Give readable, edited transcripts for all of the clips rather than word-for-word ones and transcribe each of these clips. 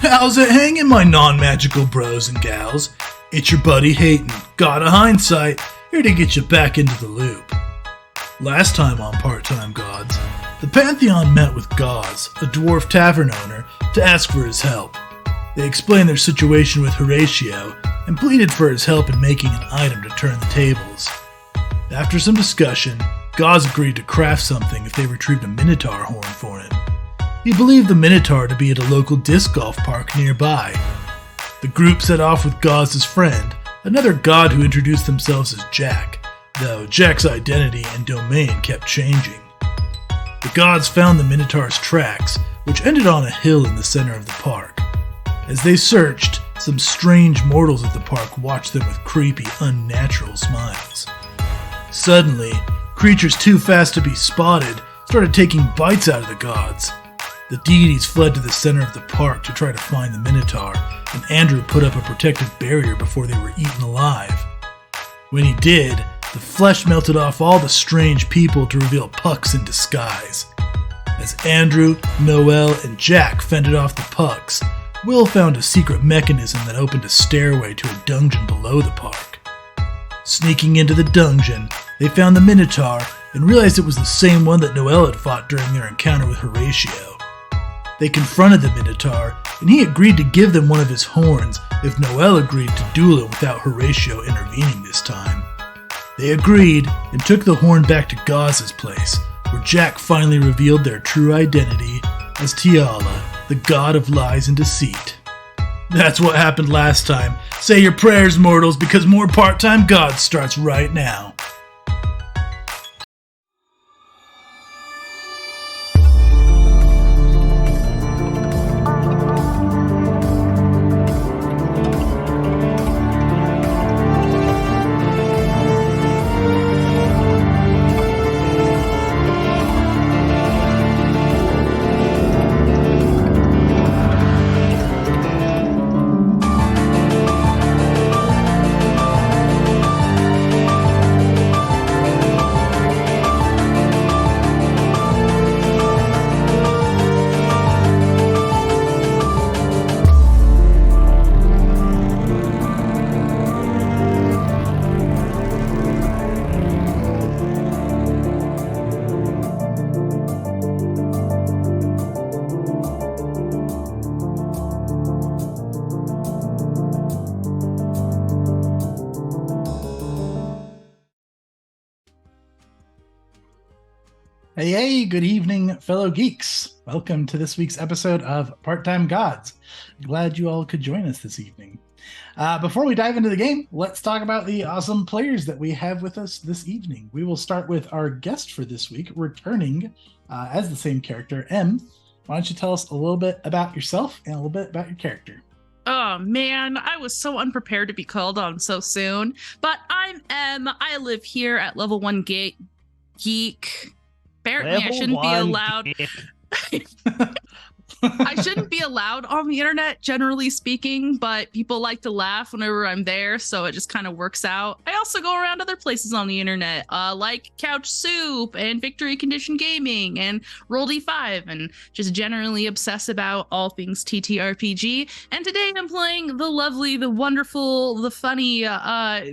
How's it hanging, my non-magical bros and gals? It's your buddy Hayton, God of Hindsight, here to get you back into the loop. Last time on Part-Time Gods, the Pantheon met with Gauze, a dwarf tavern owner, to ask for his help. They explained their situation with Horatio and pleaded for his help in making an item to turn the tables. After some discussion, Gauze agreed to craft something if they retrieved a Minotaur horn for him. He believed the Minotaur to be at a local disc golf park nearby. The group set off with Gauze's friend, another god who introduced themselves as Jack, though Jack's identity and domain kept changing. The gods found the Minotaur's tracks, which ended on a hill in the center of the park. As they searched, some strange mortals at the park watched them with creepy, unnatural smiles. Suddenly, creatures too fast to be spotted started taking bites out of the gods. The deities fled to the center of the park to try to find the Minotaur, and Andrew put up a protective barrier before they were eaten alive. When he did, the flesh melted off all the strange people to reveal pucks in disguise. As Andrew, Noel, and Jack fended off the pucks, Will found a secret mechanism that opened a stairway to a dungeon below the park. Sneaking into the dungeon, they found the Minotaur and realized it was the same one that Noel had fought during their encounter with Horatio. They confronted the Minotaur, and he agreed to give them one of his horns if Noel agreed to duel it without Horatio intervening this time. They agreed and took the horn back to Gauze's place, where Jack finally revealed their true identity as Tiala, the god of lies and deceit. That's what happened last time. Say your prayers, mortals, because more Part-Time Gods starts right now. Hey, good evening, fellow geeks. Welcome to this week's episode of Part-Time Gods. Glad you all could join us this evening. Before we dive into the game, let's talk about the awesome players that we have with us this evening. We will start with our guest for this week, returning as the same character, M. Why don't you tell us a little bit about yourself and a little bit about your character? Oh man, I was so unprepared to be called on so soon. But I'm M. I live here at level 1 Geek. Apparently, I shouldn't be allowed. I shouldn't be allowed on the internet, generally speaking, but people like to laugh whenever I'm there, so it just kind of works out. I also go around other places on the internet, like Couch Soup and Victory Condition Gaming and Roll D5, and just generally obsess about all things TTRPG. And today I'm playing the lovely, the wonderful, the funny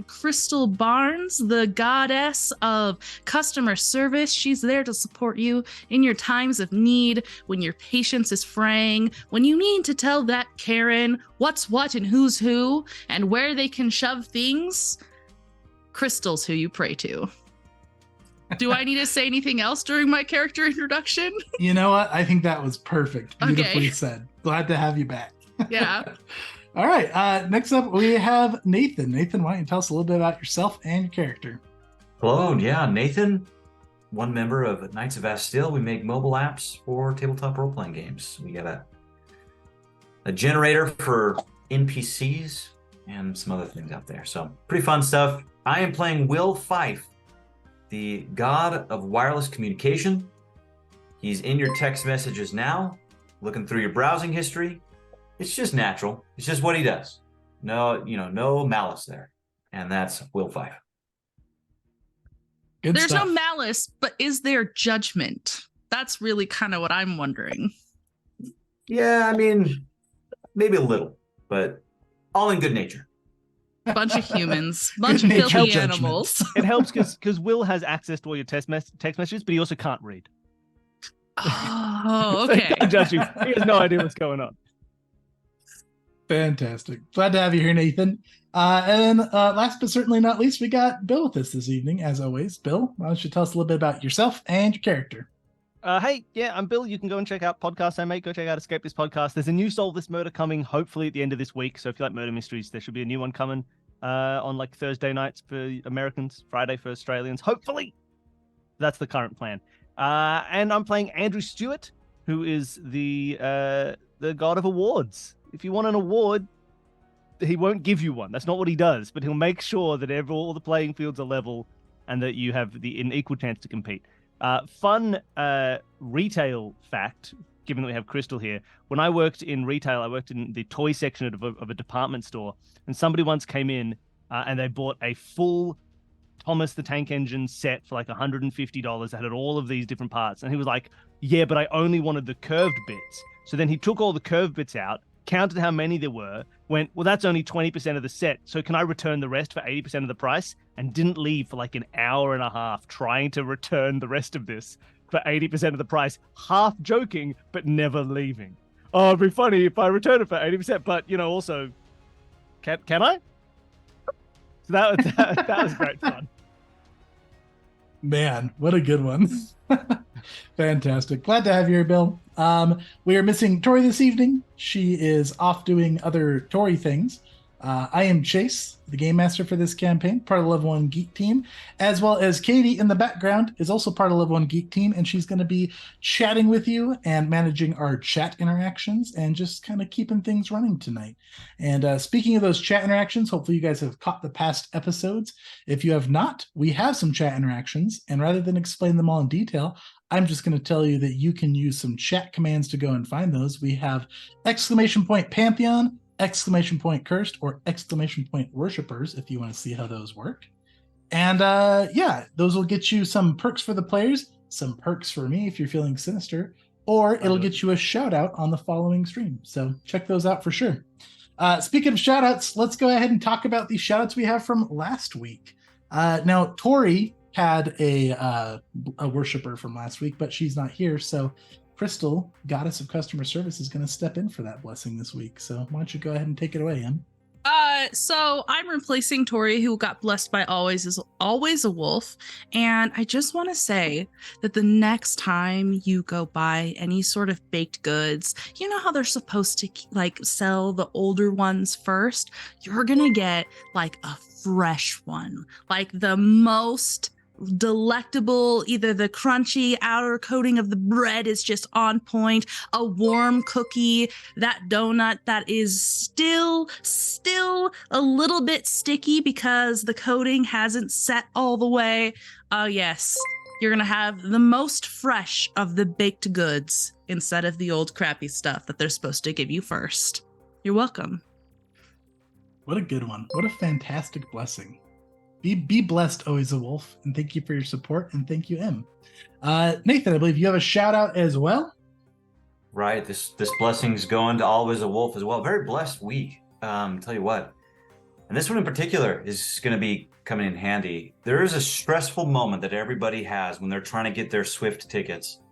Crystal Barnes, the goddess of customer service. She's there to support you in your times of need, when your patience is fraying, when you need to tell that Karen what's what and who's who and where they can shove things. Crystal's who you pray to. Do I need to say anything else during my character introduction? You know what? I think that was perfect. Beautifully said. Glad to have you back. Yeah. All right. Next up, we have Nathan. Nathan, why don't you tell us a little bit about yourself and your character? Hello. Yeah, Nathan. One member of Knights of Bastille. We make mobile apps for tabletop role-playing games. We got a generator for NPCs and some other things out there. So pretty fun stuff. I am playing Will Fife, the god of wireless communication. He's in your text messages now, looking through your browsing history. It's just natural. It's just what he does. No, no malice there. And that's Will Fife. There's no malice, but is there judgment? That's really kind of what I'm wondering. Yeah, I mean, maybe a little, but all in good nature. Bunch of humans, bunch Good of nature filthy judgment. animals. It helps because Will has access to all your text messages, but he also can't read. Oh, So he okay. can't judge you. He has no idea what's going on. Fantastic. Glad to have you here, Nathan. And then last but certainly not least, we got Bill with us this evening, as always. Bill, why don't you tell us a little bit about yourself and your character? Hey, yeah, I'm Bill. You can go and check out podcasts I make. Go check out Escape This Podcast. There's a new Solve This Murder coming, hopefully at the end of this week. So if you like murder mysteries, there should be a new one coming on like Thursday nights for Americans, Friday for Australians. Hopefully, that's the current plan. And I'm playing Andrew Stewart, who is the god of awards. If you want an award, he won't give you one. That's not what he does. But he'll make sure that all the playing fields are level and that you have an equal chance to compete. Fun retail fact, given that we have Crystal here. When I worked in retail, I worked in the toy section of a department store, and somebody once came in and they bought a full Thomas the Tank Engine set for like $150 that had all of these different parts. And he was like, yeah, but I only wanted the curved bits. So then he took all the curved bits out, counted how many there were, went, well, that's only 20% of the set. So can I return the rest for 80% of the price? And didn't leave for like an hour and a half trying to return the rest of this for 80% of the price, half joking, but never leaving. Oh, it'd be funny if I return it for 80%, but, you know, also, can I? So that was great fun. Man, what a good one. Fantastic. Glad to have you here, Bill. We are missing Tori this evening. She is off doing other Tori things. I am Chase, the game master for this campaign, part of the Level 1 Geek team, as well as Katie in the background is also part of the Level 1 Geek team, and she's going to be chatting with you and managing our chat interactions and just kind of keeping things running tonight. And speaking of those chat interactions, hopefully you guys have caught the past episodes. If you have not, we have some chat interactions, and rather than explain them all in detail, I'm just going to tell you that you can use some chat commands to go and find those. We have !Pantheon, !Cursed, or !Worshippers if you want to see how those work. And yeah, those will get you some perks for the players, some perks for me if you're feeling sinister, or it'll get you a shout out on the following stream. So check those out for sure. Speaking of shout outs, let's go ahead and talk about the shout outs we have from last week. Now, Tori had a worshipper from last week, but she's not here. So Crystal, Goddess of Customer Service, is going to step in for that blessing this week. So why don't you go ahead and take it away, Em? So I'm replacing Tori, who got blessed by always a wolf. And I just want to say that the next time you go buy any sort of baked goods, you know how they're supposed to like sell the older ones first? You're going to get like a fresh one, like the most delectable, either the crunchy outer coating of the bread is just on point, a warm cookie, that donut that is still a little bit sticky because the coating hasn't set all the way. Yes, you're gonna have the most fresh of the baked goods instead of the old crappy stuff that they're supposed to give you first. You're welcome. What a good one. What a fantastic blessing. Be blessed, always a wolf, and thank you for your support, and thank you, Em. Nathan, I believe you have a shout out as well. Right, this blessing's going to always a wolf as well. Very blessed week. Tell you what, and this one in particular is going to be coming in handy. There is a stressful moment that everybody has when they're trying to get their Swift tickets,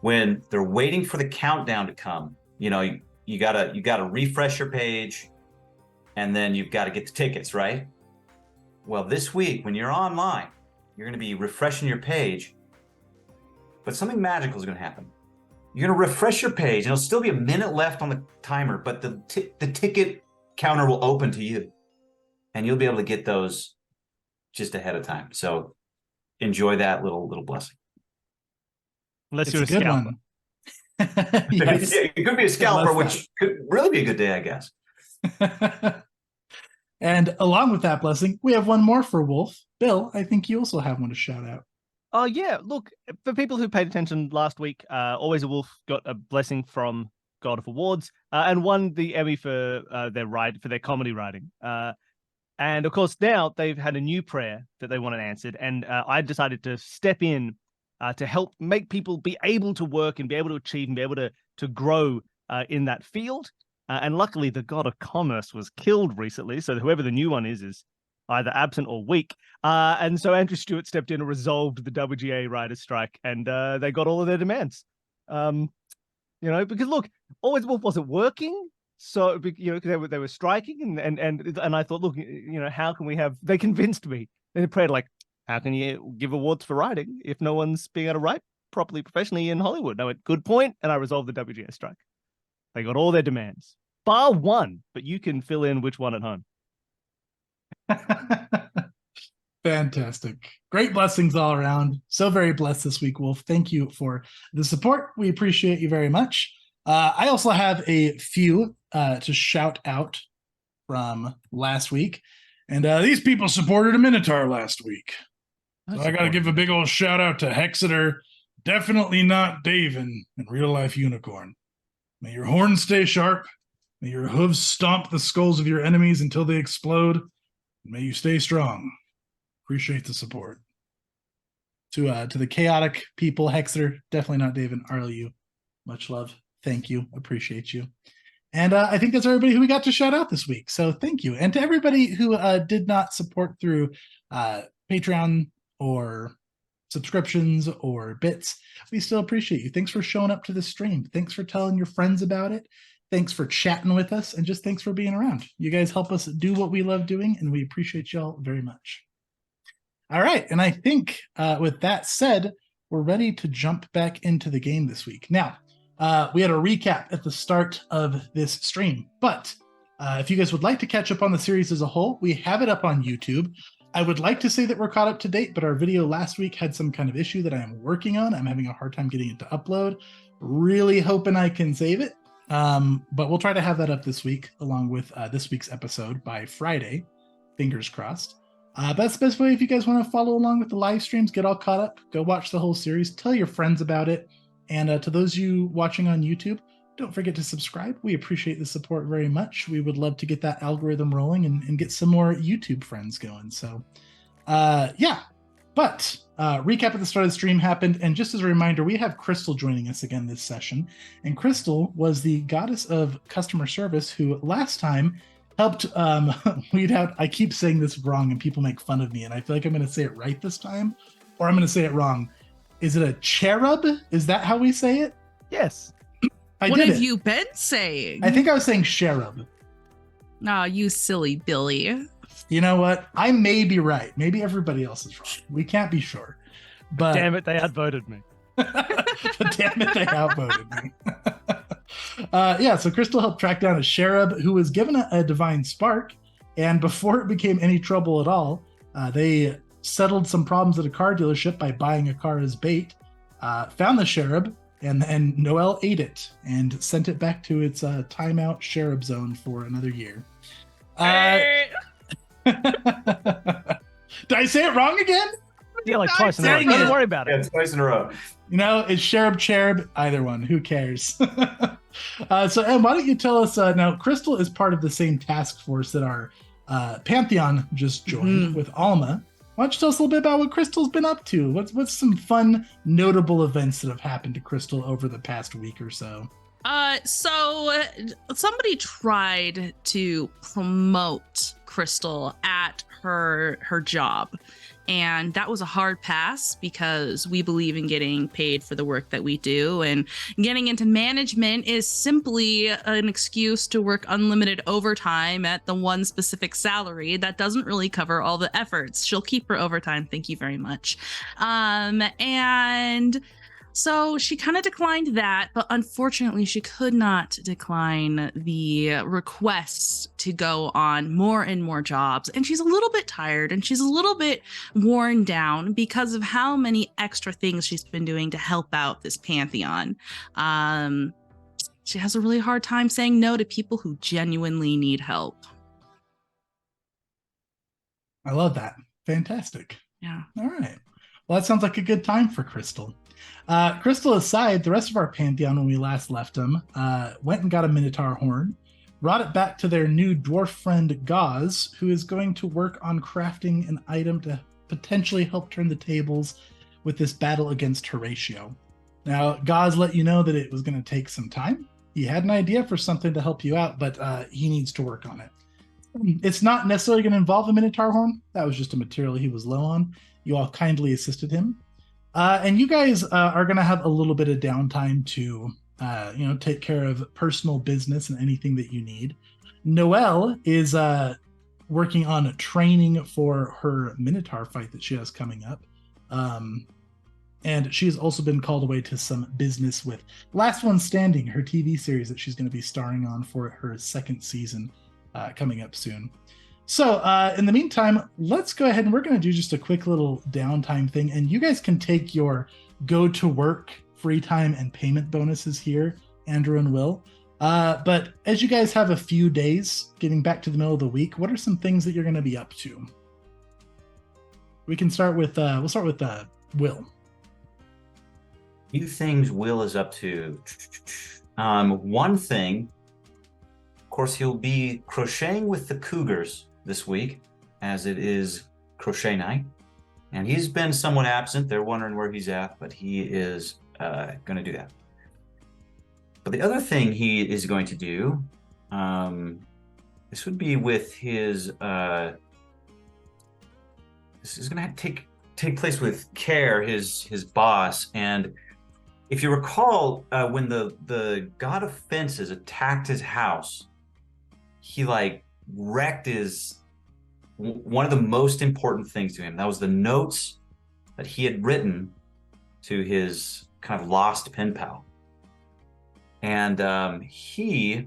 when they're waiting for the countdown to come. You know, you gotta refresh your page, and then you've got to get the tickets, right? Well, this week, when you're online, you're going to be refreshing your page, but something magical is going to happen. You're going to refresh your page, and it'll still be a minute left on the timer, but the ticket counter will open to you, and you'll be able to get those just ahead of time. So enjoy that little blessing. Unless It's you're a good scalper. one. Yes. It could be a scalper, which could really be a good day, I guess. And along with that blessing, we have one more for Wolf. Bill, I think you also have one to shout out. Oh, yeah. Look, for people who paid attention last week, Always a Wolf got a blessing from God of Awards and won the Emmy for their comedy writing. And of course, now they've had a new prayer that they wanted answered. And I decided to step in to help make people be able to work and be able to achieve and be able to grow in that field. And luckily, the god of commerce was killed recently, so whoever the new one is either absent or weak. And so Andrew Stewart stepped in and resolved the WGA writers' strike, and they got all of their demands. Because look, Always Wolf wasn't working, so they were striking, and I thought, look, how can we have? They convinced me. They prayed like, how can you give awards for writing if no one's being able to write properly professionally in Hollywood? And I went, good point, and I resolved the WGA strike. They got all their demands, bar one, but you can fill in which one at home. Fantastic. Great blessings all around. So very blessed this week, Wolf. Thank you for the support. We appreciate you very much. I also have a few to shout out from last week. And these people supported a Minotaur last week. So I got to give a big old shout out to Hexeter, definitely not Davin, and Real Life Unicorn. May your horns stay sharp. May your hooves stomp the skulls of your enemies until they explode. May you stay strong. Appreciate the support. To the chaotic people, Hexeter, definitely not David, RLU. Much love. Thank you. Appreciate you. And I think that's everybody who we got to shout out this week. So thank you. And to everybody who did not support through Patreon or subscriptions or bits, we still appreciate you. Thanks for showing up to the stream. Thanks for telling your friends about it. Thanks for chatting with us, and just thanks for being around. You guys help us do what we love doing, and we appreciate y'all very much. All right, and I think with that said, we're ready to jump back into the game this week. Now, we had a recap at the start of this stream, but if you guys would like to catch up on the series as a whole, we have it up on YouTube. I would like to say that we're caught up to date, but our video last week had some kind of issue that I am working on. I'm having a hard time getting it to upload. Really hoping I can save it. But we'll try to have that up this week, along with this week's episode by Friday. Fingers crossed. That's the best way if you guys want to follow along with the live streams, get all caught up, go watch the whole series, tell your friends about it. And to those of you watching on YouTube, don't forget to subscribe. We appreciate the support very much. We would love to get that algorithm rolling and get some more YouTube friends going. So, yeah. But recap at the start of the stream happened, and just as a reminder, we have Crystal joining us again this session. And Crystal was the goddess of customer service who last time helped weed out. I keep saying this wrong, and people make fun of me, and I feel like I'm going to say it right this time, or I'm going to say it wrong. Is it a cherub? Is that how we say it? Yes. What have you been saying? I think I was saying cherub. Oh, you silly Billy. You know what? I may be right. Maybe everybody else is wrong. We can't be sure. But damn it, they outvoted me. But damn it, they outvoted me. Yeah, so Crystal helped track down a cherub who was given a divine spark, and before it became any trouble at all, they settled some problems at a car dealership by buying a car as bait, found the cherub, and Noel ate it and sent it back to its timeout cherub zone for another year. Did I say it wrong again? Yeah, like twice in a row. Don't worry about it. Yeah, twice in a row. You know, it's cherub, either one. Who cares? So, Em, why don't you tell us now? Crystal is part of the same task force that our Pantheon just joined with Alma. Why don't you tell us a little bit about what Crystal's been up to? What's some fun, notable events that have happened to Crystal over the past week or so? So somebody tried to promote Crystal at her job, and that was a hard pass because we believe in getting paid for the work that we do, and getting into management is simply an excuse to work unlimited overtime at the one specific salary that doesn't really cover all the efforts. She'll keep her overtime, thank you very much. And so she kind of declined that, but unfortunately she could not decline the requests to go on more and more jobs. And she's a little bit tired and she's a little bit worn down because of how many extra things she's been doing to help out this Pantheon. She has a really hard time saying no to people who genuinely need help. I love that. Fantastic. Yeah. All right. Well, that sounds like a good time for Crystal. Crystal aside, the rest of our Pantheon, when we last left them, went and got a Minotaur horn, brought it back to their new dwarf friend Gauze, who is going to work on crafting an item to potentially help turn the tables with this battle against Horatio. Now, Gauze let you know that it was going to take some time. he had an idea for something to help you out, but he needs to work on it. It's not necessarily going to involve a Minotaur horn. That was just a material he was low on. You all kindly assisted him. And you guys are going to have a little bit of downtime to, take care of personal business and anything that you need. Noel is working on training for her Minotaur fight that she has coming up. And she has also been called away to some business with Last One Standing, her TV series that she's going to be starring on for her second season coming up soon. So in the meantime, let's go ahead and we're going to do just a quick little downtime thing. And you guys can take your go to work, free time, and payment bonuses here, Andrew and Will. But as you guys have a few days getting back to the middle of the week, what are some things that you're going to be up to? We can start with, Will. Few things Will is up to. One thing, of course, he'll be crocheting with the Cougars this week, as it is crochet night. And he's been somewhat absent. They're wondering where he's at, but he is going to do that. But the other thing he is going to do, this would be with his, this is going to take place with Care, his boss. And if you recall, when the god of fences attacked his house, he wrecked one of the most important things to him. That was the notes that he had written to his kind of lost pen pal. And the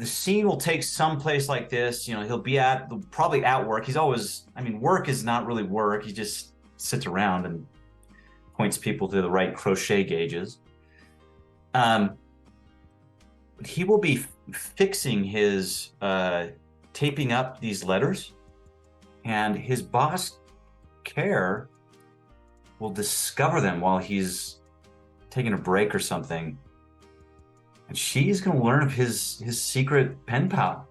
scene will take some place like this. He'll be probably at work. He's always, work is not really work. He just sits around and points people to the right crochet gauges. But he will be fixing his, taping up these letters, and his boss, Care, will discover them while he's taking a break or something. And she's going to learn of his secret pen pal.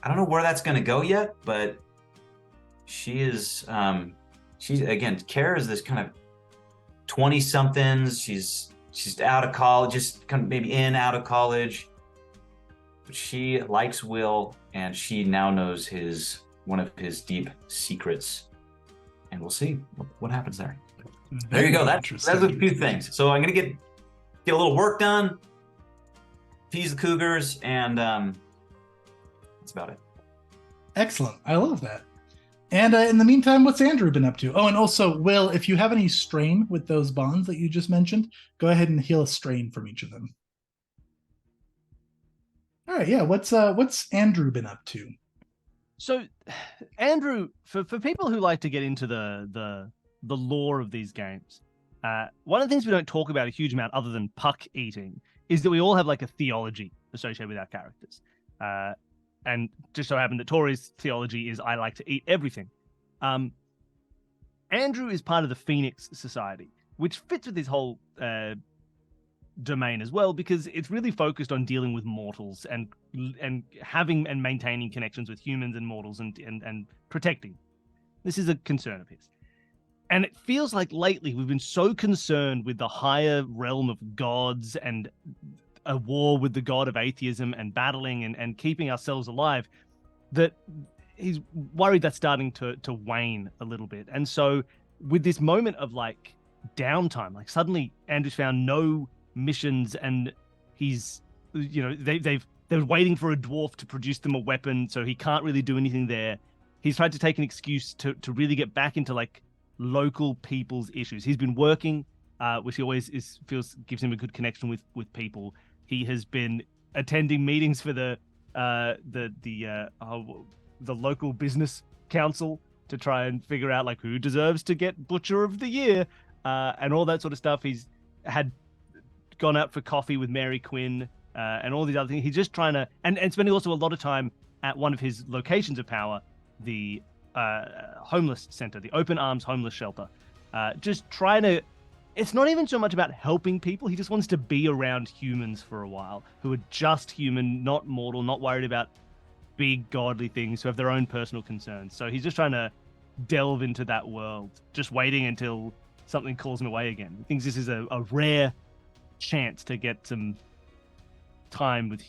I don't know where that's going to go yet, but she's again, Care is this kind of 20-somethings. She's out of college, just kind of maybe out of college. But she likes Will, and she now knows one of his deep secrets. And we'll see what happens there. There you go. That's a few things. So I'm gonna get a little work done, appease the Cougars, and that's about it. Excellent. I love that. And in the meantime, what's Andrew been up to? Oh, and also, Will, if you have any strain with those bonds that you just mentioned, go ahead and heal a strain from each of them. All right, yeah. What's Andrew been up to? So, Andrew, for people who like to get into the lore of these games, one of the things we don't talk about a huge amount, other than puck eating, is that we all have a theology associated with our characters. And just so happened that Tori's theology is I like to eat everything. Andrew is part of the Phoenix Society, which fits with his whole domain as well, because it's really focused on dealing with mortals and having and maintaining connections with humans and mortals and protecting. This is a concern of his. And it feels like lately we've been so concerned with the higher realm of gods and a war with the god of atheism and battling and keeping ourselves alive that he's worried that's starting to wane a little bit. And so with this moment of downtime, suddenly Andrew's found no missions, and he's they're waiting for a dwarf to produce them a weapon, so he can't really do anything there. He's tried to take an excuse to really get back into local people's issues. He's been working, which he always feels gives him a good connection with people. He has been attending meetings for the local business council to try and figure out who deserves to get Butcher of the Year, and all that sort of stuff. He's had gone out for coffee with Mary Quinn, and all these other things. He's just trying to and spending also a lot of time at one of his locations of power, the homeless center, the Open Arms Homeless Shelter. Just trying to. It's not even so much about helping people. He just wants to be around humans for a while, who are just human, not mortal, not worried about big godly things, who have their own personal concerns. So he's just trying to delve into that world, just waiting until something calls him away again. He thinks this is a rare chance to get some time with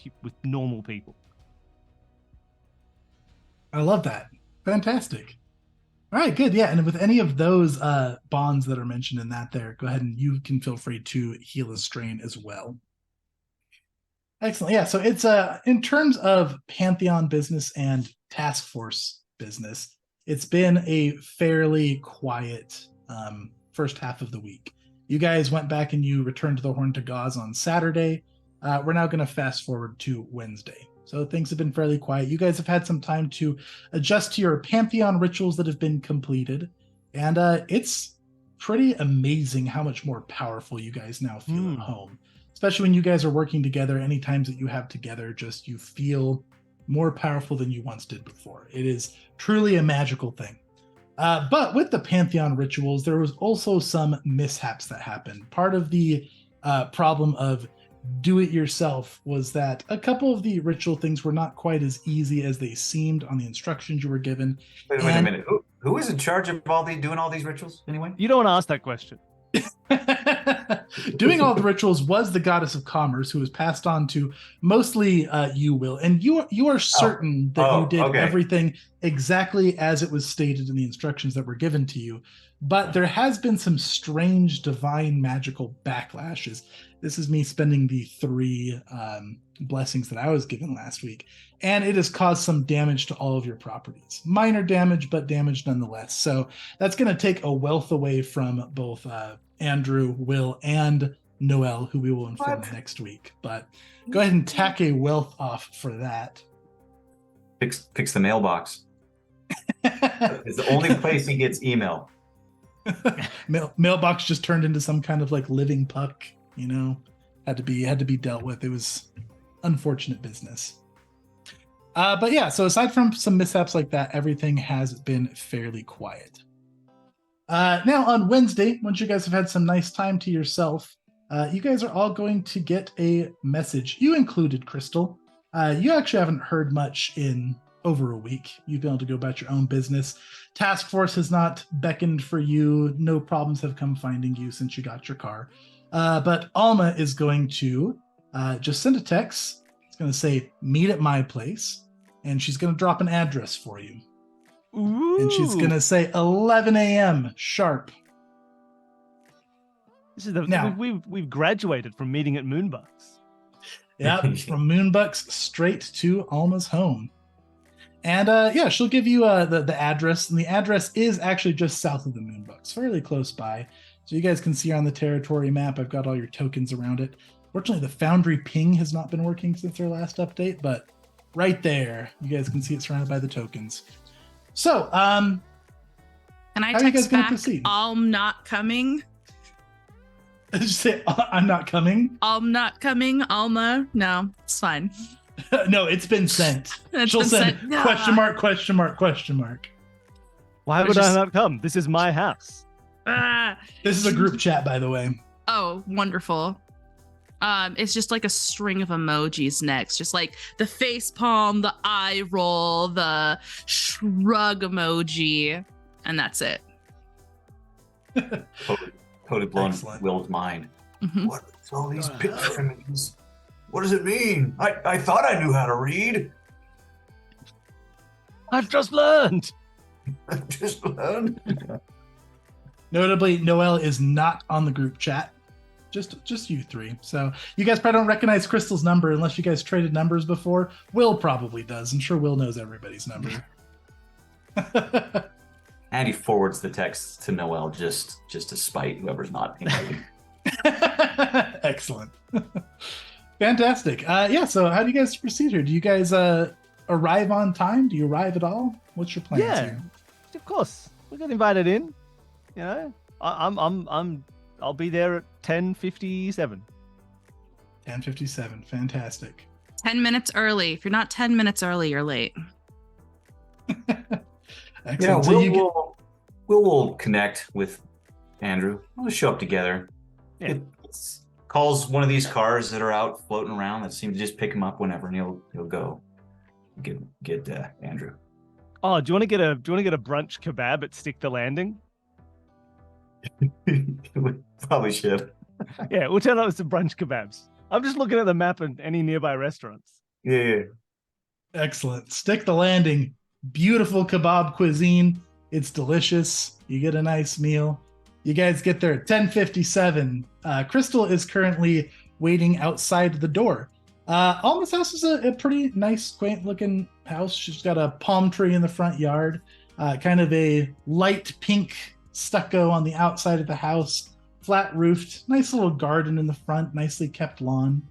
normal people. I love that. Fantastic. All right, good. Yeah, and with any of those bonds that are mentioned in that there, go ahead and you can feel free to heal a strain as well. Excellent. Yeah, so it's in terms of Pantheon business and task force business, it's been a fairly quiet first half of the week. You guys went back and you returned to the Horn to Gauze on Saturday. We're now going to fast forward to Wednesday. So things have been fairly quiet. You guys have had some time to adjust to your Pantheon rituals that have been completed. And it's pretty amazing how much more powerful you guys now feel at home. Especially when you guys are working together, any times that you have together, just you feel more powerful than you once did before. It is truly a magical thing. But with the Pantheon rituals, there was also some mishaps that happened. Part of the problem of do it yourself was that a couple of the ritual things were not quite as easy as they seemed on the instructions you were given. Wait a minute. Who is in charge of doing all these rituals anyway? You don't want to ask that question. Doing all the rituals was the goddess of commerce, who was passed on to mostly you, Will, and you are certain that you did everything exactly as it was stated in the instructions that were given to you. But there has been some strange divine magical backlashes. This is me spending the 3 blessings that I was given last week, and it has caused some damage to all of your properties. Minor damage, but damage nonetheless. So that's going to take a wealth away from both Andrew, Will, and Noel, who we will inform next week. But go ahead and tack a wealth off for that. Picks the mailbox. It's the only place he gets email. Mailbox just turned into some kind of like living puck, you know, had to be dealt with. It was unfortunate business. But yeah, so aside from some mishaps like that, everything has been fairly quiet. Now on Wednesday, once you guys have had some nice time to yourself, you guys are all going to get a message. You included, Crystal. You actually haven't heard much in over a week. You've been able to go about your own business. Task force has not beckoned for you. No problems have come finding you since you got your car. But Alma is going to just send a text. It's going to say, meet at my place. And she's going to drop an address for you. Ooh. And she's going to say 11 a.m. sharp. This is now, we've graduated from meeting at Moonbucks. Yeah, from Moonbucks straight to Alma's home. And yeah, she'll give you the address. And the address is actually just south of the Moonbucks, fairly close by. So you guys can see on the territory map, I've got all your tokens around it. Fortunately, the Foundry ping has not been working since their last update, but right there, you guys can see it surrounded by the tokens. So, can I text back, proceed? I'm not coming? Did you say, I'm not coming? I'm not coming, Alma. No, it's fine. No, it's been sent. She'll send question mark, question mark, question mark. Why would I not come? This is my house. This is a group chat, by the way. Oh, wonderful. It's just like a string of emojis next, just like the face palm, the eye roll, the shrug emoji, and that's it. Totally blown Will's mind. Mm-hmm. What is all these picture images? What does it mean? I thought I knew how to read. I've just learned. Notably, Noel is not on the group chat. Just you 3. So you guys probably don't recognize Crystal's number unless you guys traded numbers before. Will probably does. I'm sure Will knows everybody's number. And he forwards the text to Noel just to spite whoever's not included. Excellent. Fantastic. Yeah, so how do you guys proceed here? Do you guys arrive on time? Do you arrive at all? What's your plans here? Of course. We got invited in. You know, I'll be there at 10:57. 10:57. Fantastic. 10 minutes early. If you're not 10 minutes early, you're late. Excellent. Yeah, we'll connect with Andrew. We'll just show up together. Yeah. Calls one of these cars that are out floating around that seem to just pick him up whenever, and he'll go get Andrew. Oh, do you want to get a brunch kebab at Stick the Landing? We probably should. Yeah, we'll turn up some brunch kebabs. I'm just looking at the map and any nearby restaurants. Yeah. Excellent. Stick the landing. Beautiful kebab cuisine. It's delicious. You get a nice meal. You guys get there at 10:57. Crystal is currently waiting outside the door. Alma's house is a pretty nice, quaint-looking house. She's got a palm tree in the front yard, kind of a light pink stucco on the outside of the house, flat-roofed, nice little garden in the front, nicely kept lawn.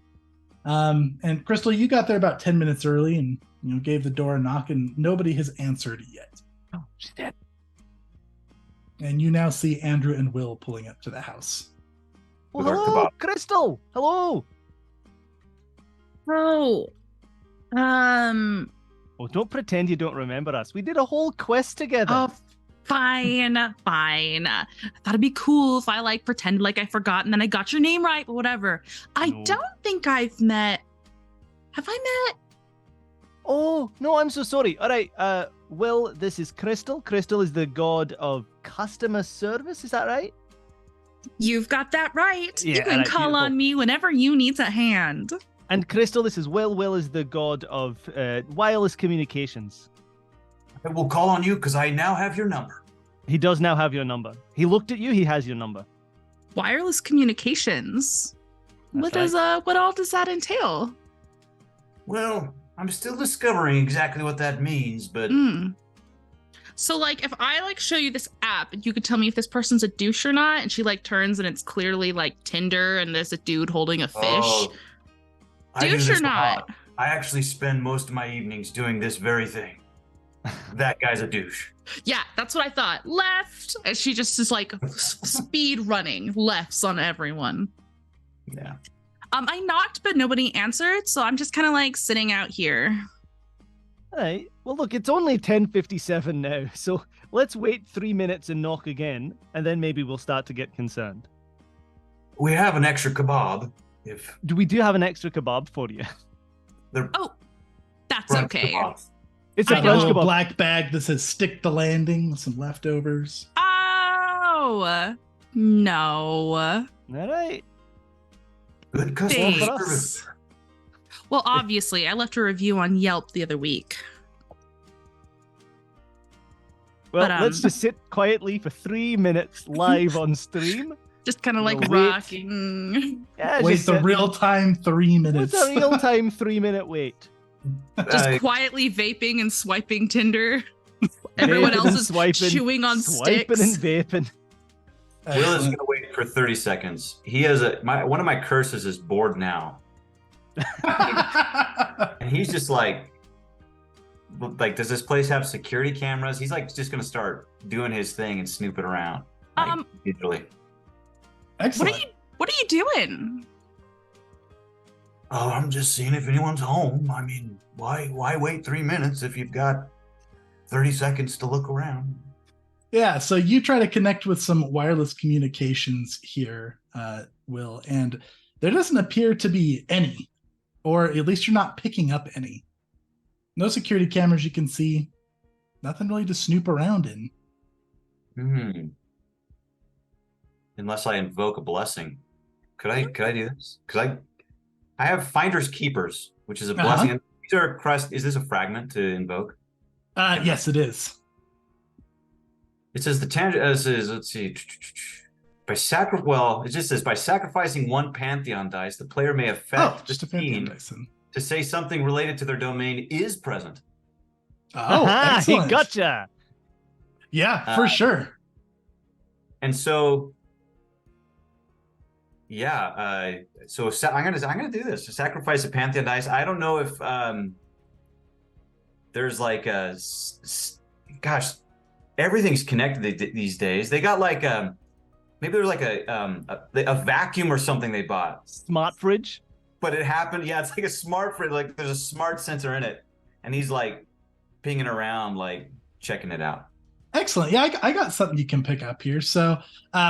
And Crystal, you got there about 10 minutes early and gave the door a knock, and nobody has answered yet. Oh, she's dead. And you now see Andrew and Will pulling up to the house. Well, With our hello, kebab. Crystal. Hello. Oh, Oh, don't pretend you don't remember us. We did a whole quest together. oh, fine. I thought it'd be cool if I pretend like I forgot and then I got your name right, but whatever. I No. don't think I've met. Have I met? Oh, no, I'm so sorry. All right, Will, this is Crystal. Crystal is the god of customer service. Is that right? You've got that right. Yeah, You can alright, call beautiful. on me whenever you need a hand. And Crystal, this is Will. Will is the god of wireless communications. I will call on you because I now have your number. He does now have your number. He looked at you. He has your number. Wireless communications. That's What all does that entail? Well, I'm still discovering exactly what that means, but So if I show you this app, you could tell me if this person's a douche or not, and she turns and it's clearly Tinder and there's a dude holding a fish. Oh, I do Douche this or a not? lot. I actually spend most of my evenings doing this very thing. That guy's a douche. Yeah, that's what I thought. Left. And she just is speed running lefts on everyone. Yeah. I knocked, but nobody answered, so I'm just kind of sitting out here. All right. Well, look, it's only 10:57 now, so let's wait 3 minutes and knock again, and then maybe we'll start to get concerned. We have an extra kebab. If We do have an extra kebab for you. they're Oh, that's brunch okay. kebabs. It's a I Got a know. brunch little kebab. black bag that says "Stick the landing" with some leftovers. Oh, no. All right. Good customer Thanks. service. Well, obviously, I left a review on Yelp the other week. Well, But, let's just sit quietly for 3 minutes live on stream. Just kind of We'll wait. rocking. Yeah, Wait just the sit- real-time 3 minutes. What's a real-time 3-minute wait? Just quietly vaping and swiping Tinder. Everyone Vaping else and is swiping, chewing on swiping sticks. and vaping. Will is Excellent. gonna wait for 30 seconds. He has one of my curses is bored now. And he's just does this place have security cameras? He's just gonna start doing his thing and snooping around. Digitally. Excellent. What are you doing? Oh, I'm just seeing if anyone's home. I mean, why wait 3 minutes if you've got 30 seconds to look around? Yeah, so you try to connect with some wireless communications here, Will, and there doesn't appear to be any, or at least you're not picking up any. No security cameras you can see. Nothing really to snoop around in. Unless I invoke a blessing. Could I do this? Because I have Finder's Keepers, which is a blessing. Is this a fragment to invoke? Yes, it is. It says let's see. It just says by sacrificing one Pantheon dice, the player may affect Just a the Pantheon scene dice then. to say something related to their domain is present. Oh, Aha, excellent. he gotcha. Yeah, for sure. And so, yeah. So I'm gonna do this to sacrifice a Pantheon dice. I don't know if there's gosh, everything's connected these days. They got maybe there's a vacuum or something they bought. Smart fridge. But it happened. Yeah, it's like a smart fridge. There's a smart sensor in it, and he's pinging around, checking it out. Excellent. Yeah, I got something you can pick up here. So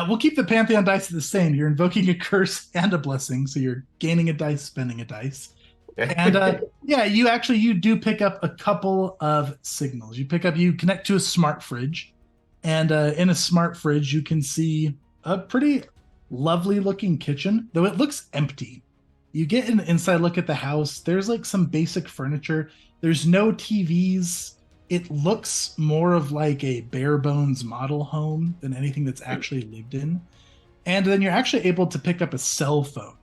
we'll keep the Pantheon dice the same. You're invoking a curse and a blessing, so you're gaining a dice, spending a dice. And yeah, you do pick up a couple of signals. You connect to a smart fridge, and in a smart fridge, you can see a pretty lovely looking kitchen, though it looks empty. You get an inside look at the house. There's like some basic furniture. There's no TVs. It looks more of like a bare bones model home than anything that's actually lived in. And then you're actually able to pick up a cell phone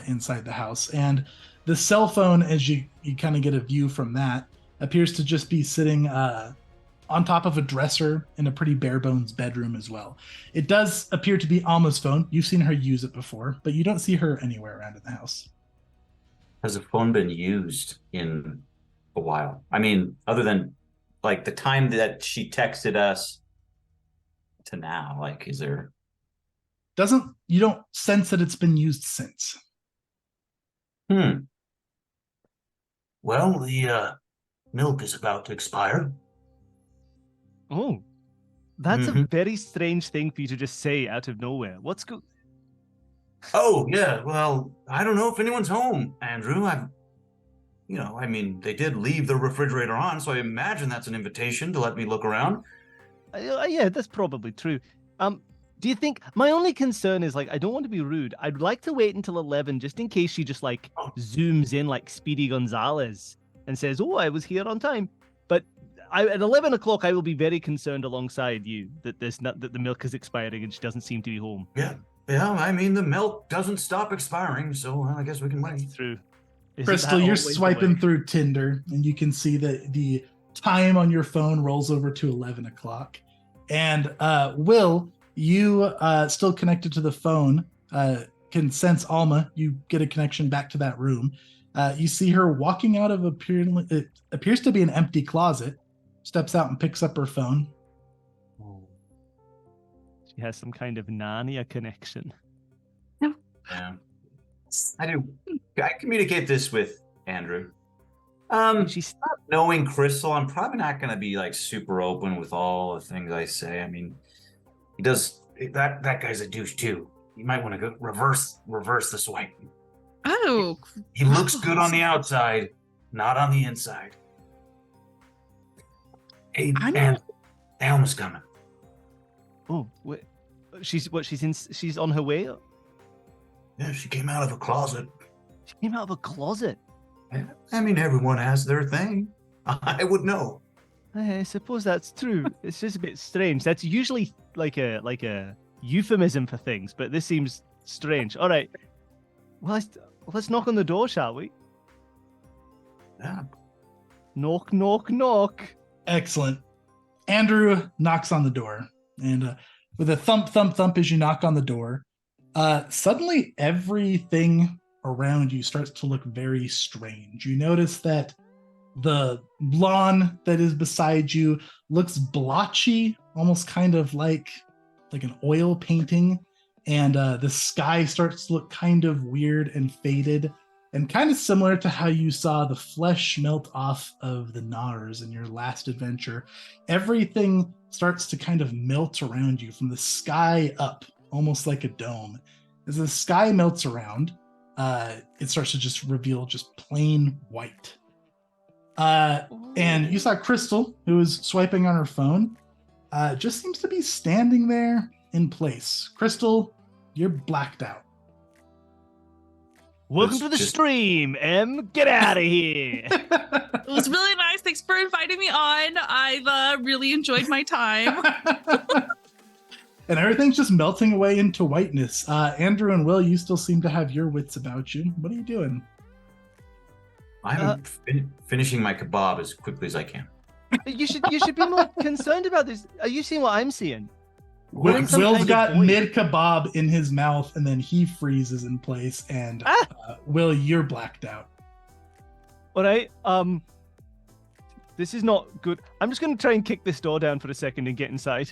inside the house. And the cell phone, as you kind of get a view from that, appears to just be sitting on top of a dresser in a pretty bare bones bedroom as well. It does appear to be Alma's phone. You've seen her use it before, but you don't see her anywhere around in the house. Has the phone been used in a while? I mean, other than like the time that she texted us to now, like, is there? You don't sense that it's been used since. Well, the milk is about to expire. Oh, that's a very strange thing for you to just say out of nowhere. What's good? Oh, yeah. Well, I don't know if anyone's home, Andrew. I mean, they did leave the refrigerator on, so I imagine that's an invitation to let me look around. Yeah, that's probably true. Do you think my only concern is like I don't want to be rude. I'd like to wait until 11 just in case she just like zooms in like Speedy Gonzalez and says, "Oh, I was here on time." But at 11 o'clock, I will be very concerned alongside you that that the milk is expiring and she doesn't seem to be home. Yeah. I mean, the milk doesn't stop expiring, so I guess we can wait. That's true. Crystal, you're swiping through Tinder, and you can see that the time on your phone rolls over to 11 o'clock. And Will, you still connected to the phone, can sense Alma. You get a connection back to that room. You see her walking out of it appears to be an empty closet, steps out and picks up her phone. She has some kind of Narnia connection. Yeah. I do. I communicate this with Andrew. She's not knowing Crystal, I'm probably not going to be like super open with all the things I say. I mean, he does that guy's a douche too. You might want to go reverse the swipe. Oh, he looks good on the outside, not on the inside. Hey, man, Alma's coming. Oh, wait. She's on her way? Yeah, she came out of a closet. She came out of a closet? I mean, everyone has their thing. I would know. I suppose that's true. It's just a bit strange. That's usually like a euphemism for things, but this seems strange. All right. Well, let's knock on the door, shall we? Yeah. Knock, knock, knock. Excellent. Andrew knocks on the door, and with a thump, thump, thump as you knock on the door, suddenly everything around you starts to look very strange. You notice that the lawn that is beside you looks blotchy, almost kind of like an oil painting, and the sky starts to look kind of weird and faded, and kind of similar to how you saw the flesh melt off of the Nars in your last adventure. Everything starts to kind of melt around you from the sky up, almost like a dome. As the sky melts around, it starts to just reveal just plain white. And you saw Crystal, who was swiping on her phone, just seems to be standing there in place. Crystal, you're blacked out. Welcome to the stream, Em. Get out of here. It was really nice. Thanks for inviting me on. I've really enjoyed my time. And everything's just melting away into whiteness. Andrew and Will, you still seem to have your wits about you. What are you doing? I'm finishing my kebab as quickly as I can. You should be more concerned about this. Are you seeing what I'm seeing? Will's got mid kebab in his mouth, and then he freezes in place. And Will, you're blacked out. All right. This is not good. I'm just going to try and kick this door down for a second and get inside.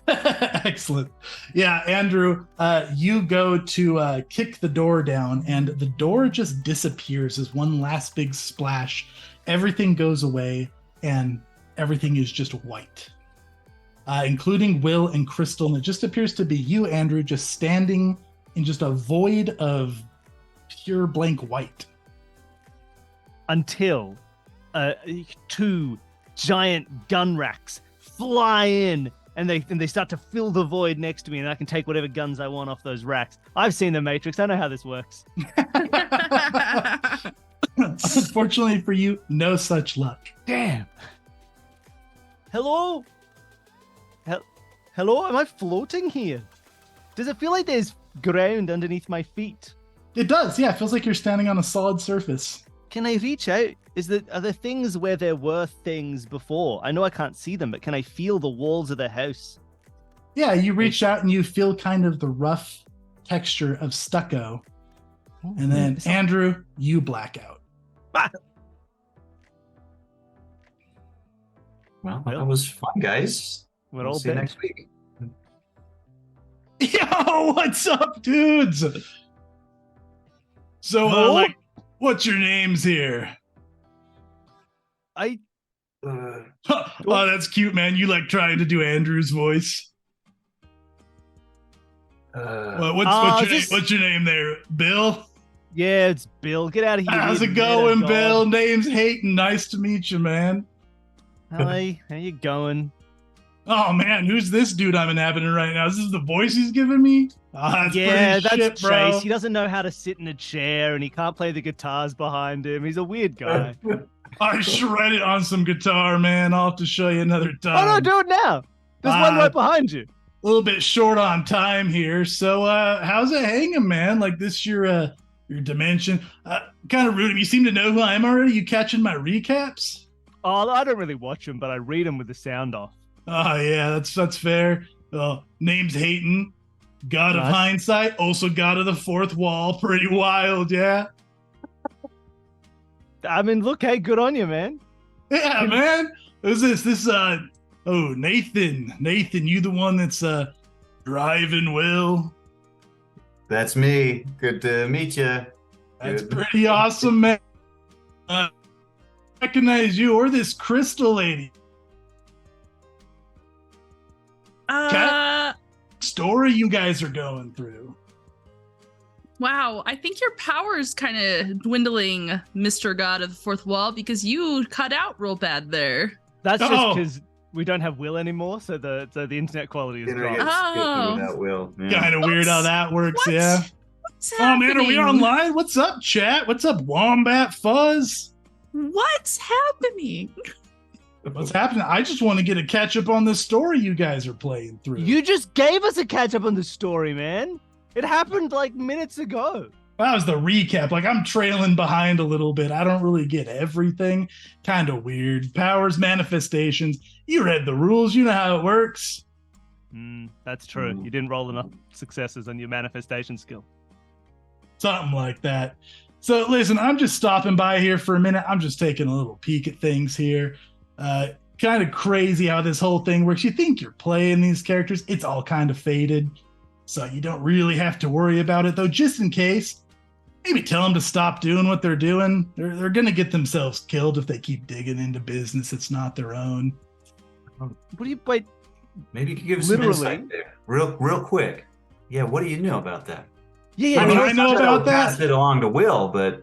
Excellent. Yeah, Andrew, you go to kick the door down, and the door just disappears as one last big splash. Everything goes away, and everything is just white, including Will and Crystal. And it just appears to be you, Andrew, just standing in just a void of pure blank white. Until two giant gun racks fly in and they start to fill the void next to me, and I can take whatever guns I want off those racks. I've seen The Matrix. I know how this works. Unfortunately for you, no such luck. Damn. Hello? Hello? Am I floating here? Does it feel like there's ground underneath my feet? It does, yeah. It feels like you're standing on a solid surface. Can I reach out? Are there things where there were things before? I know I can't see them, but can I feel the walls of the house? Yeah, you reach out and you feel kind of the rough texture of stucco. And then, Andrew, you black out. Well, that was fun, guys. We're We'll all see you dead. next week. Yo, what's up, dudes? So, Hello? what's your names here? I Uh, Oh, that's cute, man. You like trying to do Andrew's voice. What's your name there, Bill? Yeah, it's Bill. Get out of here. How's you it going, meta Bill? dog. Name's Hayden. Nice to meet you, man. Hi, how you going? Oh man, who's this dude I'm inhabiting right now? Is this the voice he's giving me? That's Yeah, pretty that's shit, bro. Chase. He doesn't know how to sit in a chair, and he can't play the guitars behind him. He's a weird guy. I shredded on some guitar, man. I'll have to show you another Oh time. no, do it now. There's one right behind you. A little bit short on time here. So how's it hanging, man? Like this your dimension? Kind of rude. You seem to know who I am already. You catching my recaps? Oh, I don't really watch them, but I read them with the sound off. Oh yeah, that's fair. Name's Hayden. God of Nice. hindsight, also God of the fourth wall. Pretty wild, yeah. I mean, look, hey, good on you, man. Yeah, man. Who's this? Nathan. Nathan, you the one that's driving Will? That's me. Good to meet you. That's Good. pretty awesome, man. Recognize you or this crystal lady. Story you guys are going through. Wow, I think your power's kind of dwindling, Mr. God of the Fourth Wall, because you cut out real bad there. That's just Oh. because we don't have Will anymore, so the internet quality is Internet dropped. gets skippy Oh. without Will. Yeah. Kind of weird how that works, What? yeah. What's Oh man, are we happening? online? What's up, chat? What's up, Wombat Fuzz? What's happening? What's happening? I just want to get a catch up on the story you guys are playing through. You just gave us a catch up on the story, man. It happened like minutes ago. That was the recap. Like I'm trailing behind a little bit. I don't really get everything. Kind of weird. Powers, manifestations. You read the rules. You know how it works. That's true. You didn't roll enough successes on your manifestation skill. Something like that. So listen, I'm just stopping by here for a minute. I'm just taking a little peek at things here. Kind of crazy how this whole thing works. You think you're playing these characters. It's all kind of faded. So you don't really have to worry about it, though, just in case. Maybe tell them to stop doing what they're doing. They're going to get themselves killed if they keep digging into business that's not their own. What do you wait? Maybe you could give us some Literally. insight there. Real quick. Yeah, what do you know about that? Yeah, I mean, yeah. I know about that. Pass it along to Will, but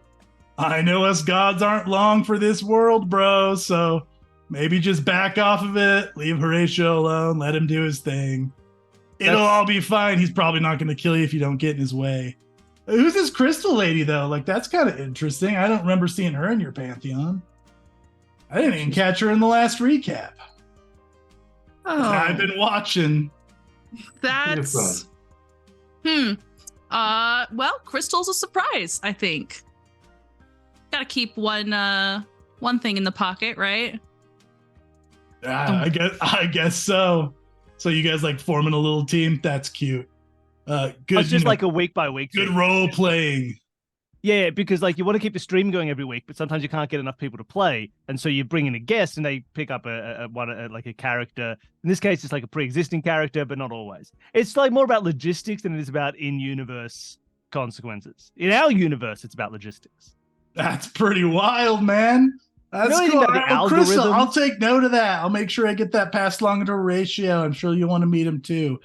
I know us gods aren't long for this world, bro. So maybe just back off of it. Leave Horatio alone. Let him do his thing. It'll That's- all be fine. He's probably not going to kill you if you don't get in his way. Who's this crystal lady, though? Like, that's kind of interesting. I don't remember seeing her in your pantheon. I didn't even catch her in the last recap. Oh, I've been watching. that's well, Crystal's a surprise, I think. Gotta keep one thing in the pocket, right? I guess so. So you guys like forming a little team? That's cute. Good. It's just like a week by week. good thing. role playing. Yeah, because like you want to keep the stream going every week, but sometimes you can't get enough people to play, and so you bring in a guest, and they pick up like a character. In this case, it's like a pre-existing character, but not always. It's like more about logistics than it is about in-universe consequences. In our universe, it's about logistics. That's pretty wild, man. That's You know anything cool. about the All right, well, Crystal, algorithms? I'll take note of that. I'll make sure I get that passed along to Horatio. I'm sure you want to meet him too.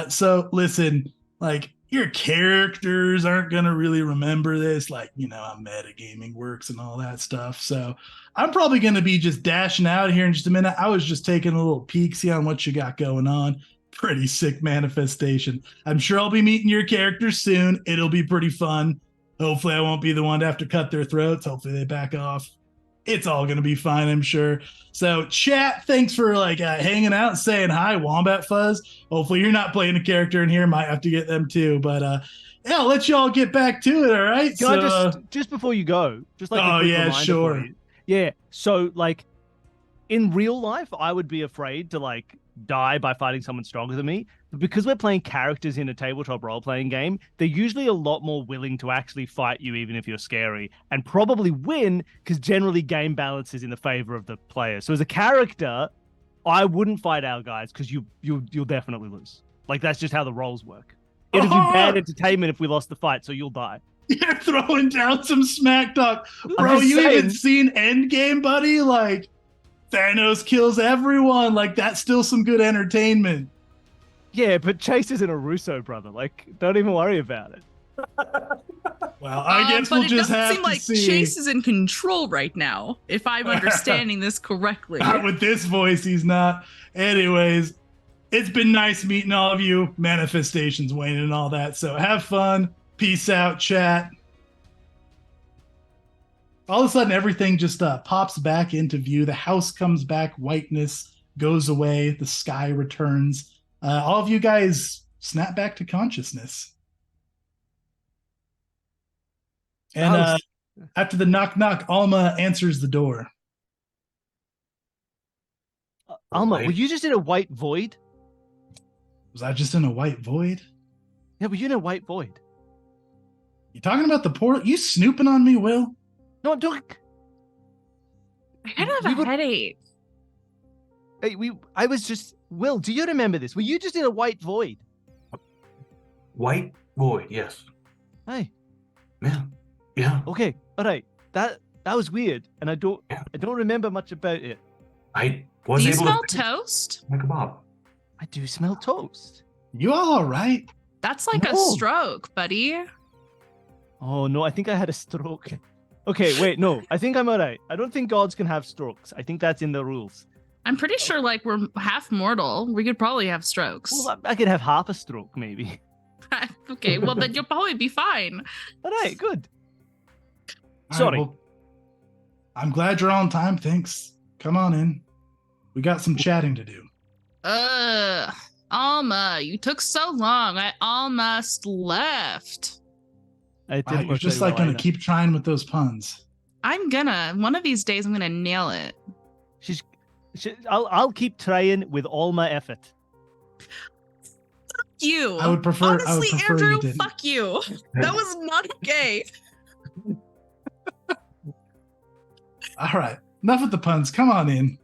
So listen, like your characters aren't going to really remember this, like, how metagaming works and all that stuff. So I'm probably going to be just dashing out here in just a minute. I was just taking a little peek, see on what you got going on. Pretty sick manifestation. I'm sure I'll be meeting your characters soon. It'll be pretty fun. Hopefully I won't be the one to have to cut their throats. Hopefully they back off. It's all going to be fine, I'm sure. So chat, thanks for hanging out and saying hi, Wombat Fuzz. Hopefully you're not playing a character in here. Might have to get them too. But yeah, I'll let you all get back to it, all right? Can I just before you go, just like a quick reminder sure. for you. Yeah, so in real life, I would be afraid to die by fighting someone stronger than me. But because we're playing characters in a tabletop role-playing game, they're usually a lot more willing to actually fight you even if you're scary, and probably win because generally game balance is in the favor of the player. So as a character, I wouldn't fight our guys because you'll definitely lose. That's just how the roles work. It'd be bad entertainment if we lost the fight, so you'll die. You're throwing down some smack talk. Bro, you even seen Endgame, buddy? Thanos kills everyone. That's still some good entertainment. Yeah, but Chase isn't a Russo brother. Don't even worry about it. Well, I guess we'll just have to see. But it doesn't seem like Chase is in control right now, if I'm understanding this correctly. Not with this voice, he's not. Anyways, it's been nice meeting all of you. Manifestations, Wayne, and all that. So have fun. Peace out, chat. All of a sudden, everything just pops back into view. The house comes back. Whiteness goes away. The sky returns. All of you guys snap back to consciousness. And after the knock, Alma answers the door. Alma, were you just in a white void? Was I just in a white void? Yeah, were you in a white void? You talking about the portal? You snooping on me, Will? No, I'm talking. I kind of have a headache. Hey, I was just. Will, do you remember this? Were you just in a white void? White void, yes. Hey. Yeah. Okay, all right. That was weird, and I don't remember much about it. I was Do you able smell to toast? make a kebab. I do smell toast. You all right? That's like a stroke, buddy. Oh no, I think I had a stroke. Okay, wait, no. I think I'm all right. I don't think gods can have strokes. I think that's in the rules. I'm pretty sure we're half mortal. We could probably have strokes. Well, I could have half a stroke, maybe. Okay, well then you'll probably be fine. All right, good. All Sorry. right, well, I'm glad you're on time. Thanks. Come on in. We got some chatting to do. Alma, you took so long. I almost left. You're just gonna keep trying with those puns. One of these days I'm gonna nail it. I'll keep trying with all my effort. Fuck you. I would prefer. Honestly, Andrew, you didn't. fuck you. That was not okay. All right, enough with the puns. Come on in.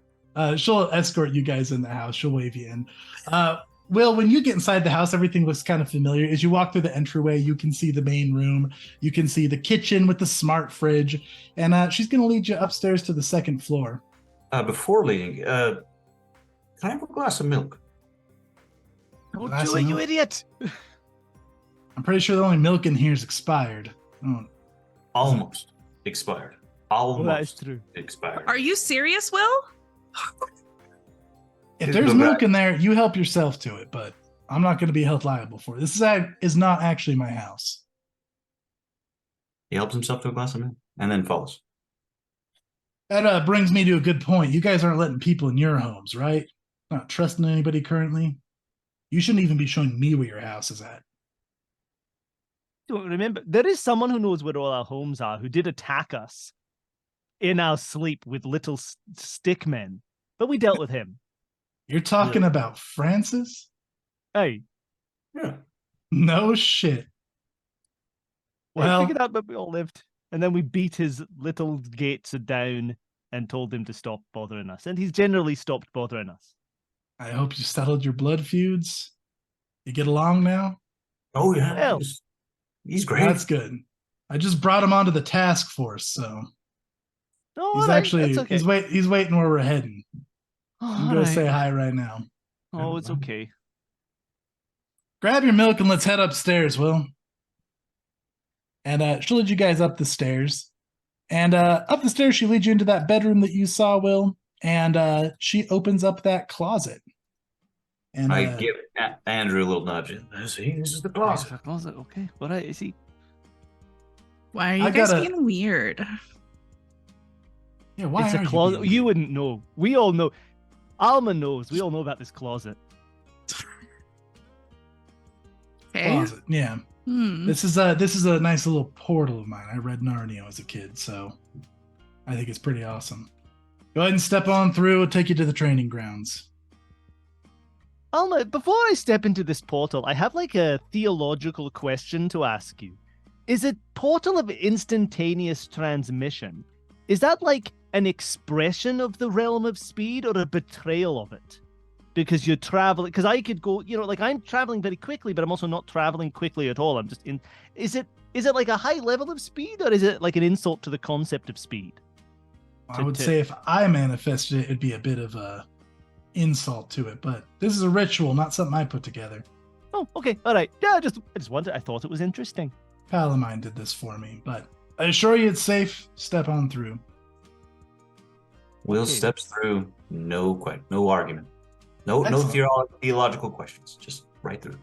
She'll escort you guys in the house. She'll wave you in. Will, when you get inside the house, everything looks kind of familiar. As you walk through the entryway, you can see the main room. You can see the kitchen with the smart fridge. And she's going to lead you upstairs to the second floor. Before leaving, can I have a glass of milk? Don't do it, you idiot! I'm pretty sure the only milk in here is expired. Oh. Almost expired. Almost that is true. expired. Are you serious, Will? If there's milk in there, you help yourself to it, but I'm not going to be held liable for it. This is not actually my house. He helps himself to a glass of milk and then falls. That brings me to a good point. You guys aren't letting people in your homes, right? Not trusting anybody currently. You shouldn't even be showing me where your house is at. Don't remember. There is someone who knows where all our homes are who did attack us in our sleep with little stick men, but we dealt with him. You're talking about Francis? Hey. Yeah. No shit. Well, I figured out that we all lived. And then we beat his little gates down and told him to stop bothering us. And he's generally stopped bothering us. I hope you settled your blood feuds. You get along now? Oh, yeah. Well, he's great. That's good. I just brought him onto the task force, so he's waiting where we're heading. I'm going to say hi right now. Oh, it's okay. Grab your milk and let's head upstairs, Will. And she'll lead you guys up the stairs. And up the stairs, she leads you into that bedroom that you saw, Will. And she opens up that closet. And I give Andrew a little nudge. This is the closet. Closet. Okay. What is he? Why are you guys being weird? Yeah, why It's are a closet. you You wouldn't know. We all know. Alma knows. We all know about this closet. Okay. closet? Yeah. This is a nice little portal of mine. I read Narnia as a kid, so I think it's pretty awesome. Go ahead and step on through. I'll take you to the training grounds. Alma, before I step into this portal, I have like a theological question to ask you. Is a portal of instantaneous transmission, is that like an expression of the realm of speed or a betrayal of it? Because you're traveling, because I could go, like I'm traveling very quickly, but I'm also not traveling quickly at all. I'm just in, is it like a high level of speed or is it like an insult to the concept of speed? I would say if I manifested it, it'd be a bit of a insult to it, but this is a ritual, not something I put together. Oh, okay. All right. Yeah, I just wondered. I thought it was interesting. Pal of mine did this for me, but I assure you it's safe. Step on through. Will steps through. No argument. No theological questions. Just right through.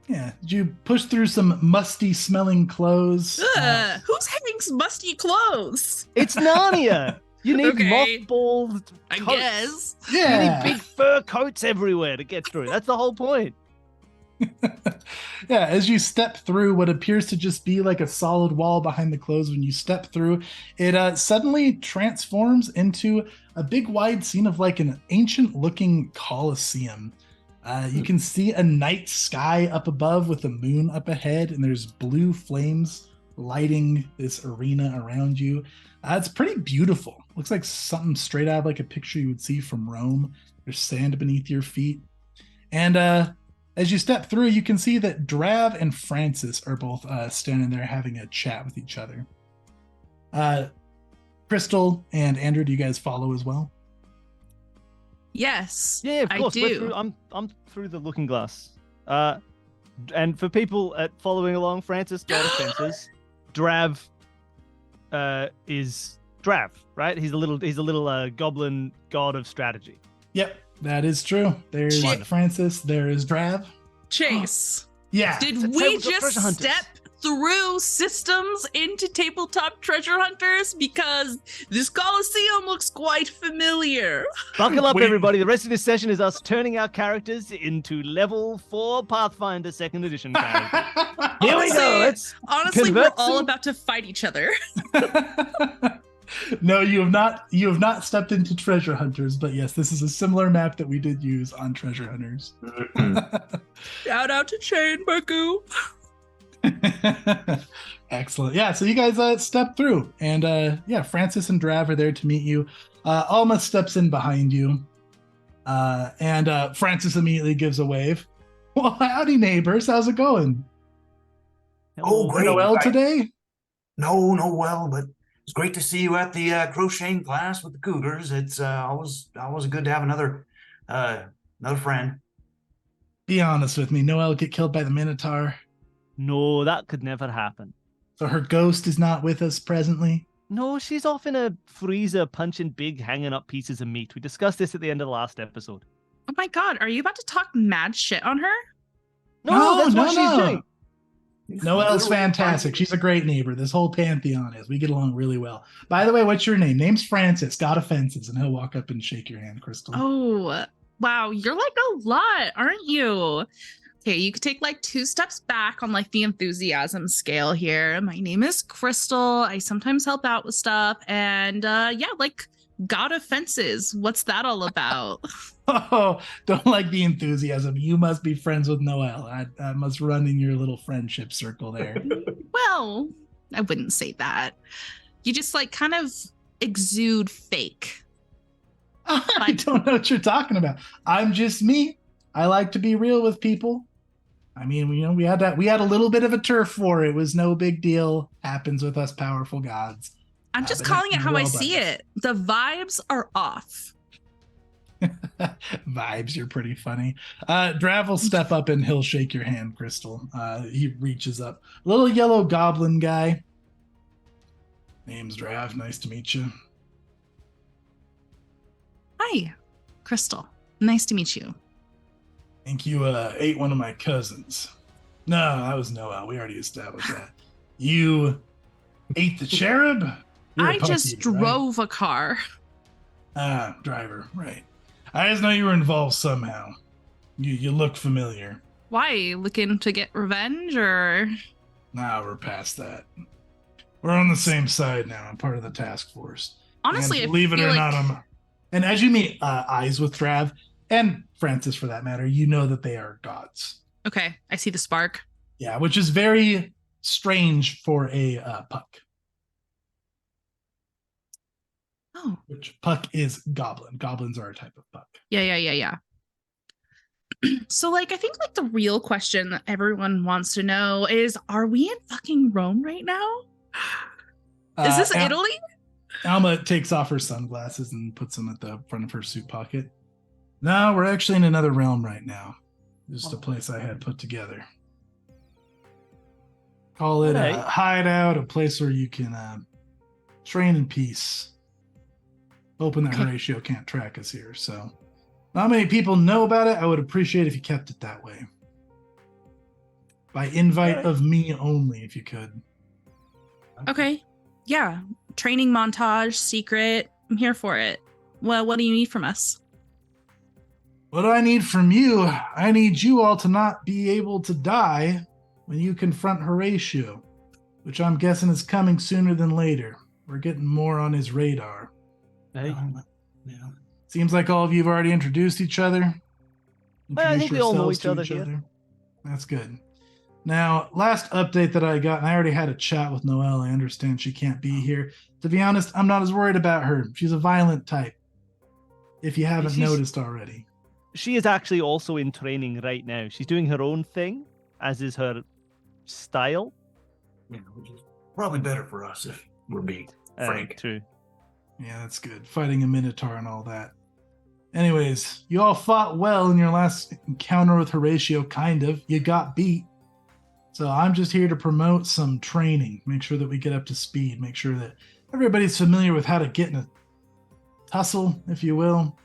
Yeah. Did you push through some musty smelling clothes? Who's hangs musty clothes? It's Narnia. You need mothballed I coats. guess. Yeah. You need big fur coats everywhere to get through. That's the whole point. Yeah, as you step through what appears to just be like a solid wall behind the clothes, when you step through, it suddenly transforms into a big wide scene of like an ancient looking Colosseum. You can see a night sky up above with the moon up ahead, and there's blue flames lighting this arena around you. It's pretty beautiful. Looks like something straight out of like a picture you would see from Rome. There's sand beneath your feet. And as you step through, you can see that Drav and Francis are both standing there having a chat with each other. Crystal and Andrew, do you guys follow as well? Yes. Yeah, of course. I do. I'm through the looking glass. And for people following along, Francis got offenses. Drav is Drav, right? He's a little goblin god of strategy. Yep, that is true. There's Francis, there is Drav. Chase. Yeah. Did we just step through systems into Tabletop Treasure Hunters? Because this Colosseum looks quite familiar. Buckle up, everybody. The rest of this session is us turning our characters into level 4 Pathfinder 2nd edition characters. Here we go. Honestly, we're all about to fight each other. No, you have not. You have not stepped into Treasure Hunters, but yes, this is a similar map that we did use on Treasure Hunters. Shout out to Chain Baku. Excellent. Yeah, so you guys step through, and Francis and Drav are there to meet you. Alma steps in behind you, and Francis immediately gives a wave. Well, howdy, neighbors. How's it going? Oh, great. Noel today? No, Noel, but it's great to see you at the crocheting class with the Cougars. It's always good to have another friend. Be honest with me. Noel get killed by the Minotaur. No, that could never happen. So her ghost is not with us presently? No, she's off in a freezer punching big hanging up pieces of meat. We discussed this at the end of the last episode. Oh my god, are you about to talk mad shit on her? No, that's what she's doing. Noelle's fantastic. She's a great neighbor. This whole pantheon is. We get along really well. By the way, what's your name? Name's Francis. Got offenses. And he'll walk up and shake your hand, Crystal. Oh, wow. You're like a lot, aren't you? Okay, you could take like 2 steps back on like the enthusiasm scale here. My name is Crystal. I sometimes help out with stuff. And got offenses. What's that all about? Oh, don't like the enthusiasm. You must be friends with Noel. I must run in your little friendship circle there. Well, I wouldn't say that. You just like kind of exude fake. I don't know what you're talking about. I'm just me. I like to be real with people. I mean, we had a little bit of a turf war. It was no big deal. Happens with us powerful gods. I'm just calling it how I see it. The vibes are off. Vibes, you're pretty funny. Drav will step up and he'll shake your hand, Crystal. He reaches up. Little yellow goblin guy. Name's Drav. Nice to meet you. Hi, Crystal. Nice to meet you. Think you ate one of my cousins. No, that was Noel. We already established that. You ate the cherub? You're a I puppy, just right? drove a car. Ah, driver, right. I just know you were involved somehow. You look familiar. Why? Looking to get revenge or? Nah, we're past that. We're on the same side now. I'm part of the task force. Honestly, and I believe it feel or like... not, and as you meet eyes with Trav and Francis for that matter, you know that they are gods. Okay, I see the spark. Yeah, which is very strange for a puck. Oh. Which puck is goblin. Goblins are a type of puck. Yeah. So, like, I think, like, the real question that everyone wants to know is, are we in fucking Rome right now? Is this Italy? Alma takes off her sunglasses and puts them at the front of her suit pocket. No, we're actually in another realm right now. Just a place I had put together. Call it a hideout, a place where you can train in peace. Hoping that Horatio can't track us here, so... Not many people know about it. I would appreciate if you kept it that way. By invite of me only, if you could. Okay. Yeah. Training montage, secret. I'm here for it. Well, what do you need from us? What do I need from you? I need you all to not be able to die when you confront Horatio, which I'm guessing is coming sooner than later. We're getting more on his radar. Hey. Yeah. Seems like all of you have already introduced each other. I think we all know each other here. That's good. Now, last update that I got, and I already had a chat with Noel. I understand she can't be here. To be honest, I'm not as worried about her. She's a violent type, if you haven't noticed already. She is actually also in training right now. She's doing her own thing, as is her style. Yeah, which is probably better for us if we're being frank. True. Yeah, that's good. Fighting a minotaur and all that. Anyways, you all fought well in your last encounter with Horatio, kind of. You got beat. So I'm just here to promote some training. Make sure that we get up to speed. Make sure that everybody's familiar with how to get in a tussle, if you will.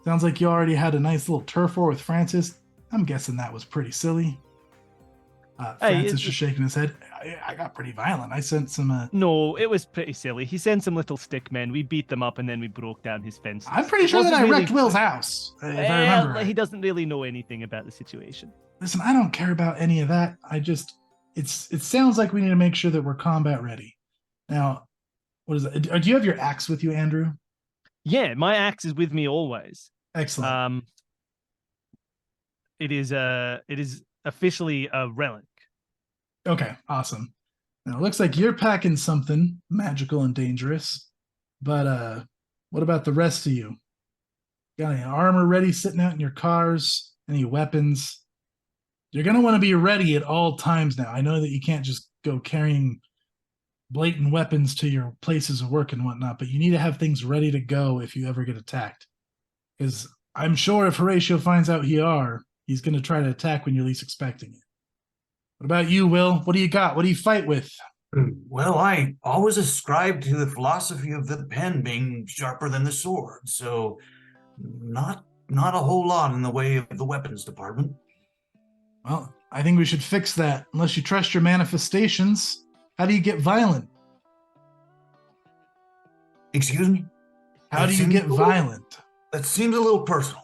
Sounds like you already had a nice little turf war with Francis. I'm guessing that was pretty silly. Francis just shaking his head. I got pretty violent. I sent some... No, it was pretty silly. He sent some little stick men. We beat them up and then we broke down his fence. I'm pretty sure that I wrecked Will's house, if I remember right. He doesn't really know anything about the situation. Listen, I don't care about any of that. It sounds like we need to make sure that we're combat ready. Now, what is it? Do you have your axe with you, Andrew? Yeah, my axe is with me always. Excellent. It is officially a relic. Okay, awesome. Now, it looks like you're packing something magical and dangerous, but what about the rest of you? Got any armor ready sitting out in your cars? Any weapons? You're going to want to be ready at all times now. I know that you can't just go carrying blatant weapons to your places of work and whatnot, but you need to have things ready to go if you ever get attacked. Because I'm sure if Horatio finds out he's going to try to attack when you're least expecting it. What about you, Will? What do you got? What do you fight with? Well, I always ascribed to the philosophy of the pen being sharper than the sword, so not a whole lot in the way of the weapons department. Well, I think we should fix that. Unless you trust your manifestations, how do you get violent? Excuse me? How do you get violent? That seems a little personal.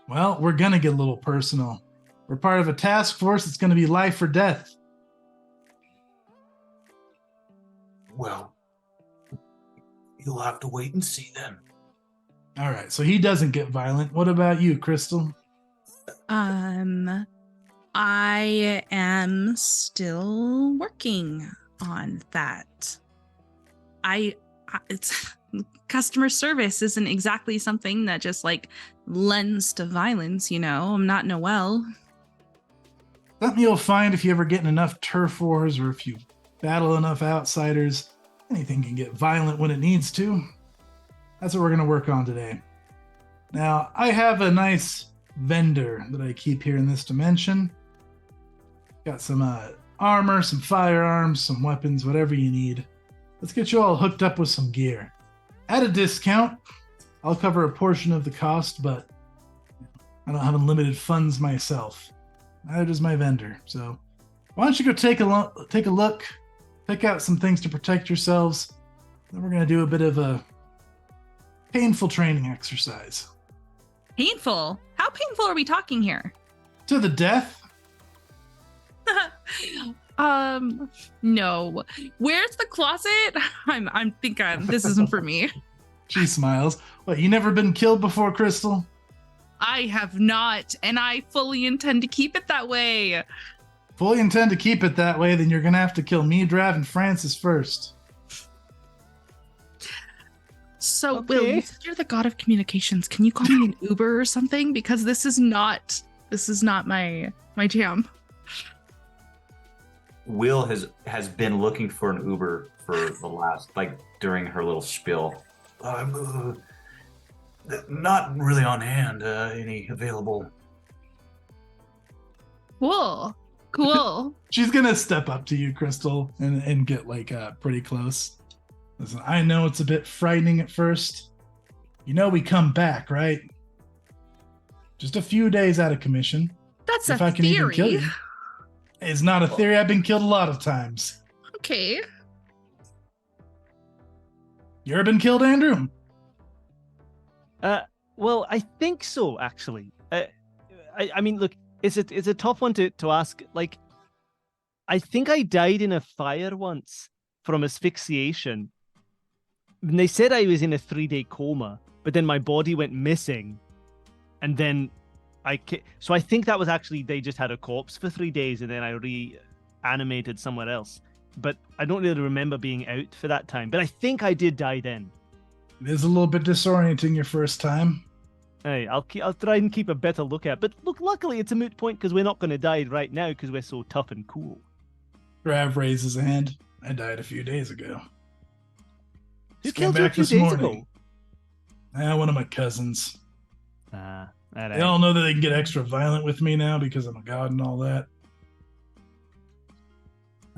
Well, we're going to get a little personal. We're part of a task force. It's going to be life or death. Well, you'll have to wait and see then. All right, so he doesn't get violent. What about you, Crystal? I am still working on that. It's customer service isn't exactly something that just like lends to violence, you know. I'm not Noel. Something you'll find if you ever get in enough turf wars or if you battle enough outsiders. Anything can get violent when it needs to. That's what we're going to work on today. Now, I have a nice vendor that I keep here in this dimension. Got some armor, some firearms, some weapons, whatever you need. Let's get you all hooked up with some gear. At a discount, I'll cover a portion of the cost, but I don't have unlimited funds myself. Neither does my vendor. So why don't you go take a look, pick out some things to protect yourselves. Then we're going to do a bit of a painful training exercise. Painful? How painful are we talking here? To the death? No. Where's the closet? I'm thinking this isn't for me. She smiles. What, you never been killed before, Crystal? I have not, and I fully intend to keep it that way. Fully intend to keep it that way, then you're gonna have to kill me, Drav, and Francis first. So, Okay. Will, you said you're the god of communications. Can you call me an Uber or something? Because this is not my jam. Will has been looking for an Uber for the last, like, during her little spiel. Not really on hand. Any available? Cool. She's gonna step up to you, Crystal, and get like pretty close. Listen, I know it's a bit frightening at first. You know we come back, right? Just a few days out of commission. That's If a I can even kill theory. you. It's not a theory. I've been killed a lot of times. Okay. You ever been killed, Andrew? Well, I think so, actually. I mean, look, it's a tough one to ask. Like, I think I died in a fire once from asphyxiation. And they said I was in a 3-day coma, but then my body went missing, and then so I think that was actually they just had a corpse for 3 days, and then I reanimated somewhere else. But I don't really remember being out for that time. But I think I did die then. It is a little bit disorienting your first time. Hey, I'll try and keep a better look at. But look, luckily it's a moot point because we're not going to die right now because we're so tough and cool. Drav raises a hand. I died a few days ago. Who Just came killed you a back few this days morning. ago? One of my cousins. All They right. all know that they can get extra violent with me now because I'm a god and all that.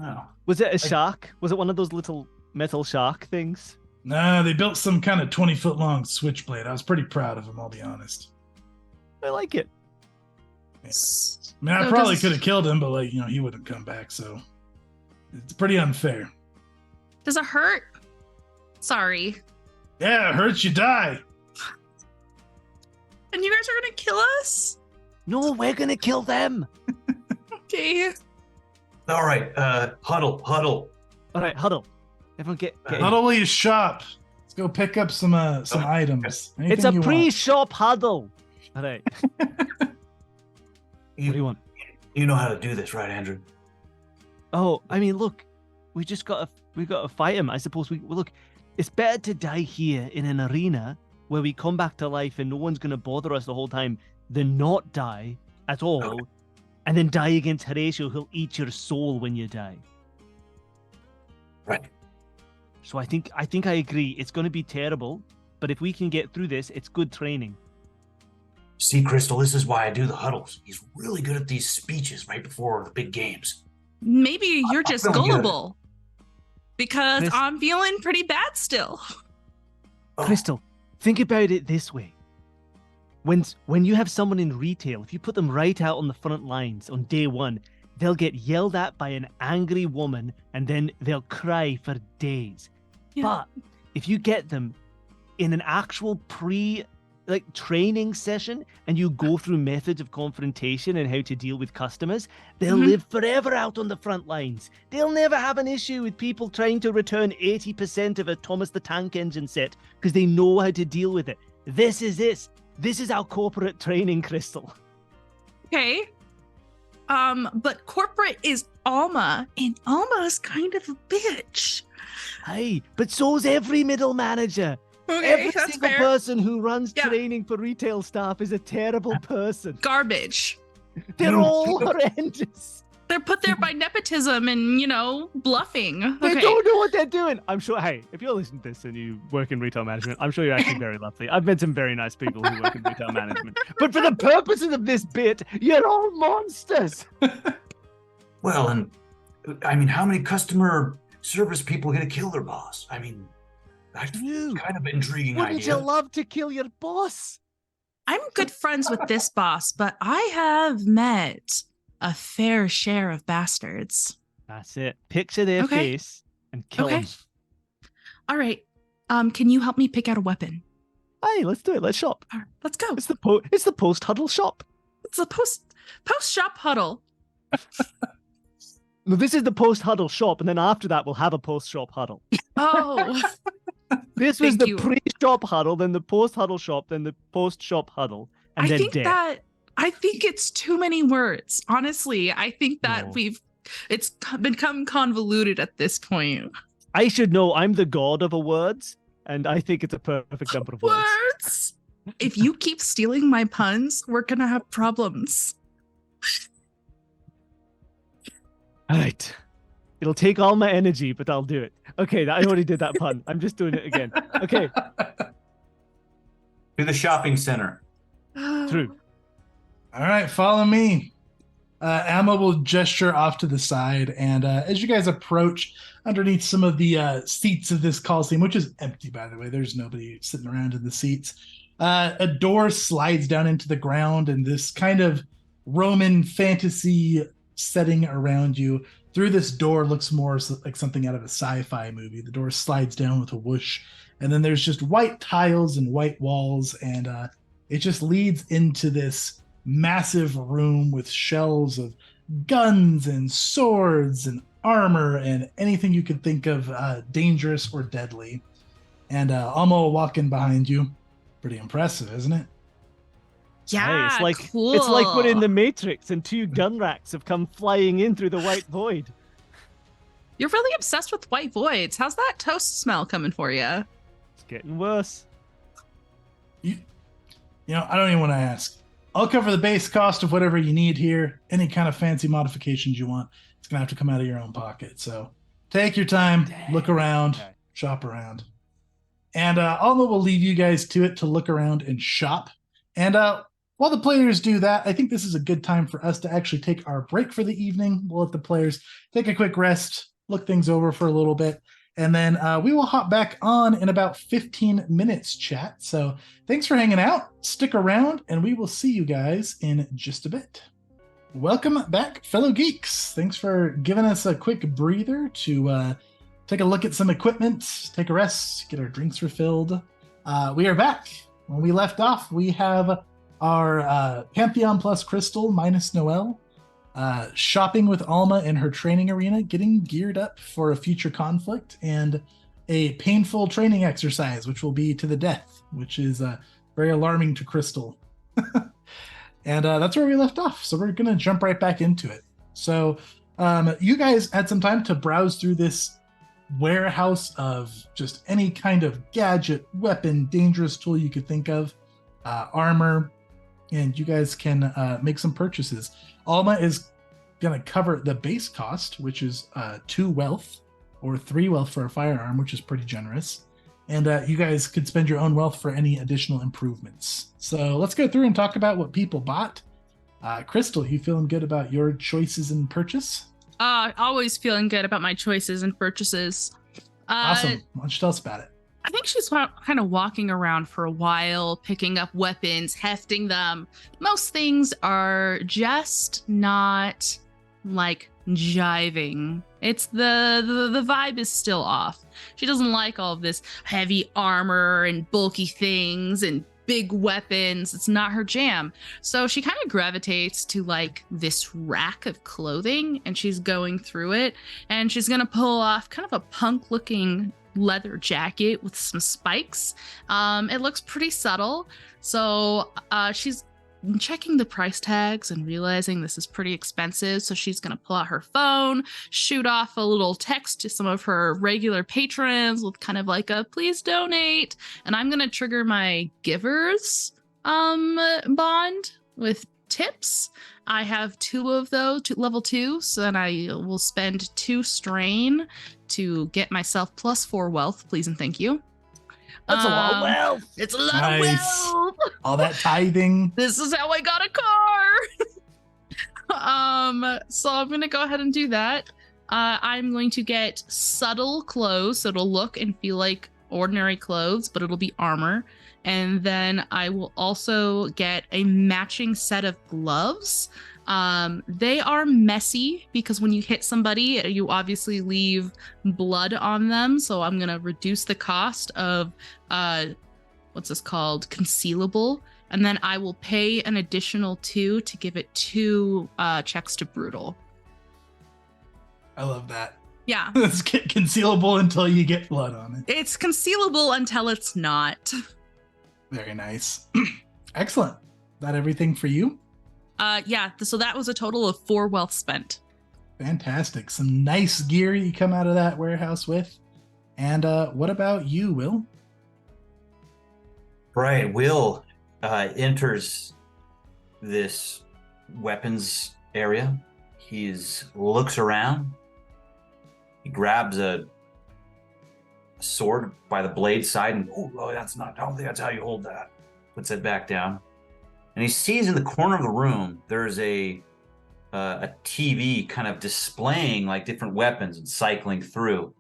Oh, Was it a shark? Was it one of those little metal shark things? Nah, they built some kind of 20-foot long switchblade. I was pretty proud of him, I'll be honest. I like it. I mean, I probably could have killed him, but like, he wouldn't come back, so it's pretty unfair. Does it hurt? Sorry. Yeah, it hurts, you die. And you guys are gonna kill us? No, we're gonna kill them. Okay. all right. Huddle. All right, huddle. Everyone get in. Huddle while you shop. Let's go pick up some items. It's Anything a you want. pre-shop huddle. All right. What do you want? You know how to do this, right, Andrew? Oh, I mean, look, we gotta fight him. I suppose look. It's better to die here in an arena where we come back to life and no one's gonna bother us the whole time than not die at all, Okay. and then die against Horatio, who'll eat your soul when you die. Right. So I think I agree. It's gonna be terrible, but if we can get through this, it's good training. See, Crystal, this is why I do the huddles. He's really good at these speeches right before the big games. Maybe you're just feeling good. gullible. Because Chris- I'm feeling pretty bad still. Oh, Crystal, think about it this way. When you have someone in retail, if you put them right out on the front lines on day one, they'll get yelled at by an angry woman and then they'll cry for days. Yeah. But if you get them in an actual training session and you go through methods of confrontation and how to deal with customers, they'll Mhm. live forever out on the front lines. They'll never have an issue with people trying to return 80% of a Thomas the Tank Engine set because they know how to deal with it. This is it. This is our corporate training, Crystal. Okay. But corporate is Alma, and Alma is kind of a bitch. Hey, but so's every middle manager. Okay, Every that's single fair. person who runs Yeah. training for retail staff is a terrible person. Garbage. They're all horrendous. They're put there by nepotism and, bluffing. They Okay. don't know what they're doing. I'm sure, hey, if you're listening to this and you work in retail management, I'm sure you're actually very lovely. I've met some very nice people who work in retail management. But for the purposes of this bit, you're all monsters. Well, and I mean, how many customer service people are going to kill their boss? I mean, that's kind of an intriguing Wouldn't idea. you love to kill your boss? I'm good friends with this boss, but I have met a fair share of bastards. That's it. Picture their face and kill them. All right. Can you help me pick out a weapon? Hey, let's do it. Let's shop. All right, let's go. It's the post huddle shop. It's the post shop huddle. No, this is the post huddle shop, and then after that we'll have a post shop huddle. Oh. This was Thank the you. pre-shop huddle, then the post huddle shop, then the post shop huddle, and then death. I think it's too many words. Honestly, I think that No. it's become convoluted at this point. I should know. I'm the god of words, and I think it's a perfect number of words. Words. If you keep stealing my puns, we're gonna have problems. All right. It'll take all my energy, but I'll do it. Okay, I already did that pun. I'm just doing it again. Okay, To the shopping center. true. All right, follow me. Alma will gesture off to the side, and as you guys approach underneath some of the seats of this Coliseum, which is empty, by the way, there's nobody sitting around in the seats, a door slides down into the ground, and this kind of Roman fantasy setting around you. Through this door looks more like something out of a sci-fi movie. The door slides down with a whoosh, and then there's just white tiles and white walls, and it just leads into this massive room with shelves of guns and swords and armor and anything you could think of dangerous or deadly. And Alma will walk in behind you. Pretty impressive, isn't it? Yeah, Hey, cool. it's like we're in the Matrix and two gun racks have come flying in through the white void. You're really obsessed with white voids. How's that toast smell coming for you? It's getting worse. You know, I don't even want to ask. I'll cover the base cost of whatever you need here. Any kind of fancy modifications you want, it's gonna have to come out of your own pocket. So take your time, look around, Okay. shop around. And Alma will leave you guys to it to look around and shop. And while the players do that, I think this is a good time for us to actually take our break for the evening. We'll let the players take a quick rest, look things over for a little bit, and then we will hop back on in about 15 minutes, chat. So thanks for hanging out. Stick around, and we will see you guys in just a bit. Welcome back, fellow geeks. Thanks for giving us a quick breather to take a look at some equipment, take a rest, get our drinks refilled. We are back. When we left off, we have our Pantheon plus Crystal minus Noel, shopping with Alma in her training arena, getting geared up for a future conflict, and a painful training exercise, which will be to the death, which is very alarming to Crystal. And that's where we left off. So we're going to jump right back into it. So you guys had some time to browse through this warehouse of just any kind of gadget, weapon, dangerous tool you could think of, armor, and you guys can make some purchases. Alma is going to cover the base cost, which is 2 wealth or 3 wealth for a firearm, which is pretty generous. And you guys could spend your own wealth for any additional improvements. So let's go through and talk about what people bought. Crystal, you feeling good about your choices and purchase? Always feeling good about my choices and purchases. Awesome. Why don't you tell us about it? I think she's kind of walking around for a while, picking up weapons, hefting them. Most things are just not like jiving. It's the vibe is still off. She doesn't like all of this heavy armor and bulky things and big weapons. It's not her jam. So she kind of gravitates to like this rack of clothing, and she's going through it, and she's gonna pull off kind of a punk looking leather jacket with some spikes. It looks pretty subtle. So she's checking the price tags and realizing this is pretty expensive. So she's going to pull out her phone, shoot off a little text to some of her regular patrons with kind of like a please donate. And I'm going to trigger my givers bond with tips. I have 2 of those, level 2, so then I will spend 2 strain to get myself +4 wealth, please and thank you. That's a lot of wealth. It's a lot Nice. of wealth. All that tithing. This is how I got a car. So I'm gonna go ahead and do that. I'm going to get subtle clothes, so it'll look and feel like ordinary clothes, but it'll be armor. And then I will also get a matching set of gloves. They are messy because when you hit somebody, you obviously leave blood on them. So I'm gonna reduce the cost of what's this called? Concealable. And then I will pay an additional 2 to give it 2 checks to brutal. I love that. Yeah. It's concealable until you get blood on it. It's concealable until it's not. Very nice. Excellent. That everything for you? Yeah, so that was a total of 4 wealth spent. Fantastic. Some nice gear you come out of that warehouse with. And what about you, Will? Right. Will enters this weapons area. He looks around. He grabs a sword by the blade side and, I don't think that's how you hold that. Puts it back down. And he sees in the corner of the room, there's a TV kind of displaying like different weapons and cycling through.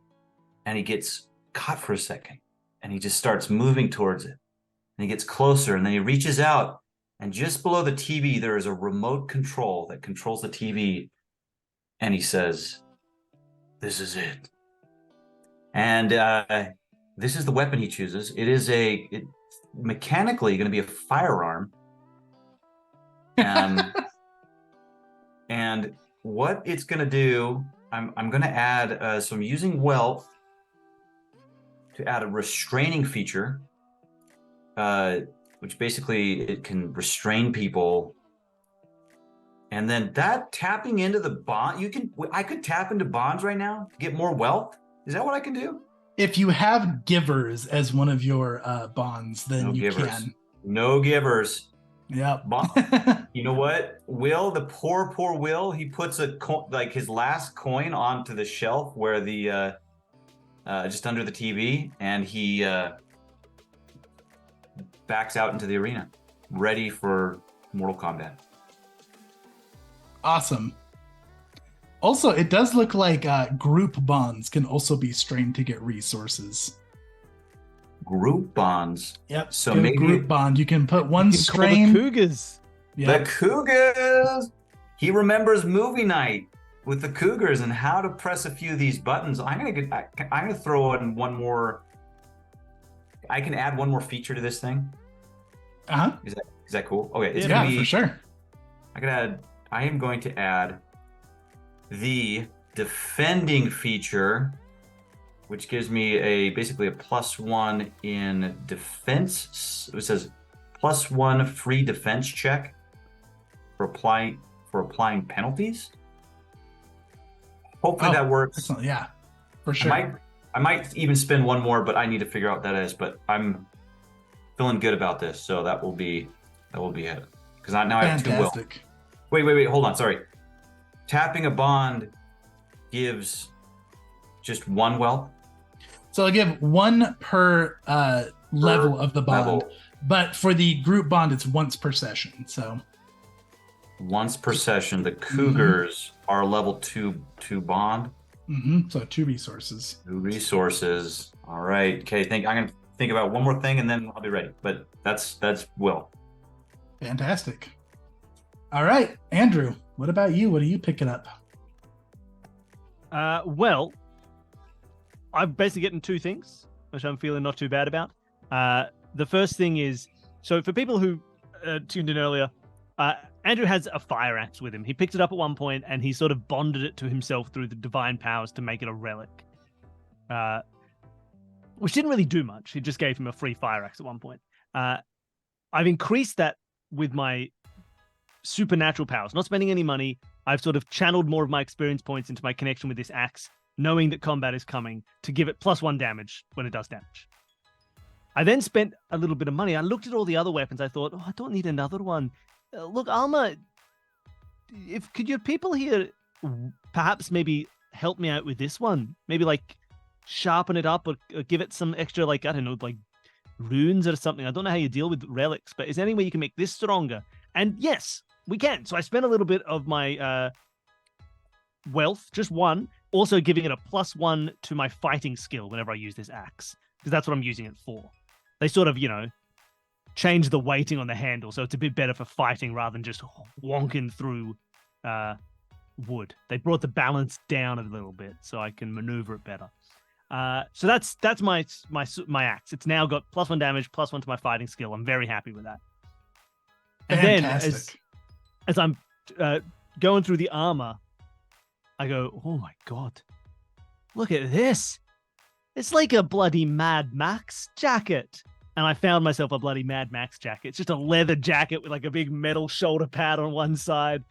And he gets caught for a second and he just starts moving towards it. And he gets closer and then he reaches out, and just below the TV, there is a remote control that controls the TV. And he says, "This is it." And this is the weapon he chooses. It is mechanically going to be a firearm. And what it's going to do, I'm going to add, so I'm using wealth to add a restraining feature, which basically it can restrain people. And then that tapping into the bond, I could tap into bonds right now to get more wealth. Is that what I can do? If you have givers as one of your bonds, then No you givers. can. No givers. Yep. You know what? Will, the poor Will, he puts his last coin onto the shelf where the just under the TV, and he backs out into the arena, ready for Mortal Kombat. Awesome. Also, it does look like group bonds can also be strained to get resources. Group bonds. Yep. So Get a maybe group bond. You can put one You can call strain. the Cougars. Yep. The Cougars. He remembers movie night with the Cougars and how to press a few of these buttons. I'm gonna throw in one more. I can add one more feature to this thing. Uh-huh. Is that cool? Okay, it's Yeah, gonna be. for sure. I am going to add the defending feature, which gives me basically a +1 in defense. It says +1 free defense check for applying penalties. Hopefully that works. Excellent. Yeah, for sure. I might even spend one more, but I need to figure out what that is. But I'm feeling good about this, so that will be it. Because now I have 2 will. Fantastic. Wait, hold on, sorry. Tapping a bond gives just 1 wealth. So I'll give 1 per level of the bond. Level. But for the group bond, it's once per session. So Once per session, the Cougars are level 2 bond. So 2 resources. 2 resources. All right. Okay. I'm gonna think about one more thing and then I'll be ready. But that's Will. Fantastic. All right, Andrew, what about you? What are you picking up? Well, I'm basically getting 2 things, which I'm feeling not too bad about. The first thing is, so for people who tuned in earlier, Andrew has a fire axe with him. He picked it up at one point and he sort of bonded it to himself through the divine powers to make it a relic, which didn't really do much. It just gave him a free fire axe at one point. I've increased that with my supernatural powers, not spending any money. I've sort of channeled more of my experience points into my connection with this axe, knowing that combat is coming, to give it +1 damage when it does damage. I then spent a little bit of money. I looked at all the other weapons. I thought, I don't need another one. Look, armor could your people here perhaps maybe help me out with this one? Maybe like sharpen it up or give it some extra, like, I don't know, like runes or something. I don't know how you deal with relics, but is there any way you can make this stronger? And yes, we can. So I spent a little bit of my wealth, just one, also giving it a +1 to my fighting skill whenever I use this axe, because that's what I'm using it for. They sort of, change the weighting on the handle, so it's a bit better for fighting rather than just wonking through wood. They brought the balance down a little bit so I can maneuver it better. So that's my axe. It's now got +1 damage, +1 to my fighting skill. I'm very happy with that. And Fantastic. then as I'm going through the armor, I go, oh my god, look at this. It's like a bloody Mad Max jacket. And I found myself a bloody Mad Max jacket. It's just a leather jacket with like a big metal shoulder pad on one side.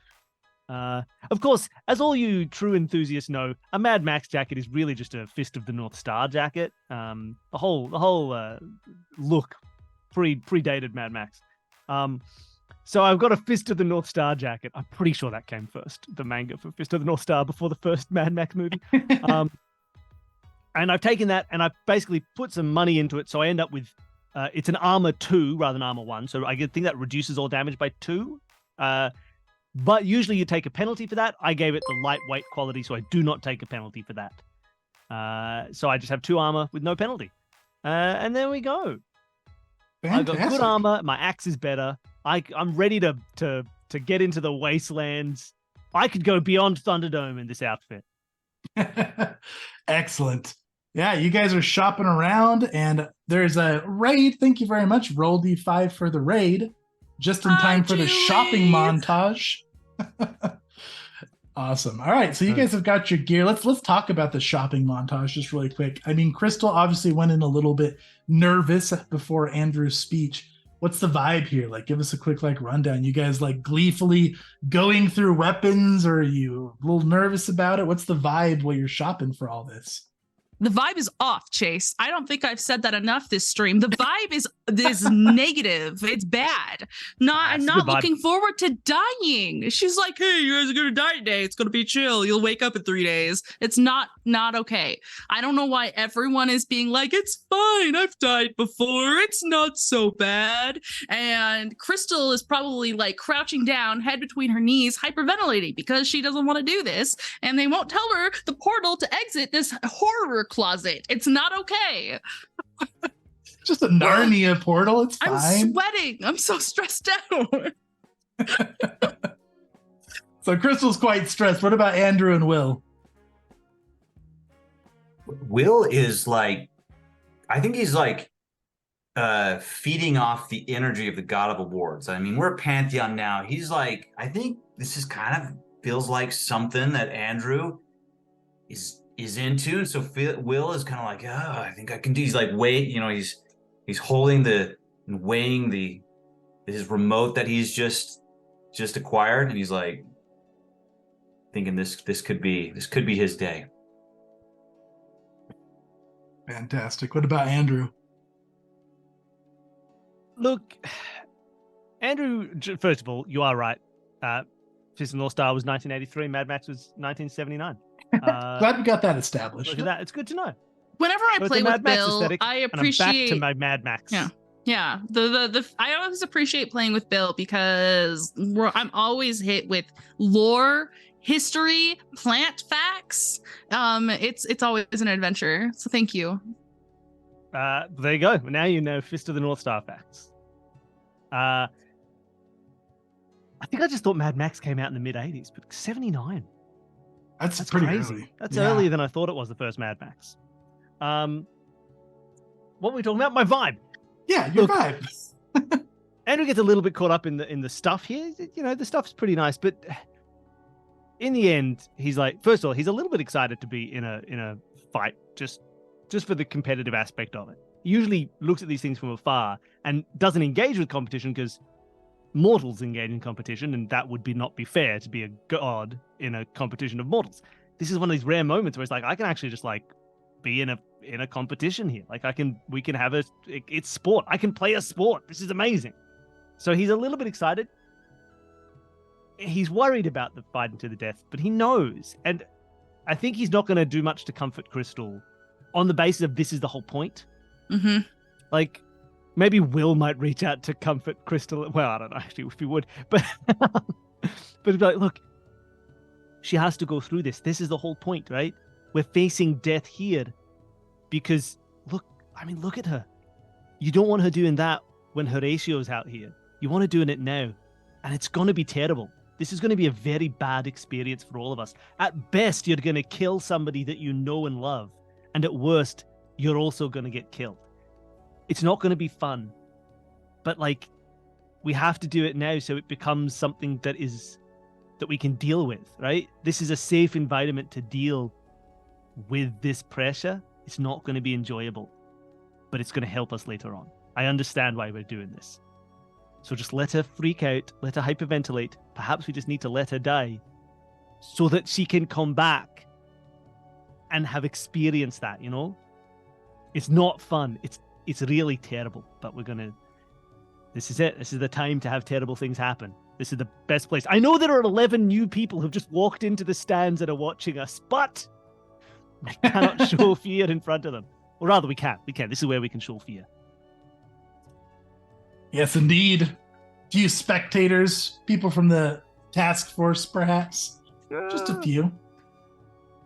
Of course, as all you true enthusiasts know, a Mad Max jacket is really just a Fist of the North Star jacket. The whole look predated Mad Max. So I've got a Fist of the North Star jacket. I'm pretty sure that came first, the manga for Fist of the North Star before the first Mad Max movie. And I've taken that and I've basically put some money into it. So I end up with, it's an armor 2 rather than armor 1. So I think that reduces all damage by 2. But usually you take a penalty for that. I gave it the lightweight quality, so I do not take a penalty for that. So I just have 2 armor with no penalty. And there we go. Fantastic. I've got good armor. My axe is better. I'm ready to get into the wastelands. I could go beyond Thunderdome in this outfit. Excellent. Yeah, you guys are shopping around, and there's a raid. Thank you very much. Roll D5 for the raid. Just in time for the shopping montage. Awesome. All right, so you guys have got your gear. Let's talk about the shopping montage just really quick. I mean, Crystal obviously went in a little bit nervous before Andrew's speech. What's the vibe here? Like, give us a quick rundown. You guys gleefully going through weapons, or are you a little nervous about it? What's the vibe while you're shopping for all this? The vibe is off, Chase. I don't think I've said that enough this stream. The vibe is negative. It's bad. I'm not looking forward to dying. She's like, hey, you guys are gonna die today. It's gonna be chill. You'll wake up in 3 days. It's not okay. I don't know why everyone is being like, it's fine. I've died before. It's not so bad. And Crystal is probably crouching down, head between her knees, hyperventilating because she doesn't want to do this. And they won't tell her the portal to exit this horror closet. It's not okay. Just a Narnia portal. It's fine. I'm sweating. I'm so stressed out. So Crystal's quite stressed. What about Andrew and Will? Will is I think he's feeding off the energy of the God of Awards. I mean, we're a pantheon now. He's I think this is kind of feels like something that Andrew is into. So Will is kind of oh, I think I can do. He's he's holding and weighing his remote that he's just acquired, and he's thinking this could be his day. Fantastic. What about Andrew? Look, Andrew, first of all, you are right. Fist of the North Star was 1983. Mad Max was 1979. Glad we got that established. Look at that. It's good to know. Whenever I play with Bill, I appreciate. And I'm back to my Mad Max. Yeah. I always appreciate playing with Bill because I'm always hit with lore, history, plant facts. It's always an adventure. So thank you. There you go. Now you know Fist of the North Star facts. I think I just thought Mad Max came out in the mid 80s, but 79. That's pretty crazy. early. That's earlier than I thought it was, the first Mad Max. What were we talking about? My vibe. Yeah, your vibe. Andrew gets a little bit caught up in the stuff here. The stuff's pretty nice, but in the end, he's first of all, he's a little bit excited to be in a fight, just for the competitive aspect of it. He usually looks at these things from afar and doesn't engage with competition because mortals engage in competition, and that would not be fair to be a god in a competition of mortals. This is one of these rare moments where it's I can actually just be in a competition here. We can have it's sport. I can play a sport. This is amazing. So he's a little bit excited. he's worried about the fighting to the death, but he knows. And I think he's not going to do much to comfort Crystal on the basis of this is the whole point. Mm-hmm. Like, maybe Will might reach out to comfort Crystal. Well, I don't know actually if he would, but but like, look, she has to go through this. This is the whole point, right? We're facing death here because look at her. You don't want her doing that when Horatio's out here. You want her doing it now, and it's going to be terrible. This is going to be a very bad experience for all of us. At best, you're going to kill somebody that you know and love, and at worst, you're also going to get killed. It's not going to be fun, but like, we have to do it now so it becomes something that we can deal with, right? This is a safe environment to deal with this pressure. It's not going to be enjoyable, but it's going to help us later on. I understand why we're doing this. So just let her freak out, let her hyperventilate. Perhaps we just need to let her die so that she can come back and have experienced that, you know? It's not fun. It's really terrible, but this is it. This is the time to have terrible things happen. This is the best place. I know there are 11 new people who've just walked into the stands and are watching us, but we cannot show fear in front of them. Or rather, we can. This is where we can show fear. Yes, indeed. A few spectators, people from the task force, perhaps. Just a few.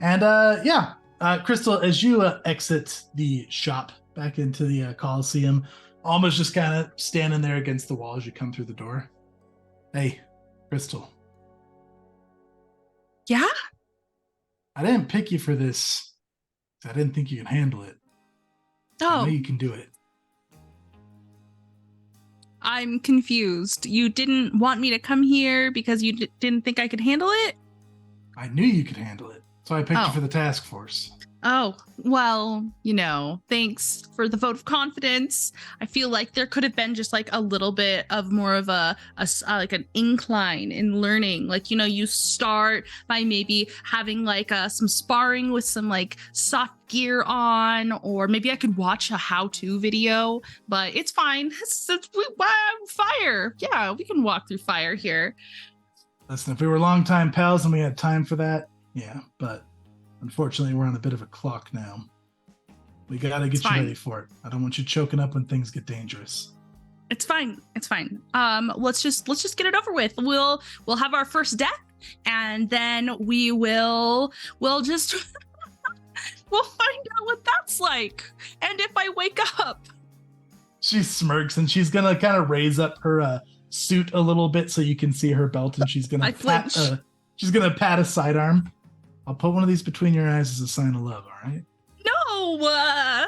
And Crystal, as you exit the shop back into the Coliseum, almost just kind of standing there against the wall as you come through the door. Hey, Crystal. Yeah? I didn't pick you for this. I didn't think you could handle it. I know you can do it. I'm confused. You didn't want me to come here because you didn't think I could handle it? I knew you could handle it, so I picked you for the task force. Oh, well, thanks for the vote of confidence. I feel like there could have been just like a little bit of more of a like an incline in learning. Like, you start by maybe having like some sparring with some like soft gear on, or maybe I could watch a how-to video, but it's fine. Fire. Yeah, we can walk through fire here. Listen, if we were longtime pals and we had time for that, yeah, but unfortunately, we're on a bit of a clock now. We gotta get you ready for it. I don't want you choking up when things get dangerous. It's fine. Let's just get it over with. We'll have our first death, and then we'll just we'll find out what that's like. And if I wake up. She smirks and she's gonna kind of raise up her suit a little bit so you can see her belt, and she's gonna pat a sidearm. I'll put one of these between your eyes as a sign of love, all right? No!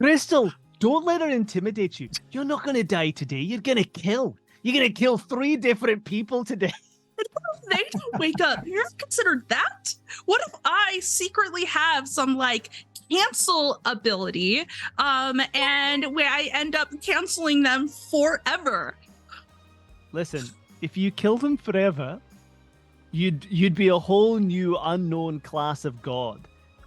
Crystal, don't let her intimidate you. You're not going to die today. You're going to kill. You're going to kill 3 different people today. What if they don't wake up? You ever considered that? What if I secretly have some, like, cancel ability, and where I end up canceling them forever? Listen, if you kill them forever, you'd be a whole new unknown class of god.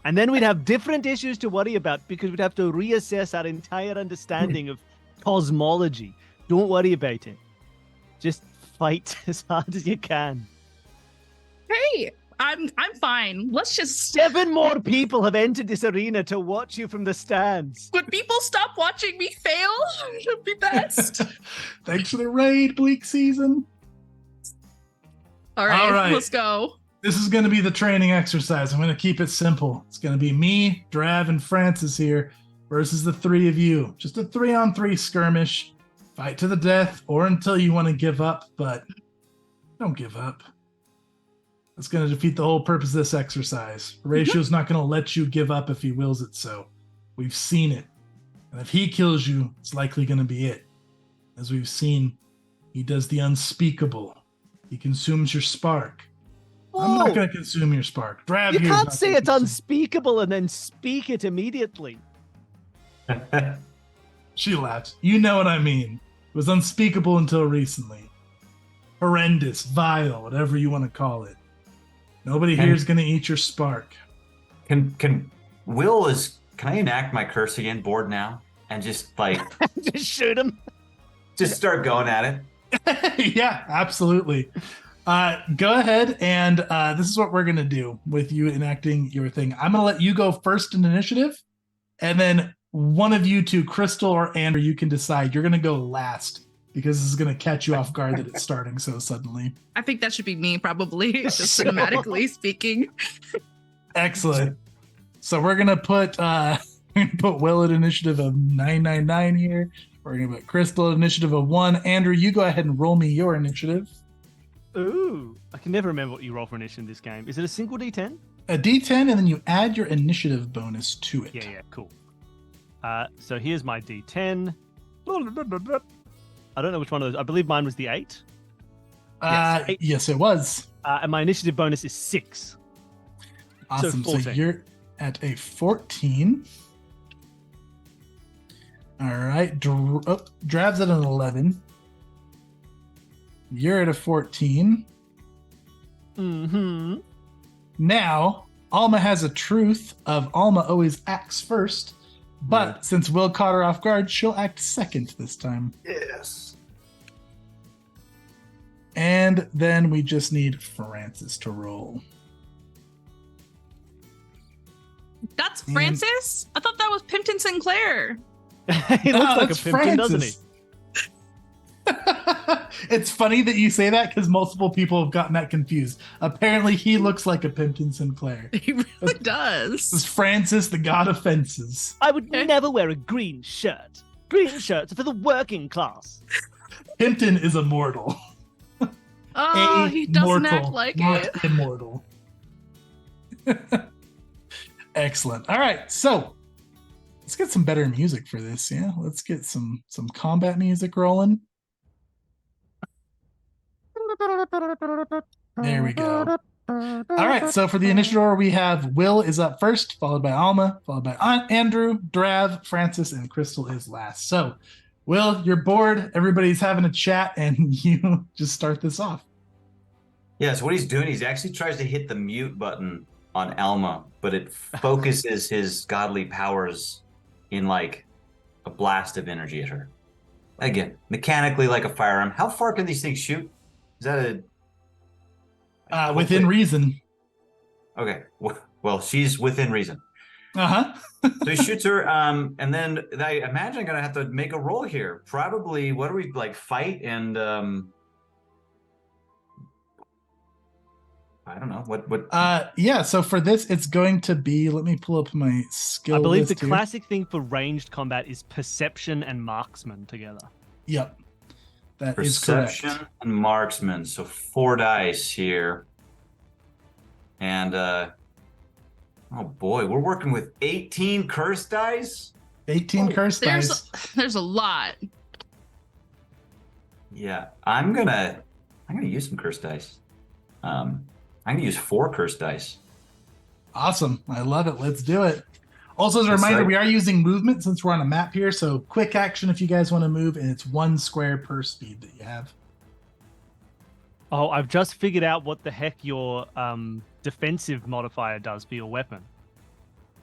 And then we'd have different issues to worry about because we'd have to reassess our entire understanding of cosmology. Don't worry about it. Just fight as hard as you can. Hey, I'm fine. Let's just 7 more people have entered this arena to watch you from the stands. Would people stop watching me fail? It would be best. Thanks for the raid, Bleak Season. All right, let's go. This is going to be the training exercise. I'm going to keep it simple. It's going to be me, Drav, and Francis here versus the 3 of you. Just a 3-on-3 skirmish. Fight to the death or until you want to give up, but don't give up. That's going to defeat the whole purpose of this exercise. Horatio's not going to let you give up if he wills it so. We've seen it. And if he kills you, it's likely going to be it. As we've seen, he does the unspeakable. He consumes your spark. Whoa. I'm not going to consume your spark. Drav you can't say it's unspeakable and then speak it immediately. She laughed. You know what I mean. It was unspeakable until recently. Horrendous, vile, whatever you want to call it. Nobody here is going to eat your spark. Can I enact my curse again, bored now? And just like... just shoot him? Just start going at it? Yeah, absolutely. Go ahead, and this is what we're gonna do with you enacting your thing. I'm gonna let you go first in initiative, and then one of you two, Crystal or Andrew, you can decide. You're gonna go last because this is gonna catch you off guard that it's starting so suddenly. I think that should be me, probably, just cinematically speaking. Excellent. So we're gonna put Will at initiative of 999 here. We're gonna put Crystal at initiative of 1. Andrew, you go ahead and roll me your initiative. Ooh, I can never remember what you roll for initiative in this game. Is it a single D10? A D10, and then you add your initiative bonus to it. Yeah, cool. So here's my D10. I don't know which one of those. I believe mine was the 8. Yes, it was. And my initiative bonus is 6. Awesome. So So you're at a 14. All right. Drav's at an 11. You're at a 14. Mm-hmm. Now, Alma has a truth of Alma always acts first, but since Will caught her off guard, she'll act second this time. Yes. And then we just need Francis to roll. That's Francis? I thought that was Pimpton Sinclair. He looks like a it's pimpkin, doesn't he? It's funny that you say that because multiple people have gotten that confused. Apparently, he looks like a Pimpton Sinclair. He really This does. is Francis, the god of fences. I would never wear a green shirt. Green shirts are for the working class. Pimpton is immortal. Oh, he doesn't Mortal, act like not it. immortal. Excellent. All right, so let's get some better music for this. Yeah, let's get some combat music rolling. There we go. All right, so for the initiative order, we have Will is up first, followed by Alma, followed by Andrew, Drav, Francis, and Crystal is last. So, Will, you're bored. Everybody's having a chat, and you just start this off. Yeah, so what he's doing, he's actually tries to hit the mute button on Alma, but it focuses his godly powers in like a blast of energy at her. Again, mechanically like a firearm. How far can these things shoot? Is that a... Within reason. Okay, well, she's within reason. Uh-huh. So he shoots her, and then I imagine I'm going to have to make a roll here. Probably, what do we, like, fight and... I don't know. What? Yeah, so for this, it's going to be, let me pull up my skill I believe the list here. classic thing for ranged combat is perception and marksman together. Yep. That is correct. Perception and marksman. So 4 dice here. And, oh boy, we're working with 18 curse dice? 18 curse dice. There's a lot. Yeah, I'm gonna use some curse dice. I'm gonna use 4 curse dice. Awesome. I love it. Let's do it. Also, as a reminder, we are using movement since we're on a map here. So quick action if you guys want to move, and it's 1 square per speed that you have. Oh, I've just figured out what the heck your defensive modifier does for your weapon.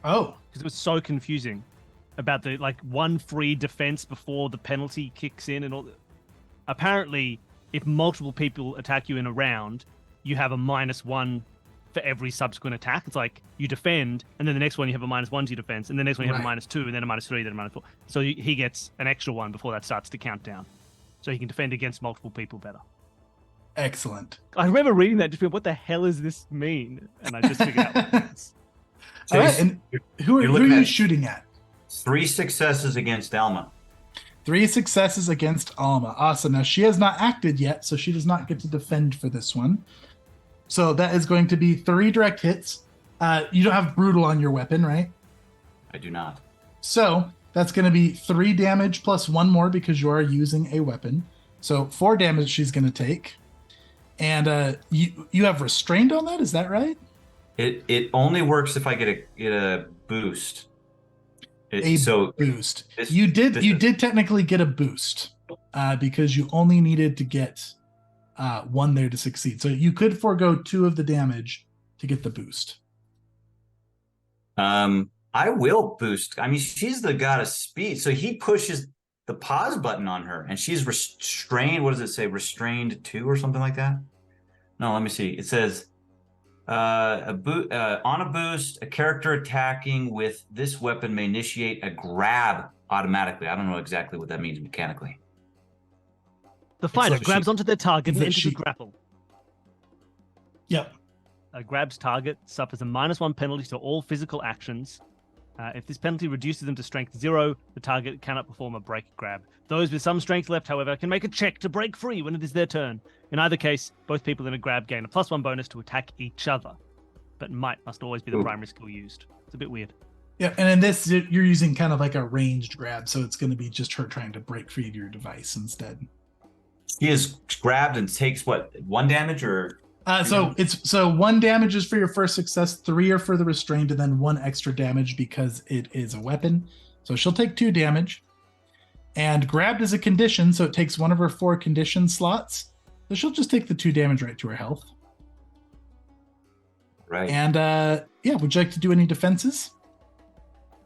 Oh. Because it was so confusing about the like 1 free defense before the penalty kicks in and all. Apparently, if multiple people attack you in a round, you have a -1 for every subsequent attack. It's like you defend, and then the next one you have a -1 to your defense, and the next one you have a -2, and then a -3, then a -4. So he gets an extra 1 before that starts to count down. So he can defend against multiple people better. Excellent. I remember reading that, just being, what the hell does this mean? And I just figured out what it is. All right, and who are you shooting at? 3 successes against Alma. 3 successes against Alma. Awesome. Now, she has not acted yet, so she does not get to defend for this one. So that is going to be 3 direct hits. You don't have brutal on your weapon, right? I do not. So that's going to be 3 damage plus 1 more because you are using a weapon. So 4 damage she's going to take. And you have restrained on that, is that right? It only works if I get a boost. Boost. You did technically get a boost because you only needed to get 1 there to succeed. So you could forego 2 of the damage to get the boost. I will boost. I mean, she's the goddess speed, so he pushes the pause button on her, and she's restrained. What does it say? Restrained 2 or something like that. No, let me see. It says on a boost, a character attacking with this weapon may initiate a grab automatically. I don't know exactly what that means mechanically. The fighter like a grabs sheep. onto their target and It's like enters a sheep. grapple. Yep. A grab's target suffers a -1 penalty to all physical actions. If this penalty reduces them to strength 0, the target cannot perform a break grab. Those with some strength left, however, can make a check to break free when it is their turn. In either case, both people in a grab gain a +1 bonus to attack each other. But might must always be the primary skill used. It's a bit weird. Yeah, and in this, you're using kind of like a ranged grab, so it's going to be just her trying to break free of your device instead. He is grabbed and takes what, 1 damage or? So 1 damage is for your first success, 3 are for the restrained, and then 1 extra damage because it is a weapon. So she'll take 2 damage. And grabbed is a condition, so it takes 1 of her 4 condition slots. So she'll just take the 2 damage right to her health. Right. And yeah, would you like to do any defenses?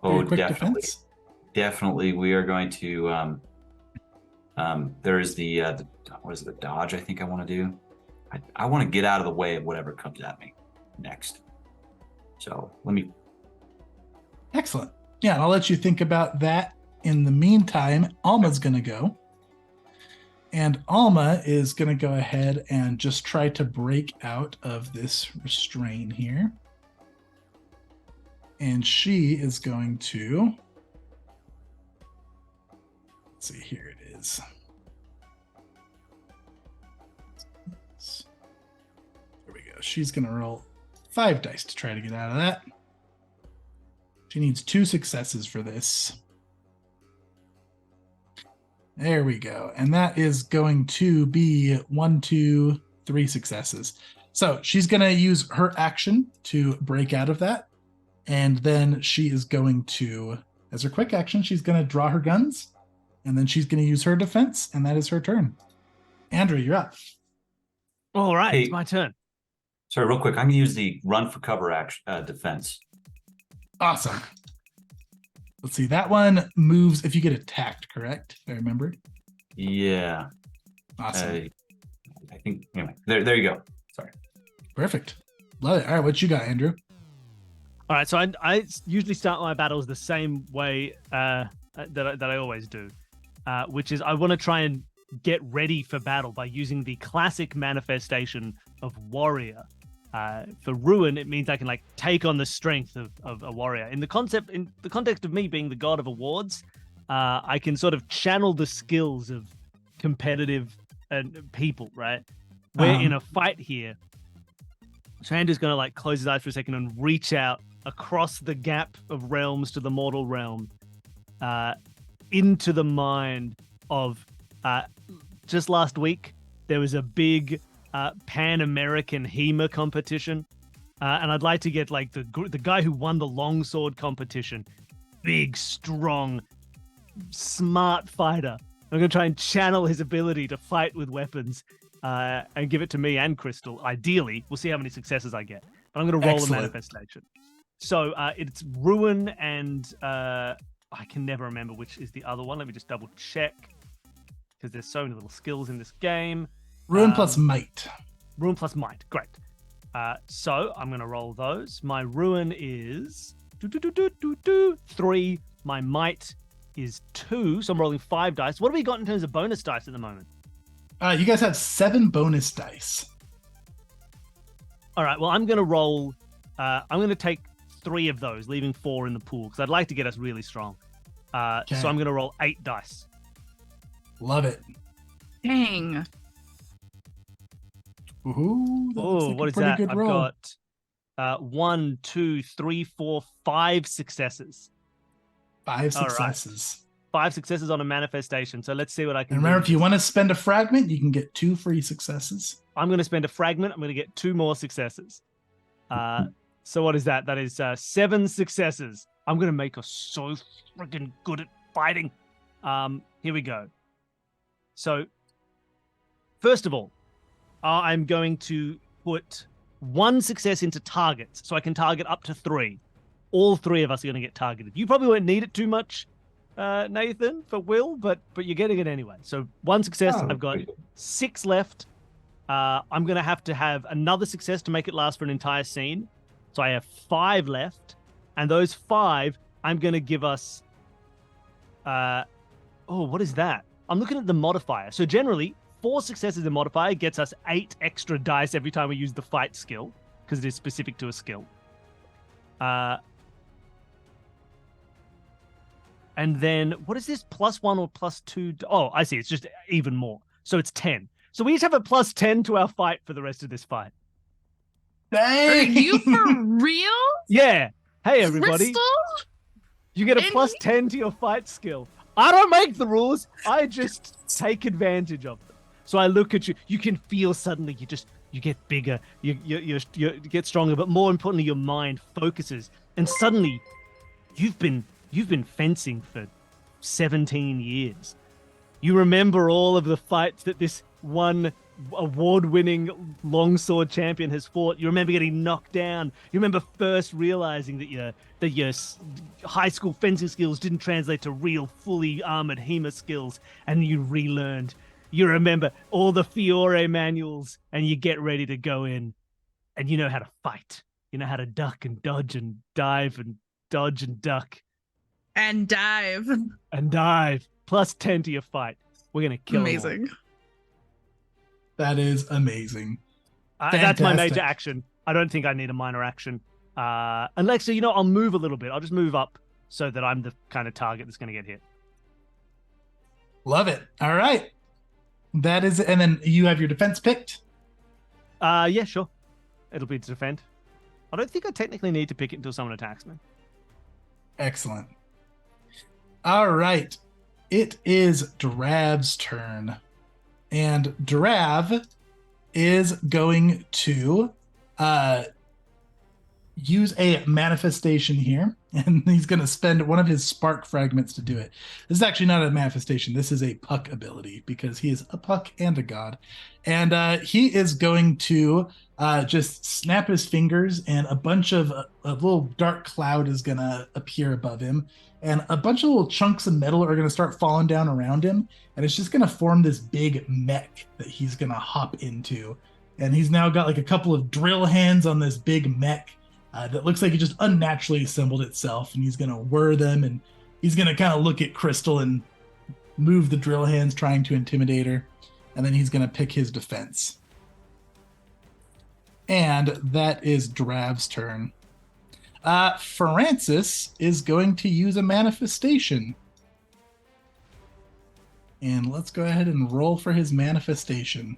Oh, quick definitely. defense? Definitely, we are going to. There is the what is it, the dodge? I think I want to do. I want to get out of the way of whatever comes at me next. So let me. Excellent. Yeah, and I'll let you think about that. In the meantime, Alma's going to go. And Alma is going to go ahead and just try to break out of this restraint here. And she is going to. Let's see, here it is. There we go. She's going to roll 5 dice to try to get out of that. She needs 2 successes for this. There we go. And that is going to be 1, 2, 3 successes. So she's going to use her action to break out of that. And then she is going to, as her quick action, she's going to draw her guns. And then she's going to use her defense. And that is her turn. Andrew, you're up. All right, Hey. it's my turn. Sorry, real quick. I'm going to use the run for cover action defense. Awesome. Let's see. That one moves if you get attacked, correct? If I remember. Yeah. Awesome. I think, anyway, there you go. Sorry. Perfect. Love it. All right, what you got, Andrew? All right, so I usually start my battles the same way that I always do, which is I want to try and get ready for battle by using the classic manifestation of warrior. For ruin, it means I can like take on the strength of a warrior. In the context of me being the god of awards, I can sort of channel the skills of competitive people. Right, we're in a fight here. Chandra's gonna like close his eyes for a second and reach out across the gap of realms to the mortal realm, into the mind of. Just last week, there was a big Pan-American HEMA competition, and I'd like to get like the guy who won the longsword competition, big, strong, smart fighter. I'm going to try and channel his ability to fight with weapons and give it to me and Crystal. Ideally, we'll see how many successes I get, but I'm going to roll a manifestation. So it's ruin and I can never remember which is the other one. Let me just double check. Because there's so many little skills in this game. Ruin plus might. Ruin plus might. Great. So I'm going to roll those. My ruin is 3. My might is 2. So I'm rolling 5 dice. What have we got in terms of bonus dice at the moment? You guys have 7 bonus dice. All right. Well, I'm going to roll. I'm going to take 3 of those, leaving 4 in the pool because I'd like to get us really strong. Okay. So I'm going to roll 8 dice. Love it. Dang. Ooh, Oh, what is that? Good I've roll. got 1, 2, 3, 4, 5 successes. 5 All right. successes. 5 successes on a manifestation. So let's see what I can And remember, do. if you want to spend a fragment, you can get 2 free successes. I'm going to spend a fragment. I'm going to get 2 more successes. So what is that? That is 7 successes. I'm going to make us so freaking good at fighting. Here we go. So, first of all, I'm going to put 1 success into targets, so I can target up to 3. All 3 of us are going to get targeted. You probably won't need it too much, Nathan, for Will, but you're getting it anyway. So 1 success. I've got 6 left. I'm going to have another success to make it last for an entire scene. So I have 5 left. And those 5, I'm going to give us... what is that? I'm looking at the modifier. So generally, 4 successes in modifier gets us 8 extra dice every time we use the fight skill, because it is specific to a skill. And then, what is this? +1 or +2? Oh, I see. It's just even more. So it's 10. So we each have a +10 to our fight for the rest of this fight. Dang! Are you for real? Yeah. Hey, everybody. Crystal? You get a +10 to your fight skill. I don't make the rules. I just take advantage of them. So I look at you. You can feel suddenly you get bigger. You get stronger. But more importantly, your mind focuses. And suddenly, you've been fencing for 17 years. You remember all of the fights that this one award-winning longsword champion has fought. You remember getting knocked down. You remember first realizing that your high school fencing skills didn't translate to real, fully armored HEMA skills, and you relearned. You remember all the Fiore manuals, and you get ready to go in, and you know how to fight. You know how to duck and dodge and dive and dodge and duck. And dive. And dive. +10 to your fight. We're going to kill them all. Amazing. That is amazing. That's my major Fantastic. action. I don't think I need a minor action. Alexa, I'll move a little bit. I'll just move up so that I'm the kind of target that's going to get hit. Love it. All right. That is, and then you have your defense picked. Yeah, sure. It'll be to defend. I don't think I technically need to pick it until someone attacks me. Excellent. All right. It is Drav's turn. And Drav is going to use a manifestation here. And he's going to spend one of his spark fragments to do it. This is actually not a manifestation. This is a puck ability because he is a puck and a god. And he is going to just snap his fingers, and a bunch of a little dark cloud is going to appear above him. And a bunch of little chunks of metal are going to start falling down around him. And it's just going to form this big mech that he's going to hop into. And he's now got like a couple of drill hands on this big mech that looks like it just unnaturally assembled itself. And he's going to whir them, and he's going to kind of look at Crystal and move the drill hands, trying to intimidate her. And then he's going to pick his defense. And that is Drav's turn. Francis is going to use a manifestation. And let's go ahead and roll for his manifestation.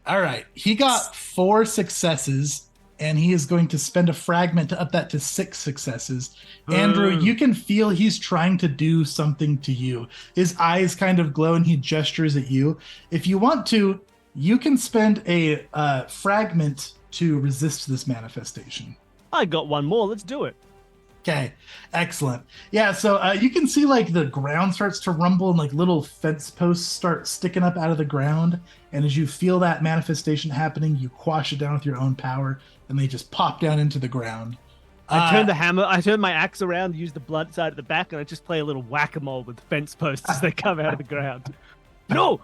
All right. He got 4 successes, and he is going to spend a fragment to up that to 6 successes. Andrew, you can feel he's trying to do something to you. His eyes kind of glow, and he gestures at you. If you want to, you can spend a fragment to resist this manifestation. I got one more. Let's do it. Okay, excellent. Yeah, so you can see like the ground starts to rumble, and like little fence posts start sticking up out of the ground. And as you feel that manifestation happening, you quash it down with your own power, and they just pop down into the ground. I turn my axe around, use the blunt side at the back, and I just play a little whack-a-mole with fence posts as they come out of the ground. No!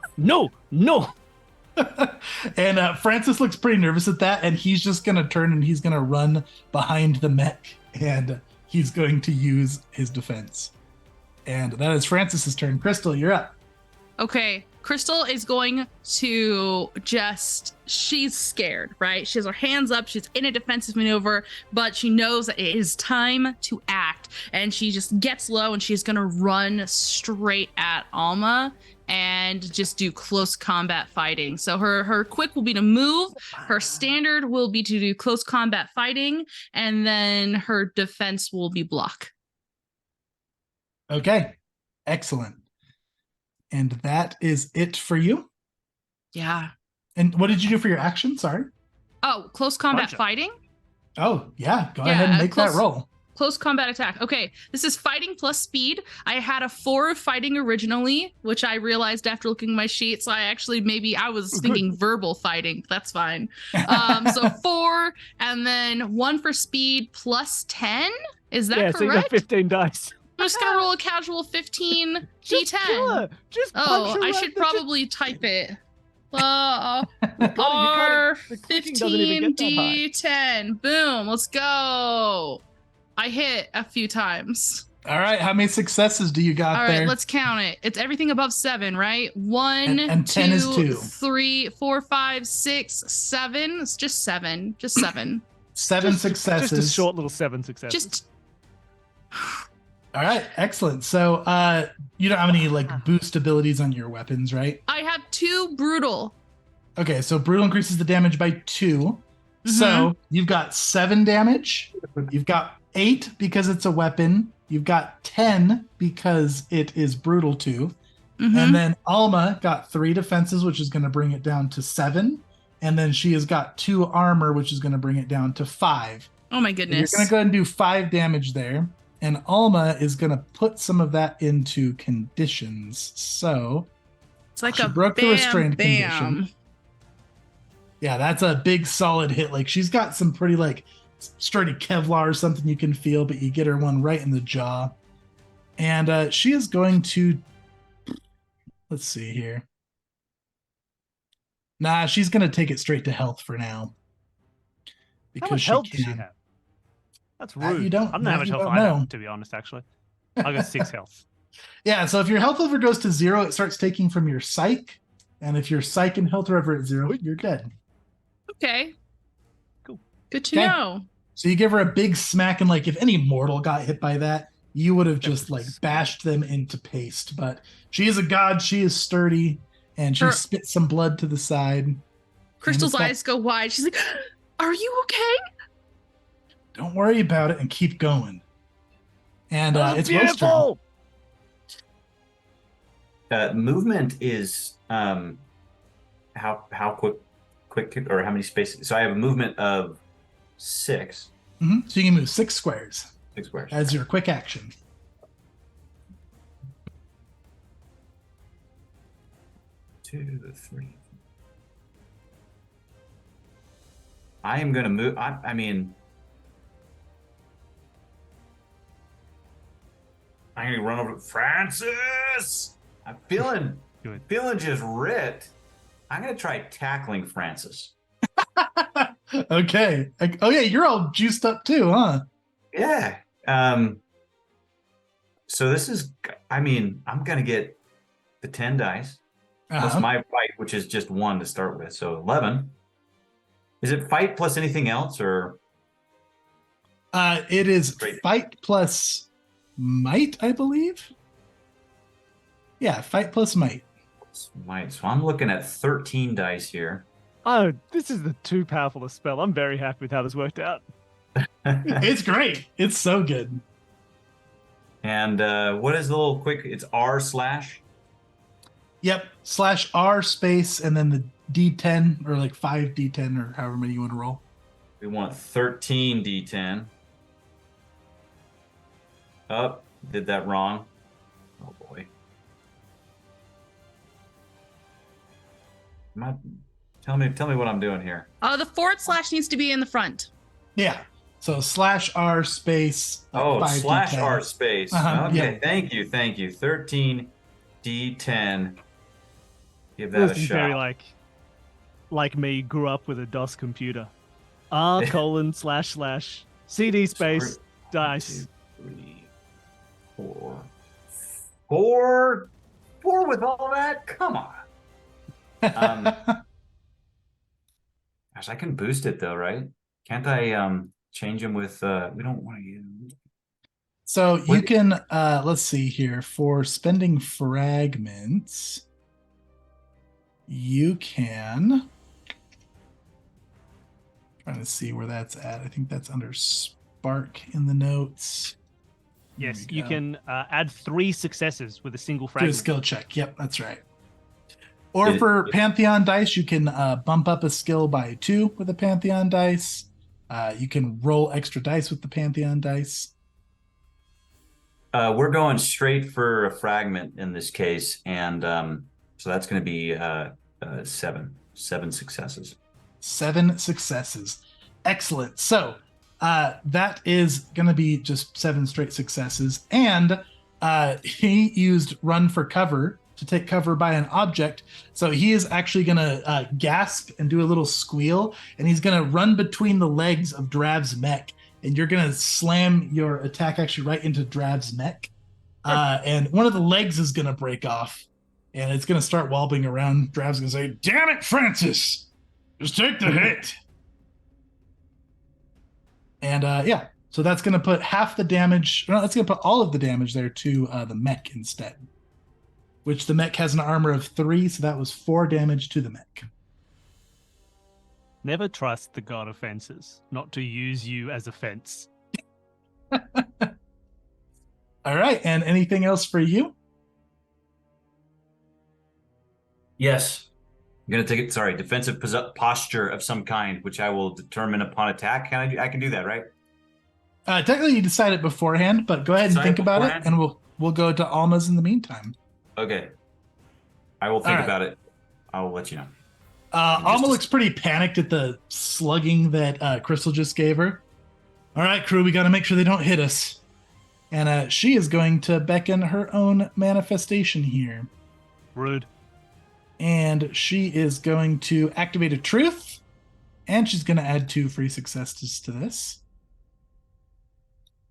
And Francis looks pretty nervous at that, and he's just going to turn and he's going to run behind the mech, and he's going to use his defense. And that is Francis's turn. Crystal, you're up. Okay, Crystal is going to she's scared, right? She has her hands up, she's in a defensive maneuver, but she knows that it is time to act. And she just gets low, and she's gonna run straight at Alma and just do close combat fighting. So her quick will be to move, her standard will be to do close combat fighting, and then her defense will be block. Okay, excellent. And that is it for you. Yeah. And what did you do for your action? Sorry. Oh, close combat Gotcha. fighting? Oh, yeah. Go ahead and make that roll. Close combat attack. Okay, this is fighting plus speed. I had a 4 of fighting originally, which I realized after looking at my sheet. So I was thinking verbal fighting. That's fine. So 4, and then 1 for speed plus 10. Is that correct? So you got 15 dice. I'm just gonna roll a casual 15 Just D10. kill her. Just punch her I right should in the- probably type it. R the clicking doesn't even 15 get that high. D10. Boom. Let's go. I hit a few times. All right, how many successes do you got All there? right, let's count it. It's everything above 7, right? 1, And 10 is 2. 3, 4, 5, 6, 7. It's just 7. Just 7. 7 successes. Just a short little 7 successes. Just. All right, excellent. So you don't have any like boost abilities on your weapons, right? I have 2 brutal. Okay, so brutal increases the damage by 2. So you've got 7 damage. You've got 8 because it's a weapon. You've got 10 because it is brutal too. And then Alma got 3 defenses, which is going to bring it down to 7. And then she has got 2 armor, which is going to bring it down to 5. Oh my So goodness. you're going to go ahead and do 5 damage there. And Alma is going to put some of that into conditions. So It's like she a broke the bam, restrained bam. condition. Yeah, that's a big solid hit. Like she's got some pretty like sturdy Kevlar or something you can feel, but you get her one right in the jaw. And she is going to, let's see here. Nah, she's going to take it straight to health for now. How much health does she have? That's rude. You don't, I don't know how much health I have, to be honest, actually. I got 6 health. Yeah, so if your health level goes to 0, it starts taking from your psych. And if your psych and health are ever at 0, you're dead. Okay. Cool. Good to know. So you give her a big smack, and like if any mortal got hit by that, you would have just like bashed them into paste. But she is a god, she is sturdy, and she spits some blood to the side. Crystal's eyes go wide. She's like, "Are you okay?" Don't worry about it and keep going. And it's beautiful. Movement is how quick or how many spaces? So I have a movement of 6. So you can move 6 squares. 6 squares as your quick action. 2, 3. I am gonna move. I mean, I'm gonna run over to Francis. I'm feeling just ripped. I'm gonna try tackling Francis. Okay. Oh yeah, you're all juiced up too, huh? Yeah. So this is. I mean, I'm gonna get the 10 dice plus my fight, which is just 1 to start with. So 11. Is it fight plus anything else, or? It is fight plus might, I believe. Yeah, fight plus might. Might. So I'm looking at 13 dice here. Oh, this is the too powerful a spell. I'm very happy with how this worked out. It's great. It's so good. And what is the little quick? It's r/. Yep. /R space and then the D10 or like 5 D10 or however many you want to roll. We want 13 D10. Oh, did that wrong. Oh boy. Tell me what I'm doing here. The // needs to be in the front. Yeah. So /R space. /R space. Okay. Yeah. Thank you. 13 D10. Give that a shot. Very like me, grew up with a DOS computer. R:// CD space dice. 2, 3, 4. 4 with all that? Come on. Gosh, I can boost it though, right? Can't I change them with we don't want to use. So you can let's see here, for spending fragments you can, trying to see where that's at. I think that's under Spark in the notes. Yes, you can add 3 successes with a single Do a fragment. skill check. Yep, that's right. Or for Pantheon dice, you can bump up a skill by 2 with a Pantheon dice. You can roll extra dice with the Pantheon dice. We're going straight for a fragment in this case, and so that's going to be 7 successes. 7 successes. Excellent. So that is going to be just 7 straight successes. And he used run for cover to take cover by an object. So he is actually going to gasp and do a little squeal, and he's going to run between the legs of Drav's mech, and you're going to slam your attack actually right into Drav's neck. And one of the legs is going to break off, and it's going to start wobbling around. Drav's going to say, "Damn it, Francis! Just take the hit." And yeah, so that's going to put half the damage, no, that's going to put all of the damage there to the mech instead. Which the mech has an armor of 3, so that was 4 damage to the mech. Never trust the god of fences not to use you as a fence. All right, and anything else for you? Yes. I'm going to take it, defensive posture of some kind, which I will determine upon attack. I can do that, right? Technically, you decide it beforehand, but go ahead and think about it, and we'll go to Alma's in the meantime. Okay. I will think about it. I'll let you know. Alma looks pretty panicked at the slugging that Crystal just gave her. All right, crew, we got to make sure they don't hit us. And she is going to beckon her own manifestation here. Rude. And she is going to activate a truth, and she's going to add 2 free successes to this.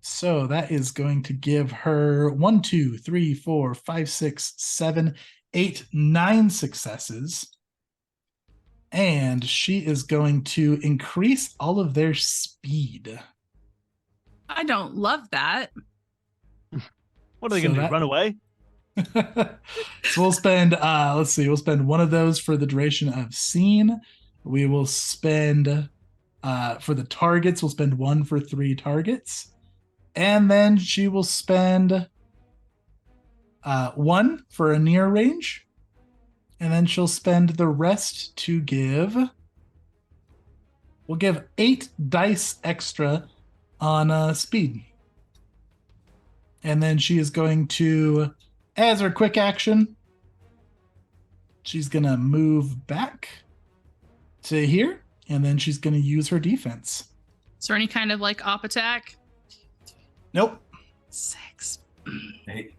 So that is going to give her 1, 2, 3, 4, 5, 6, 7, 8, 9 successes. And she is going to increase all of their speed. I don't love that. What are they going to do? Run away? So we'll spend, we'll spend 1 of those for the duration of scene. We will spend, for the targets, we'll spend 1 for 3 targets. And then she will spend 1 for a near range. And then she'll spend the rest to give... We'll give 8 dice extra on speed. And then she is going to, as her quick action, she's going to move back to here. And then she's going to use her defense. Is there any kind of like op attack? Nope. 6. Hey,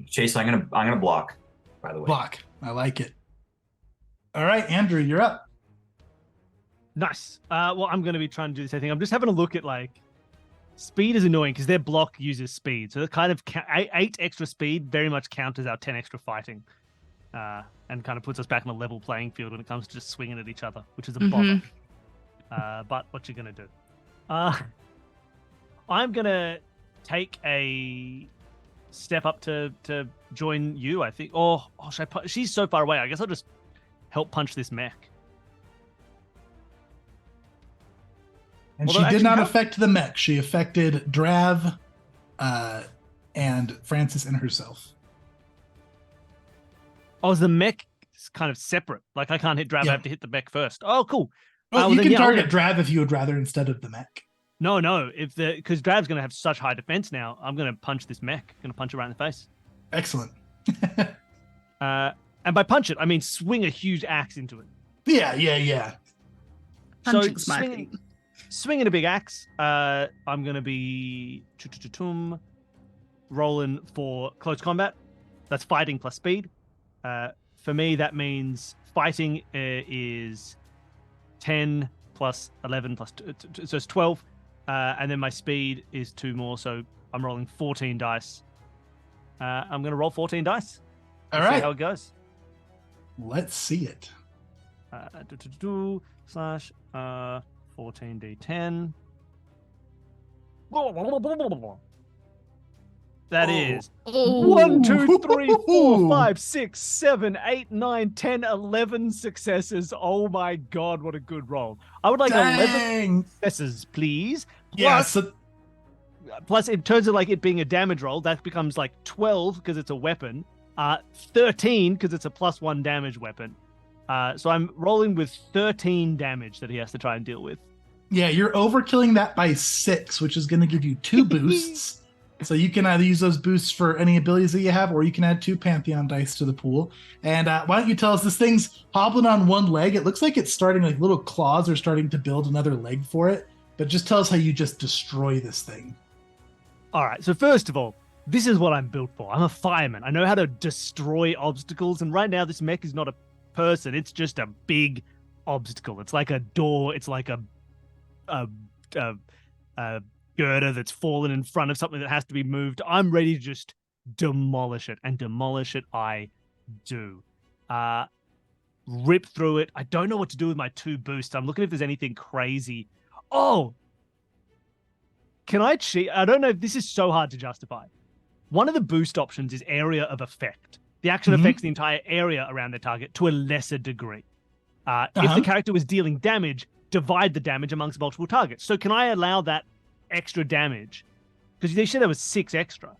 Chase, I'm gonna block, by the way. Block. I like it. All right, Andrew, you're up. Nice. Well, I'm going to be trying to do the same thing. I'm just having a look at like speed is annoying because their block uses speed. So it kind of 8 extra speed very much counters our 10 extra fighting, and kind of puts us back on a level playing field when it comes to just swinging at each other, which is a bother. But what you going to do? I'm going to take a step up to join you, I think. She's so far away. I guess I'll just help punch this mech. And she did not affect the mech. She affected Drav, and Francis and herself. Oh, is the mech kind of separate? Like I can't hit Drav, I have to hit the mech first. Oh, cool. Well, you can target Drav if you would rather instead of the mech. No, because Drav's going to have such high defense now, I'm going to punch this mech. I'm going to punch it right in the face. Excellent. And by punch it, I mean swing a huge axe into it. Yeah. Punching's my thing. Swinging a big axe. I'm going to be rolling for close combat. That's fighting plus speed. For me, that means fighting is 10 plus 11 plus 2, so it's 12. And then my speed is 2 more, so I'm rolling 14 dice. I'm going to roll 14 dice. All right. See how it goes. Let's see it. Slash 14d10. That is 1, 2, 3, 4, 5, 6, 7, 8, 9, 10, 11 successes. Oh my god, what a good roll. I would like 11 successes, please. Plus, in terms of like it being a damage roll, that becomes like 12 because it's a weapon, 13 because it's a +1 damage weapon. So I'm rolling with 13 damage that he has to try and deal with. Yeah, you're overkilling that by 6, which is going to give you 2 boosts. So you can either use those boosts for any abilities that you have, or you can add 2 Pantheon dice to the pool. And why don't you tell us, this thing's hobbling on one leg. It looks like it's starting, like little claws are starting to build another leg for it. But just tell us how you just destroy this thing. All right. So first of all, This is what I'm built for. I'm a fireman. I know how to destroy obstacles, and right now this mech is not a person. It's just a big obstacle. It's like a door. It's like a girder that's fallen in front of something that has to be moved. I'm ready to just demolish it, and demolish it I do. Rip through it. I don't know what to do with my 2 boosts. I'm looking if there's anything crazy. Oh! Can I cheat? I don't know if this is so hard to justify. One of the boost options is area of effect. The action affects the entire area around the target to a lesser degree. If the character was dealing damage, divide the damage amongst multiple targets. So can I allow that extra damage? Because they said there was 6 extra.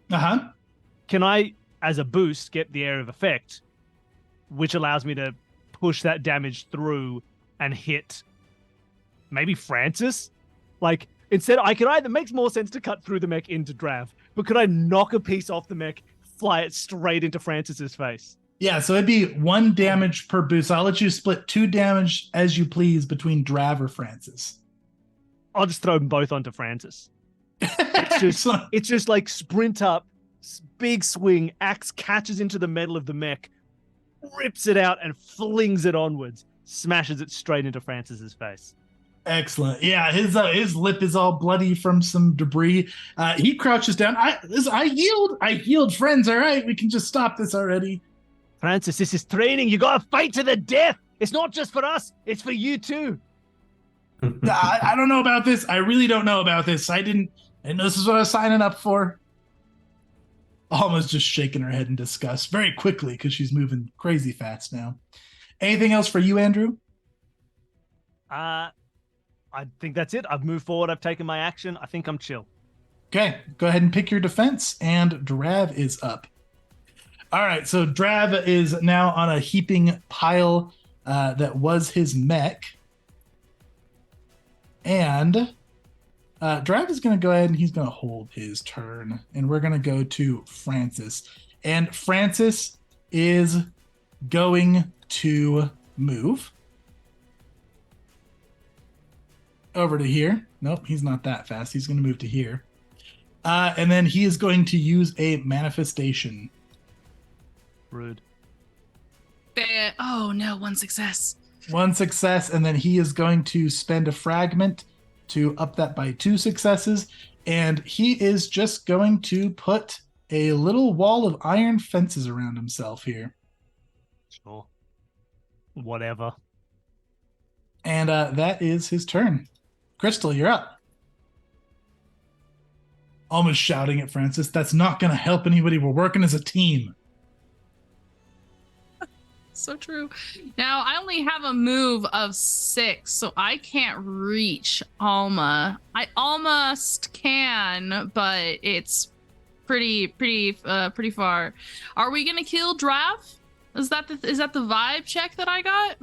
Can I, as a boost, get the area of effect, which allows me to push that damage through and hit maybe Francis? Like, instead, I could either, makes more sense to cut through the mech into Drav, but could I knock a piece off the mech, fly it straight into Francis's face? Yeah, so it'd be 1 damage per boost. I'll let you split 2 damage as you please between Drav or Francis. I'll just throw them both onto Francis. It's just like sprint up, big swing, axe catches into the metal of the mech, rips it out and flings it onwards, smashes it straight into Francis's face. Excellent. Yeah, his lip is all bloody from some debris. He crouches down. I yield, friends. All right, we can just stop this already. Francis, this is training. You gotta fight to the death. It's not just for us. It's for you too. I don't know about this. I really don't know about this. I didn't know this is what I was signing up for. Alma's just shaking her head in disgust very quickly because she's moving crazy fast now. Anything else for you, Andrew? I think that's it. I've moved forward. I've taken my action. I think I'm chill. Okay, go ahead and pick your defense, and Drav is up. All right, so Drav is now on a heaping pile that was his mech. And Drav is going to go ahead and he's going to hold his turn. And we're going to go to Francis. And Francis is going to move over to here. Nope, he's not that fast. He's going to move to here. And then he is going to use a manifestation. Rude. Oh no, 1 success. 1 success, and then he is going to spend a fragment to up that by 2 successes. And he is just going to put a little wall of iron fences around himself here. Sure. Whatever. And that is his turn. Crystal, you're up. Almost shouting at Francis, that's not going to help anybody. We're working as a team. So true. Now, I only have a move of 6, so I can't reach Alma. I almost can, but it's pretty far. Are we going to kill Drav? Is that the vibe check that I got?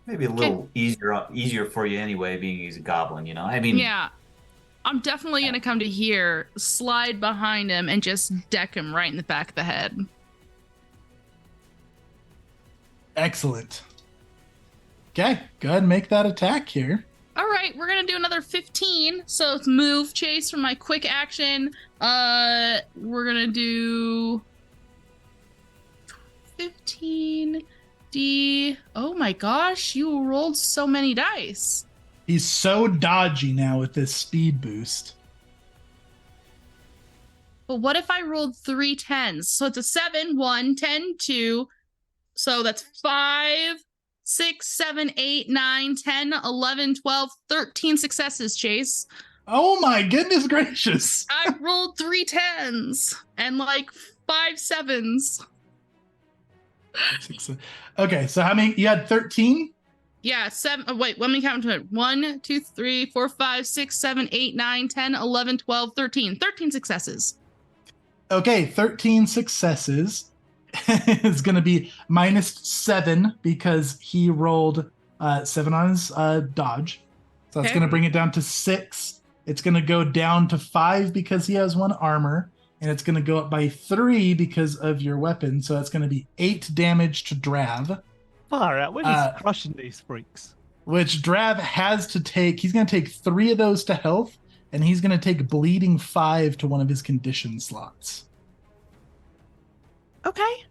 Maybe a little easier for you anyway, being he's a goblin, you know? I mean... Yeah. I'm definitely going to come to here, slide behind him, and just deck him right in the back of the head. Excellent. Okay, go ahead and make that attack here. All right, we're going to do another 15. So it's move, chase for my quick action. We're going to do 15... Oh my gosh, you rolled so many dice. He's so dodgy now with this speed boost. But what if I rolled 3 10s? So it's a 7, 1, 10, 2. So that's 5, 6, 7, 8, 9, 10, 11, 12, 13 successes, Chase. Oh my goodness gracious. I rolled 3 10s and like 5 7s. Okay, so how many? You had 13? Yeah, 7. Oh, wait, let me count to it. 1, 2, 3, 4, 5, 6, 7, 8, 9, 10, 11, 12, 13. 13 successes. Okay, 13 successes. It's going to be -7 because he rolled 7 on his dodge. So that's going to bring it down to 6. It's going to go down to 5 because he has 1 armor. And it's going to go up by 3 because of your weapon. So that's going to be 8 damage to Drav. Far out. We're just crushing these freaks. Which Drav has to take. He's going to take 3 of those to health. and he's going to take bleeding 5 to one of his condition slots. Okay.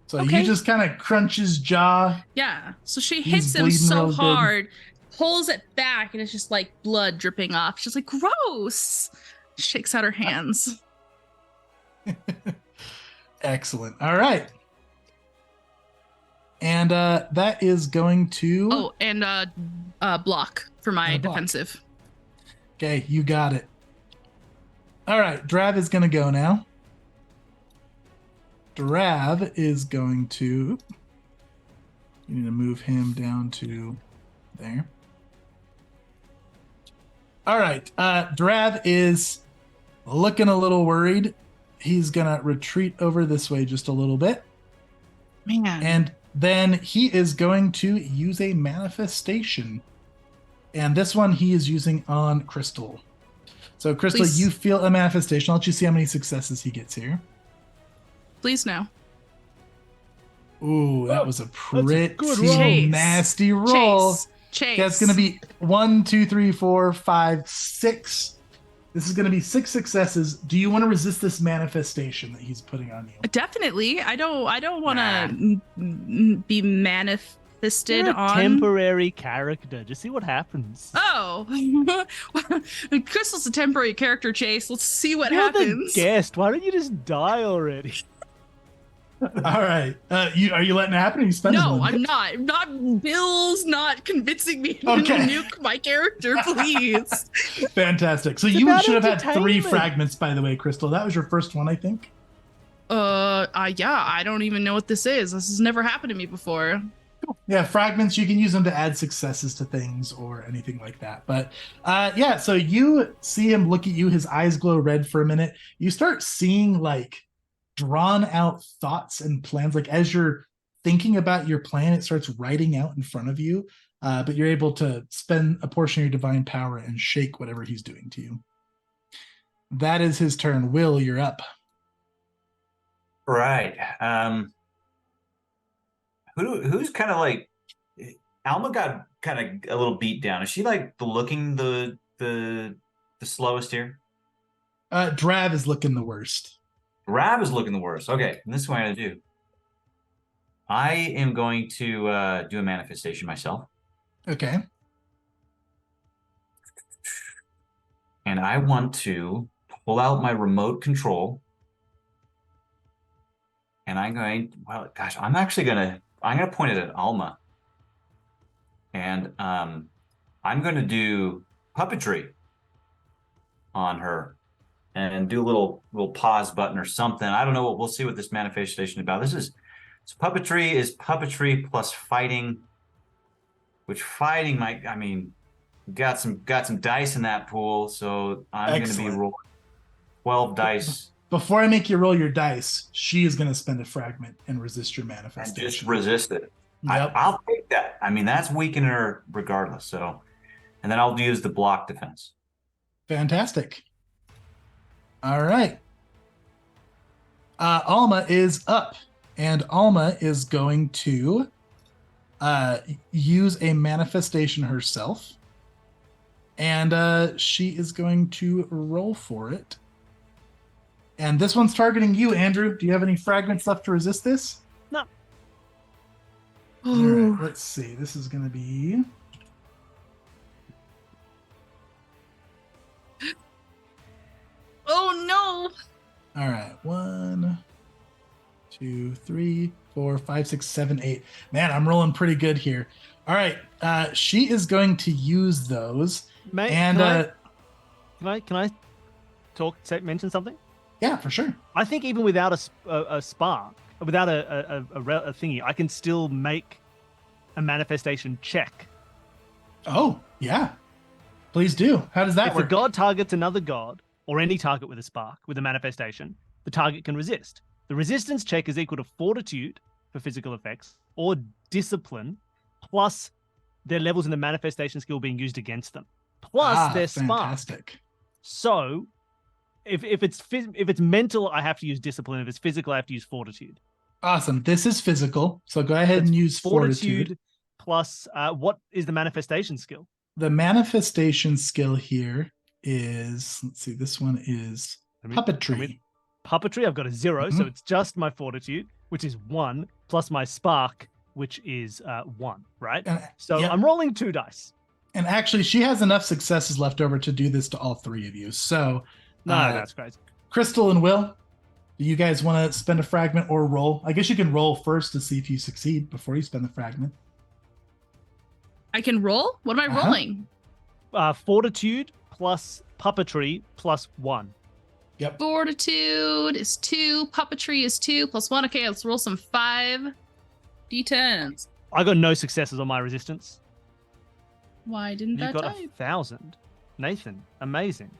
So Okay. you just kind of crunch his jaw. Yeah. So she He's hits him bleeding so real good. hard, pulls it back, and it's just like blood dripping off. She's like, gross. Shakes out her hands. Excellent. All right. And that is going to... Oh, and block for my And a block. defensive. Okay, you got it. All right, Drav is going to go now. Drav is going to... You need to move him down to there. All right, Drav is looking a little worried. He's going to retreat over this way just a little bit. Man. And then he is going to use a manifestation. And this one he is using on Crystal. So, Crystal, Please. you feel a manifestation. I'll let you see how many successes he gets here. Please no. Ooh, that was a pretty good roll. nasty roll. Chase. That's going to be 1, 2, 3, 4, 5, 6. This is going to be 6 successes. Do you want to resist this manifestation that he's putting on you? Definitely. I don't want to be manifested You're a on. temporary character. Just see what happens. Oh, Crystal's a temporary character, Chase. Let's see what You're happens. the guest. Why don't you just die already? All right. Are you letting it happen? Or are you spending No, one? I'm not. Not Bill's not convincing me to Okay. nuke my character, please. Fantastic. So It's you about should have had 3 entertainment. fragments, by the way, Crystal. That was your first one, I think. Yeah, I don't even know what this is. This has never happened to me before. Yeah, fragments, you can use them to add successes to things or anything like that. But yeah, so you see him look at you, his eyes glow red for a minute. You start seeing like drawn out thoughts and plans. Like as you're thinking about your plan, it starts writing out in front of you. But you're able to spend a portion of your divine power and shake whatever he's doing to you. That is his turn. Will, you're up. Right. Who's kind of like Alma got kind of a little beat down. Is she like looking the slowest here? Drav is looking the worst. Rab is looking the worst. Okay, and this is what I'm gonna do. I am going to do a manifestation myself, Okay. and I want to pull out my remote control. And I'm going, well, gosh, I'm gonna point it at Alma. And I'm gonna do puppetry on her and do a little pause button or something. I don't know we'll see what this manifestation is about. So puppetry is puppetry plus fighting, which fighting might, I mean, got some dice in that pool, so I'm gonna be rolling 12 dice. Before I make you roll your dice, she is going to spend a fragment and resist your And manifestation. just resist it. Yep. I'll take that. I mean, that's weakening her regardless. So, and then I'll use the block defense. Fantastic. All right. Alma is up, and Alma is going to use a manifestation herself, and she is going to roll for it. And this one's targeting you, Andrew. Do you have any fragments left to resist this? No. All right, let's see. This is going to be... Oh no! All right, 1, 2, 3, 4, 5, 6, 7, 8. Man, I'm rolling pretty good here. All right, she is going to use those. Mate, And can I mention something? yeah, for sure. I think even without a spark, without a thingy, I can still make a manifestation check. Oh, yeah. Please do. How does that If work? a god targets another god, or any target with a spark, with a manifestation, the target can resist. The resistance check is equal to fortitude for physical effects, or discipline, plus their levels in the manifestation skill being used against them, plus their spark. Fantastic. So, if it's mental, I have to use discipline. If it's physical, I have to use fortitude. Awesome. This is physical, so go ahead and use fortitude. Plus, what is the manifestation skill? The manifestation skill here is, let's see, this one is I mean, puppetry. Puppetry, I've got a 0, so it's just my fortitude, which is 1, plus my spark, which is 1, right? So yep. I'm rolling 2 dice. And actually, she has enough successes left over to do this to all 3 of you. So, no, that's crazy. Crystal and Will, do you guys want to spend a fragment or roll? I guess you can roll first to see if you succeed before you spend the fragment. I can roll? What am I rolling? Fortitude plus puppetry plus 1. Yep. Fortitude is 2. Puppetry is 2 plus 1. Okay, let's roll some 5 d10s. I got no successes on my resistance. Why didn't You that got type? 1,000. Nathan, amazing.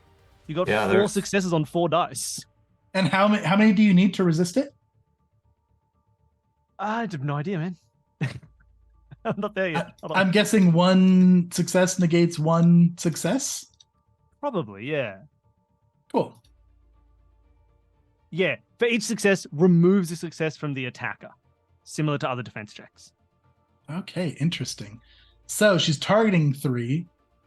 You got 4 there's- successes on 4 dice. And how many do you need to resist it? I have no idea, man. I'm not there yet. Hold on. I'm guessing 1 success negates 1 success. Probably, yeah. Cool. Yeah, for each success, removes a success from the attacker, similar to other defense checks. Okay, interesting. So she's targeting 3,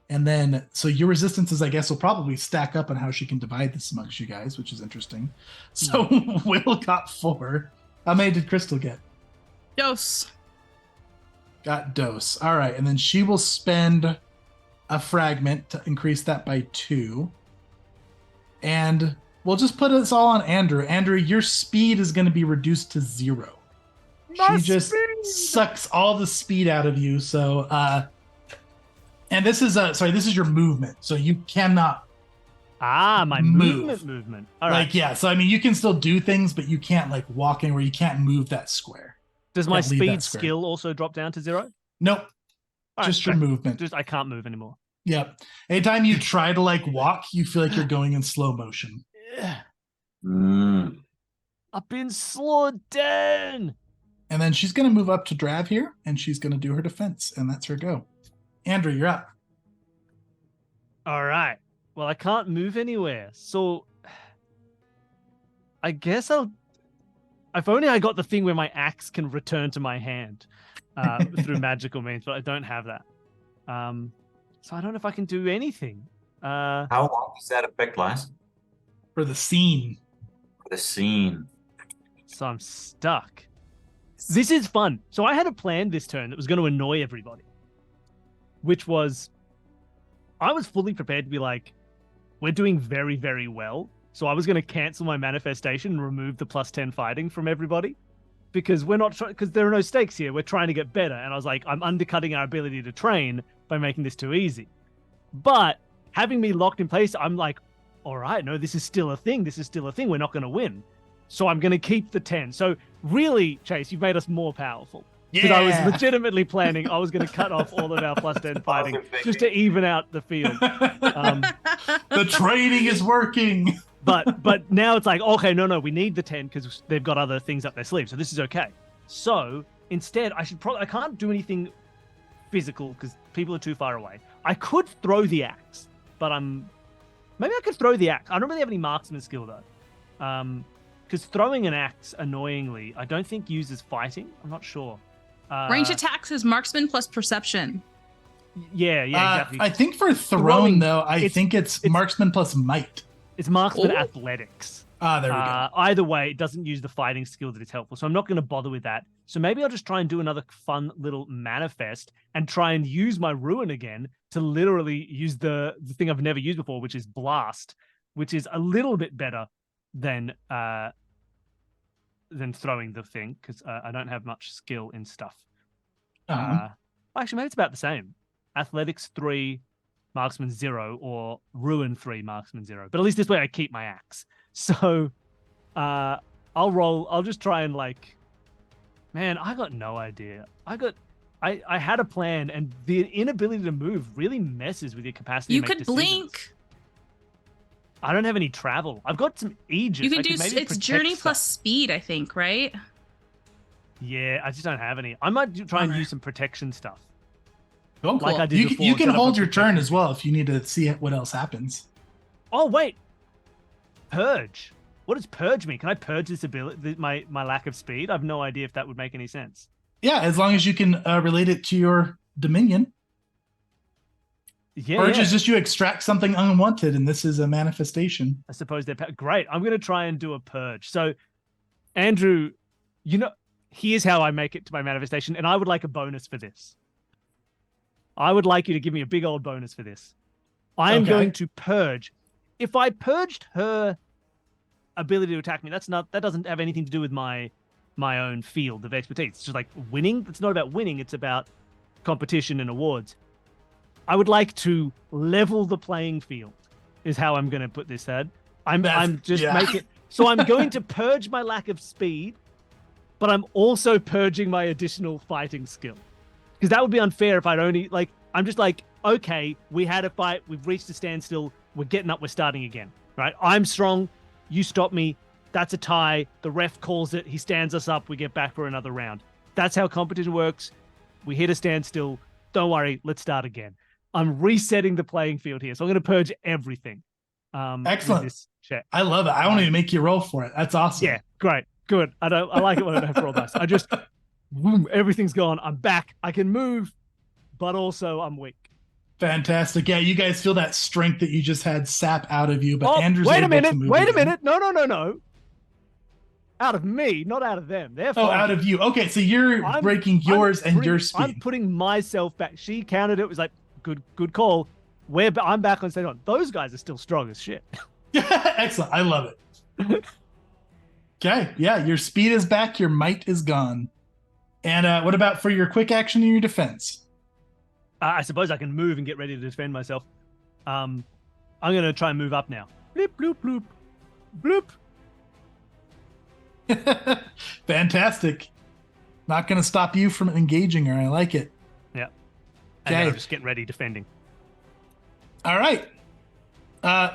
and then so your resistances, I guess, will probably stack up on how she can divide this amongst you guys, which is interesting. So Will got 4. How many did Crystal get? Dose. Got dose. All right, and then she will spend a fragment to increase that by 2. And we'll just put this all on Andrew. Andrew, your speed is going to be reduced to 0. She just sucks all the speed out of you. So, and this is this is your movement. So you cannot my move. movement. All right. Like, yeah. So, I mean, you can still do things, but you can't like walk anywhere. You can't move that square. Does my Can't leave that speed square. skill also drop down to 0? Nope. All Just right, your movement. I can't move anymore. Yep. Anytime you try to like walk, you feel like you're going in slow motion. I've been slowed down. And then she's going to move up to Drav here, and she's going to do her defense, and that's her go. Andrew, you're up. All right. Well, I can't move anywhere, so I guess if only I got the thing where my axe can return to my hand through magical means, but I don't have that. So I don't know if I can do anything. How long does that effect last? For the scene. For the scene. So I'm stuck. This is fun. So I had a plan this turn that was going to annoy everybody, which was I was fully prepared to be like, we're doing very, very well. So I was going to cancel my manifestation and remove the +10 fighting from everybody because we're not because there are no stakes here. We're trying to get better. And I was like, I'm undercutting our ability to train by making this too easy. But having me locked in place, I'm like, all right, no, this is still a thing. This is still a thing. We're not going to win. So I'm going to keep the 10. So really, Chase, you've made us more powerful. Because I was legitimately planning I was going to cut off all of our +10 fighting just to even out the field. The training is working. But now it's like, okay, no, we need the 10 because they've got other things up their sleeve. So this is okay. So instead, I can't do anything physical because people are too far away. I could throw the axe, but maybe I could throw the axe. I don't really have any marksman skill though. Because throwing an axe, annoyingly, I don't think uses fighting. I'm not sure. Range attacks is marksman plus perception. Yeah, exactly. I think for thrown, though, I think it's marksman plus might. It's marksman athletics. There we go. Either way, it doesn't use the fighting skill that is helpful. So I'm not going to bother with that. So maybe I'll just try and do another fun little manifest and try and use my ruin again to literally use the thing I've never used before, which is blast, which is a little bit better than throwing the thing because I don't have much skill in stuff. Actually, maybe it's about the same. Athletics 3, marksman 0, or ruin 3, marksman 0. But at least this way I keep my axe. So I'll roll. I'll just try and man, I got no idea. I had a plan, and the inability to move really messes with your capacity. You to make could decisions. blink. I don't have any travel. I've got some aegis. You can maybe it's protect journey stuff. plus speed, I think, right? Yeah, I just don't have any. I might try and use some protection stuff. Cool. Like I did you before, can set up hold a your turn protection as well if you need to see what else happens. Oh wait, purge. What does purge mean? Can I purge this ability? My lack of speed? I have no idea if that would make any sense. Yeah, as long as you can relate it to your dominion. Purge is just you extract something unwanted, and this is a manifestation. I suppose they're great. I'm going to try and do a purge. So, Andrew, here's how I make it to my manifestation, and I would like a bonus for this. I would like you to give me a big old bonus for this. I am going to purge. If I purged her ability to attack me, that doesn't have anything to do with my own field of expertise. It's just like winning. It's not about winning. It's about competition and awards. I would like to level the playing field, is how I'm going to put this, Thad. I'm just making. So I'm going to purge my lack of speed, but I'm also purging my additional fighting skill, because that would be unfair if I'd only I'm just like, okay, we had a fight, we've reached a standstill, we're getting up, we're starting again, right? I'm strong, you stop me, that's a tie. The ref calls it, he stands us up, we get back for another round. That's how competition works. We hit a standstill. Don't worry, let's start again. I'm resetting the playing field here, so I'm going to purge everything. Excellent. This check. I love it. I want to make you roll for it. That's awesome. Yeah, great, good. I like it when I don't have to roll dice. I just, boom, everything's gone. I'm back. I can move, but also I'm weak. Fantastic. Yeah, you guys feel that strength that you just had sap out of you, but Andrew's wait able a minute. to move Wait a again. minute. No. Out of me, not out of them. They're fine. Oh, out of you. Okay, so you're breaking yours and your speed. I'm putting myself back. She counted it. Was like, good call. I'm back on stage one. Those guys are still strong as shit. Excellent. I love it. Okay. Yeah, your speed is back. Your might is gone. And what about for your quick action and your defense? I suppose I can move and get ready to defend myself. I'm going to try and move up now. Bloop, bloop, bloop. Bloop. Fantastic. Not going to stop you from engaging her. I like it. Yeah. And then I'm just getting ready, defending. All right.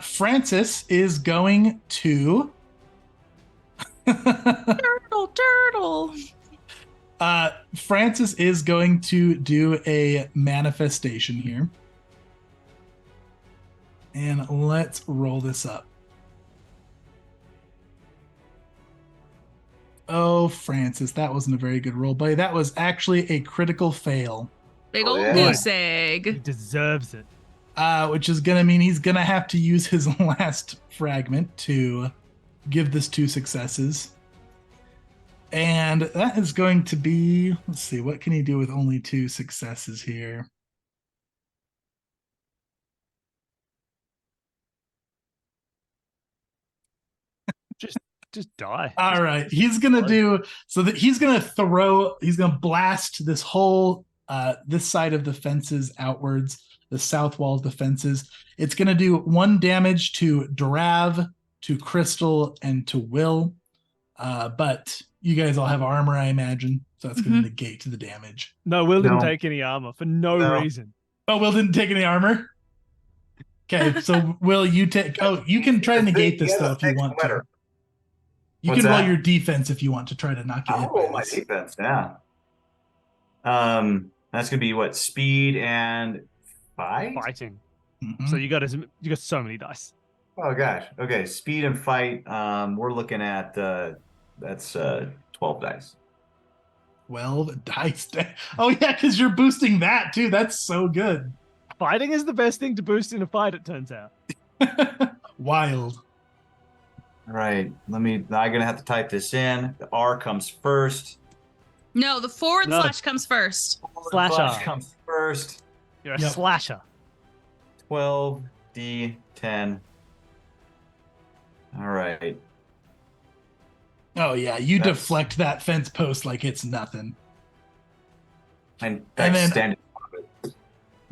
Francis is going to... Turtle. Francis is going to do a manifestation here. And let's roll this up. Oh, Francis, that wasn't a very good roll, buddy. That was actually a critical fail. Big old goose He egg. deserves it. Which is going to mean he's going to have to use his last fragment to give this 2 successes. And that is going to be, let's see, what can he do with only 2 successes here? Just die. All right. He's going to do, so that he's going to blast this whole, this side of the fences outwards, the south wall of the fences. It's going to do 1 damage to Drav, to Crystal, and to Will. But you guys all have armor, I imagine. So that's going to negate the damage. No, Will didn't take any armor for no reason. Oh, Will didn't take any armor? Okay, so Will, you take... Oh, you can try to negate this, though, if you want to. You can roll your defense if you want to try to not get hit by my this. defense, yeah. That's going to be what? Speed and fight? Fighting. Mm-hmm. So you got so many dice. Oh, gosh. Okay, speed and fight. We're looking at... that's 12 dice. 12 dice. Oh, yeah, because you're boosting that, too. That's so good. Fighting is the best thing to boost in a fight, it turns out. Wild. All right, I'm gonna have to type this in. The R comes first. No, the forward slash comes first. Slash R comes first. You're a slasher. 12 D10. All right. Oh yeah, you deflect that fence post like it's nothing. And then stand.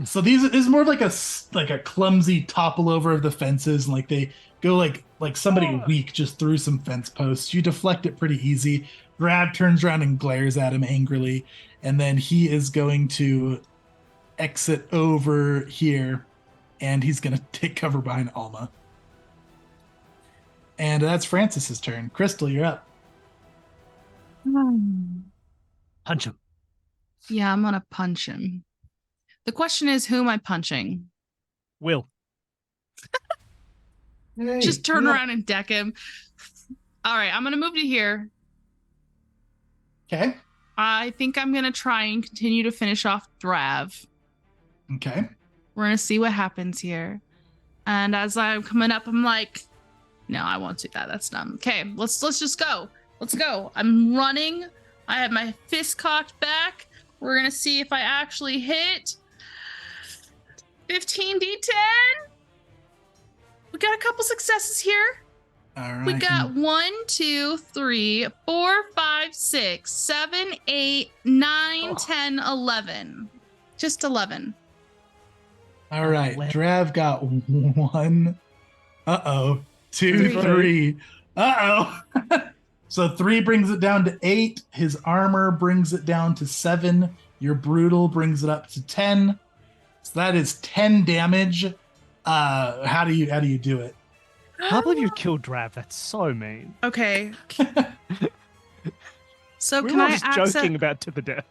So this is more of like a clumsy topple over of the fences, and like they go like somebody weak just threw some fence posts. You deflect it pretty easy. Grab turns around and glares at him angrily, and then he is going to exit over here, and he's going to take cover behind Alma. And that's Francis's turn. Crystal, you're up. Punch him. Yeah, I'm gonna punch him. The question is, who am I punching? Will. Just turn around and deck him. All right, I'm gonna move to here. Okay. I think I'm gonna try and continue to finish off Drav. Okay. We're gonna see what happens here. And as I'm coming up, I'm like, no, I won't do that. That's dumb. Okay, let's just go. Let's go. I'm running. I have my fist cocked back. We're gonna see if I actually hit 15d10. We got a couple successes here. All right. We got 1, 2, 3, 4, 5, 6, 7, 8, 9, 10, 11. Just 11. All right. Drav got 1. Uh-oh. 2, 3. Uh-oh. So 3 brings it down to 8. His armor brings it down to 7. Your brutal brings it up to 10. So that is 10 damage. How do you do it? I can't believe you killed Drav. That's so mean. Okay. So We can were I just access? joking about to the death.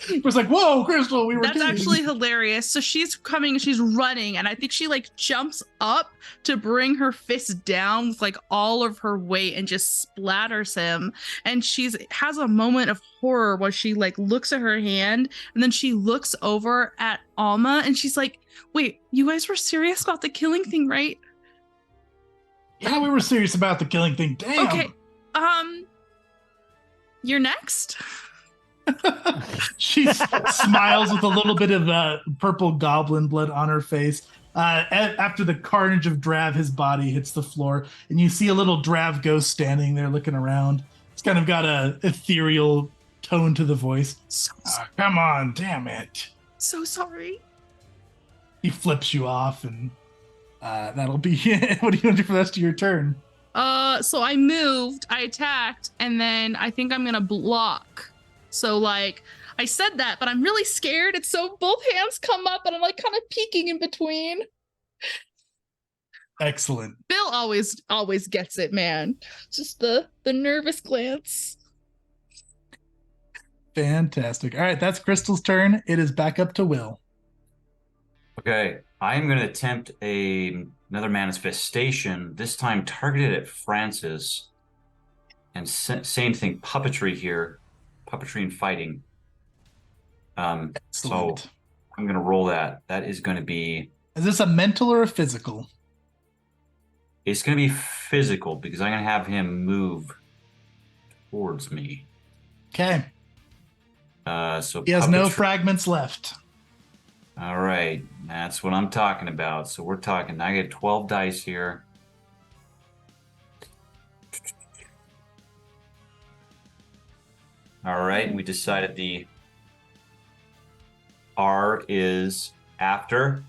It was like, whoa, Crystal, we were That's kidding. actually hilarious. So she's coming, she's running, and I think she like jumps up to bring her fist down with like all of her weight and just splatters him. And she's has a moment of horror where she like looks at her hand and then she looks over at Alma and she's like, wait, you guys were serious about the killing thing, right? Yeah, we were serious about the killing thing. Damn. Okay. You're next. She smiles with a little bit of purple goblin blood on her face. After the carnage of Drav, his body hits the floor, and you see a little Drav ghost standing there looking around. It's kind of got a ethereal tone to the voice. So Come on, damn it. so sorry. He flips you off, and that'll be it. What are you going to do for the rest of your turn? So I moved, I attacked, and then I think I'm gonna block. So like I said that, but I'm really scared. It's so both hands come up and I'm like kind of peeking in between. Excellent. Bill always gets it, man. Just the nervous glance. Fantastic. All right, that's Crystal's turn. It is back up to Will. Okay, I am going to attempt another manifestation, this time targeted at Francis. And same thing, puppetry here. Puppetry and fighting. So Excellent. I'm going to roll that. That is going to be... Is this a mental or a physical? It's going to be physical because I'm going to have him move towards me. Okay. So He has no puppetry- fragments left. All right, that's what I'm talking about. So we're talking, I get 12 dice here. All right, and we decided the R is after.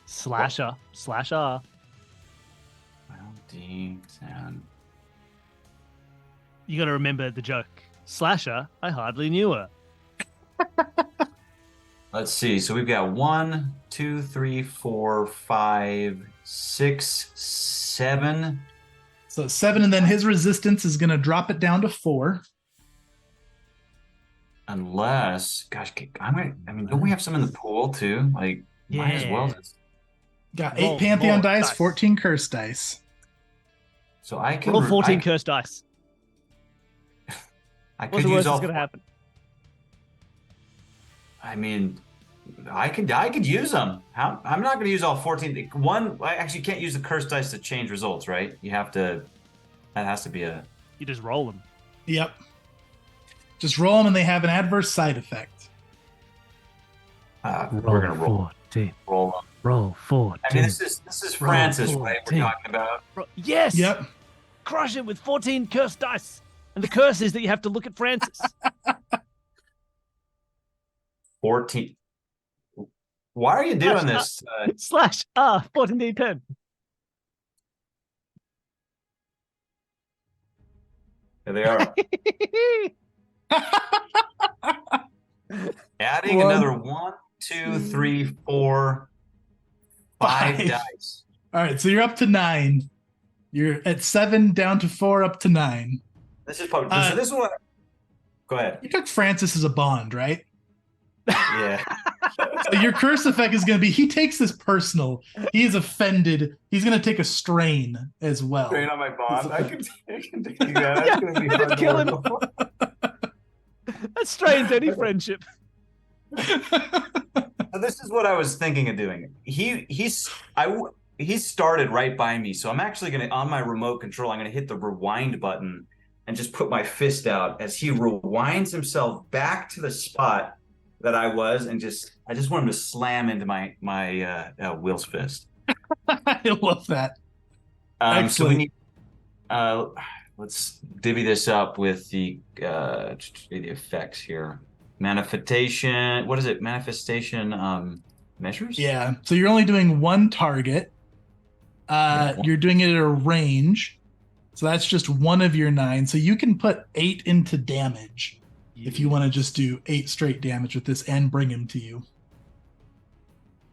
Slasher. Well, D10. You got to remember the joke. Slasher, I hardly knew her. Let's see. So we've got 1, 2, 3, 4, 5, 6, 7. So 7, and then his resistance is going to drop it down to 4. Unless, gosh, don't we have some in the pool too? Like, might as well. Yeah. Got Roll 8 Pantheon more dice, dice. 14 curse dice. So I can Roll 14 curse dice. I What's could the use worst all. that's going to happen? I mean, I could use them. I'm not going to use all 14. I actually can't use the curse dice to change results, right? You have to. That has to be a. You just roll them. Yep. Just roll them, and they have an adverse side effect. We're gonna roll. 14. Roll them. Roll 14. I mean, this is Francis, right? We're 14. talking about. Yes! Yep. Crush it with 14 curse dice. And the curse is that you have to look at Francis. 14. Why are you doing this? Slash R 14d10. There they are. Adding One, another 1, 2, 3, 4, 5 5. dice. All right, so you're up to 9. You're at 7, down to 4, up to 9. This is probably. So this is what. Go ahead. You took Francis as a bond, right? Yeah. So your curse effect is going to be he takes this personal. He is offended. He's going to take a strain as well. Strain on my bond. I can do that. Yeah, That's going to be you're gonna kill him. hard. That strains any friendship. This is what I was thinking of doing. He started right by me, so I'm actually gonna on my remote control. I'm gonna hit the rewind button and just put my fist out as he rewinds himself back to the spot that I was, and I just want him to slam into my Will's fist. I love that. So we Excellent. need let's divvy this up with the effects here. Manifestation. What is it? Manifestation measures? Yeah. So you're only doing one target. You're doing it at a range. So that's just one of your 9. So you can put 8 into damage if you want to just do 8 straight damage with this and bring him to you.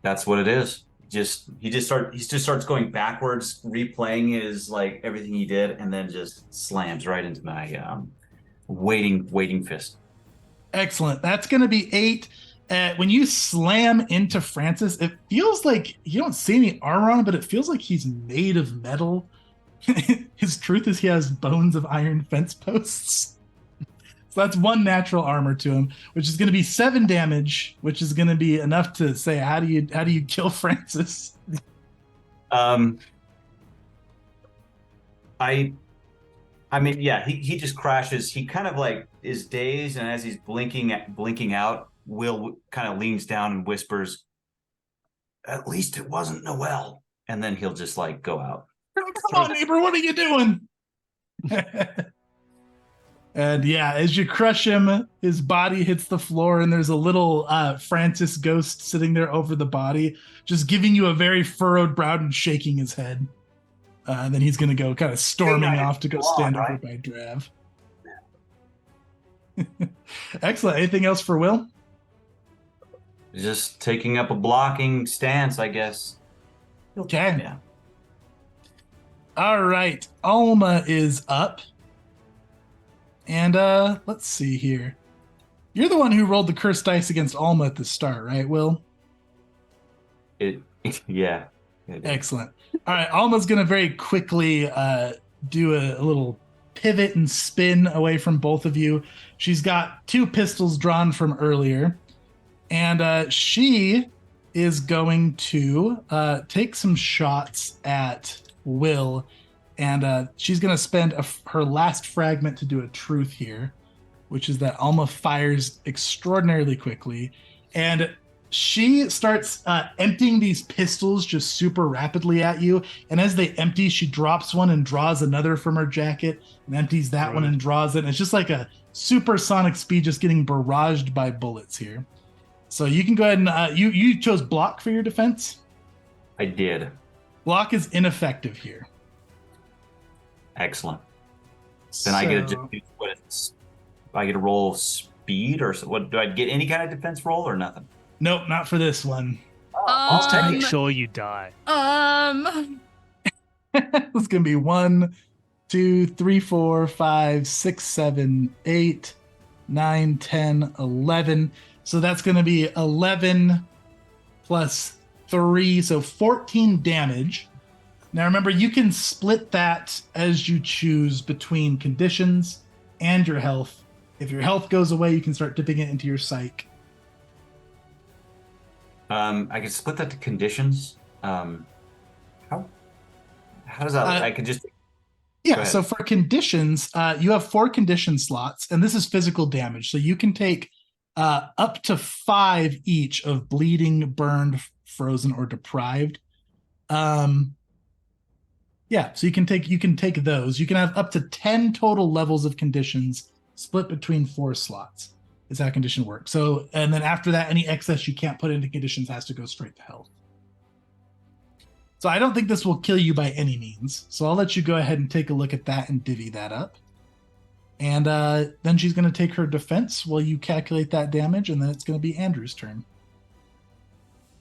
That's what it is. He just starts going backwards, replaying his like everything he did, and then just slams right into my waiting fist. Excellent. That's going to be 8. When you slam into Francis, it feels like you don't see any armor on him, but it feels like he's made of metal. His truth is he has bones of iron fence posts. So that's 1 natural armor to him, which is going to be 7 damage, which is going to be enough to say, how do you kill Francis? I mean, yeah, he just crashes. He kind of like is dazed, and as he's blinking out, Will kind of leans down and whispers, "At least it wasn't Noel." And then he'll just like go out. Come on, neighbor, what are you doing? And yeah, as you crush him, his body hits the floor, and there's a little Francis ghost sitting there over the body, just giving you a very furrowed brow and shaking his head. And then he's going to go kind of storming off to go stand over by Drav. Excellent. Anything else for Will? Just taking up a blocking stance, I guess. Okay. Yeah. All right. Alma is up. And let's see here. You're the one who rolled the cursed dice against Alma at the start, right, Will? Yeah. Excellent. All right, Alma's going to very quickly do a little pivot and spin away from both of you. She's got 2 pistols drawn from earlier, and she is going to take some shots at Will, and she's going to spend her last fragment to do a truth here, which is that Alma fires extraordinarily quickly, and she starts emptying these pistols just super rapidly at you. And as they empty, she drops one and draws another from her jacket and empties that one and draws it. And it's just like a supersonic speed, just getting barraged by bullets here. So you can go ahead and you chose block for your defense. I did. Block is ineffective here. Excellent. Then I get to do I get to roll speed, or what? Do I get any kind of defense roll or nothing? Nope, not for this one. Just to make sure you die. It's gonna be 1, 2, 3, 4, 5, 6, 7, 8, 9, 10, 11. So that's gonna be 11 plus 3, so 14 damage. Now remember, you can split that as you choose between conditions and your health. If your health goes away, you can start dipping it into your psych. I can split that to conditions. How does that? I can just. Yeah. So for conditions, you have 4 condition slots, and this is physical damage. So you can take up to 5 each of bleeding, burned, frozen, or deprived. Yeah. So you can take those. You can have up to 10 total levels of conditions split between 4 slots. Is how condition works. So, and then after that, any excess you can't put into conditions has to go straight to health. So I don't think this will kill you by any means. So I'll let you go ahead and take a look at that and divvy that up. And then she's going to take her defense while you calculate that damage, and then it's going to be Andrew's turn.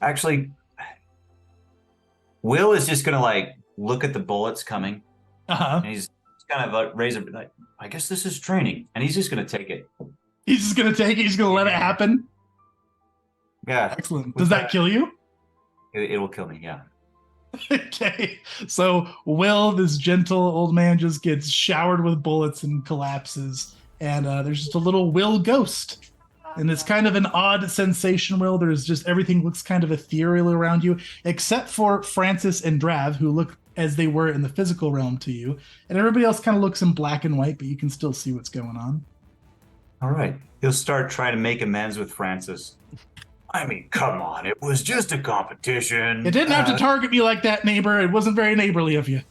Actually, Will is just going to like look at the bullets coming. And he's kind of raise it like, I guess this is training, and he's just going to take it. He's just going to take it. He's going to let it happen. Yeah. Excellent. Does that kill you? It will kill me. Yeah. Okay. So Will, this gentle old man, just gets showered with bullets and collapses. And there's just a little Will ghost And it's kind of an odd sensation, Will. There's just everything looks kind of ethereal around you, except for Francis and Drav, who look as they were in the physical realm to you. And everybody else kind of looks in black and white, but you can still see what's going on. All right. He'll start trying to make amends with Francis. I mean, come on. It was just a competition. It didn't have to target me like that, neighbor. It wasn't very neighborly of you.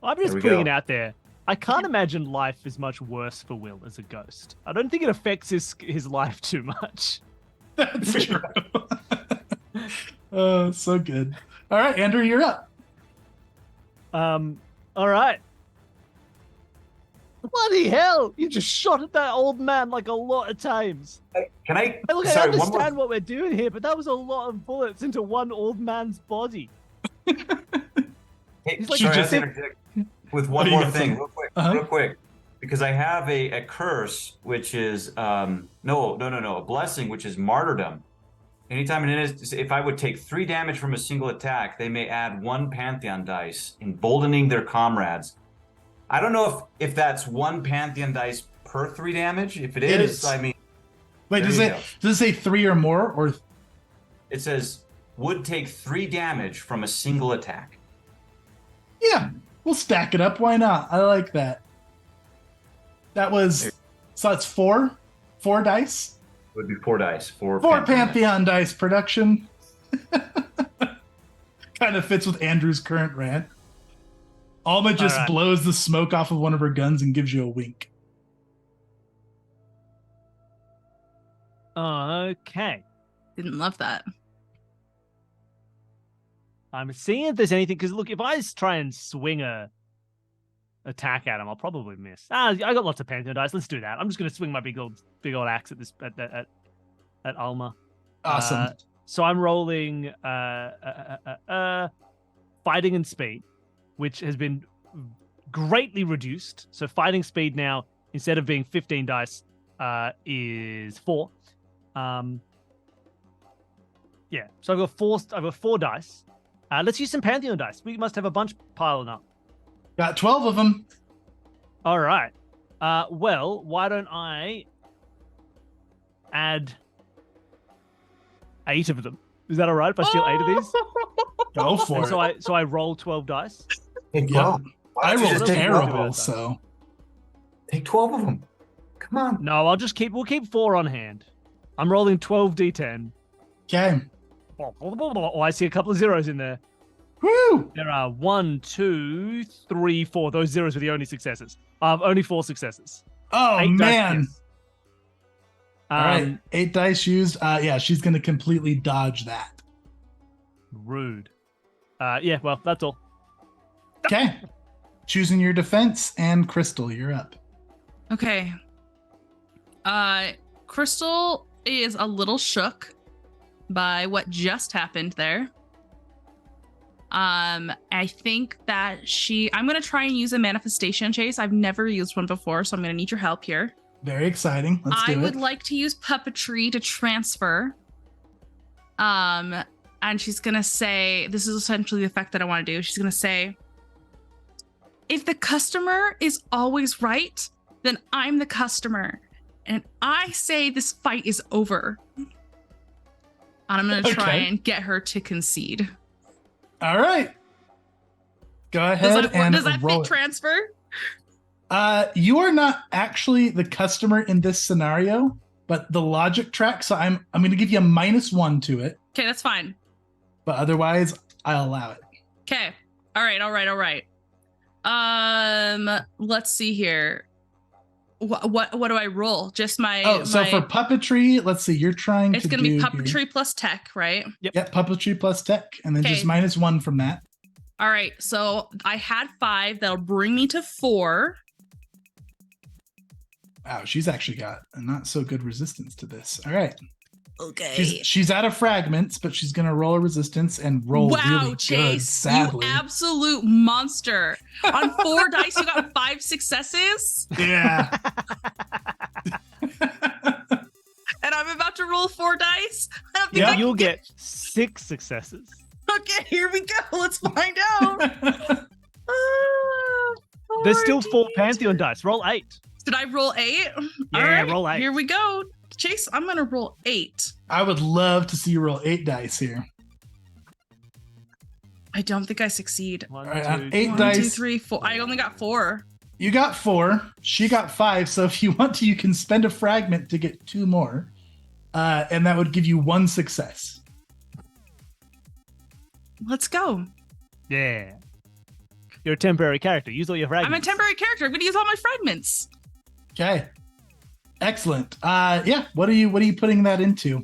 I'm just putting it out there. I can't imagine life is much worse for Will as a ghost. I don't think it affects his life too much. That's true. Oh, so good. All right, Andrew, you're up. All right. Bloody hell! You just shot at that old man like a lot of times. Can I? Hey, look, sorry, I understand what we're doing here, but that was a lot of bullets into one old man's body. Hey, He's like, sorry, just- I have to interject with one Oh, you more got thing, something? real quick, because I have a curse, which is a blessing, which is martyrdom. Anytime it is, if I would take 3 damage from a single attack, they may add 1 Pantheon dice, emboldening their comrades. I don't know if that's 1 Pantheon dice per 3 damage. If it is, I mean, Wait, there does it say 3 or more, or it says would take 3 damage from a single attack. yeah, we'll stack it up. Why not? I like that. That was so that's 4 dice. It would be 4 dice. 4 Pantheon dice production. Kind of fits with Andrew's current rant. Alma just blows the smoke off of one of her guns and gives you a wink. Okay. Didn't love that. I'm seeing if there's anything, because look, if I try and swing a attack at him, I'll probably miss. I got lots of Pantheon dice. Let's do that. I'm just going to swing my big old axe at this at Alma. Awesome. So I'm rolling fighting and speed, which has been greatly reduced. So fighting speed now, instead of being 15 dice, is 4. Yeah. So I've got 4 dice. Let's use some Pantheon dice. We must have a bunch piling up. Got 12 of them. All right. Well, why don't I add 8 of them? Is that all right if I steal 8 of these? Go for it. So I roll 12 dice. Take Yeah. 12. I Why don't you rolled just take terrible, 12? so Take 12 of them. Come on. No, we'll keep 4 on hand. I'm rolling 12 d10. okay. Oh, I see a couple of zeros in there. Woo! There are 1, 2, 3, 4. Those zeros were the only successes. Only 4 successes. Oh 8 dice, man! yes. All right, 8 dice used. Yeah, she's gonna completely dodge that. Rude. Yeah, well, that's all. Okay. Choosing your defense, and Crystal, you're up. Okay. Crystal is a little shook by what just happened there. I think that I'm going to try and use a manifestation chase. I've never used one before, so I'm going to need your help here. Very exciting. Let's do it. I would like to use puppetry to transfer. And she's going to say, this is essentially the effect that I want to do. She's going to say, if the customer is always right, then I'm the customer. And I say this fight is over. And I'm going to try and get her to concede. All right. Go ahead Does that roll fit transfer? You are not actually the customer in this scenario, but the logic track. So I'm going to give you a -1 to it. Okay, that's fine. But otherwise, I'll allow it. Okay. All right. Let's see here. What do I roll? Just my. So for puppetry, let's see. You're trying it's to going to be puppetry plus tech, right? Yep. Yeah, puppetry plus tech, and then just -1 from that. All right. So I had 5. That'll bring me to 4. Wow, she's actually got a not so good resistance to this. All right. Okay. She's out of fragments, but she's gonna roll a resistance and roll really good. Chase, Sadly, you absolute monster! On 4 dice, you got 5 successes. Yeah. And I'm about to roll 4 dice. I don't think I You'll can get 6 successes. Okay, here we go. Let's find out. There's still 4 Pantheon dice. Roll 8. Did I roll 8? Yeah, All right, roll 8. here we go. Chase, I'm going to roll 8. I would love to see you roll 8 dice here. I don't think I succeed. One, All right, on two, 8 1, dice. 2, 3, 4. I only got 4. You got 4. She got 5. So if you want to, you can spend a fragment to get 2 more. And that would give you 1 success. Let's go. Yeah. You're a temporary character. Use all your fragments. I'm a temporary character. I'm going to use all my fragments. Okay. Excellent. Yeah. What are you putting that into?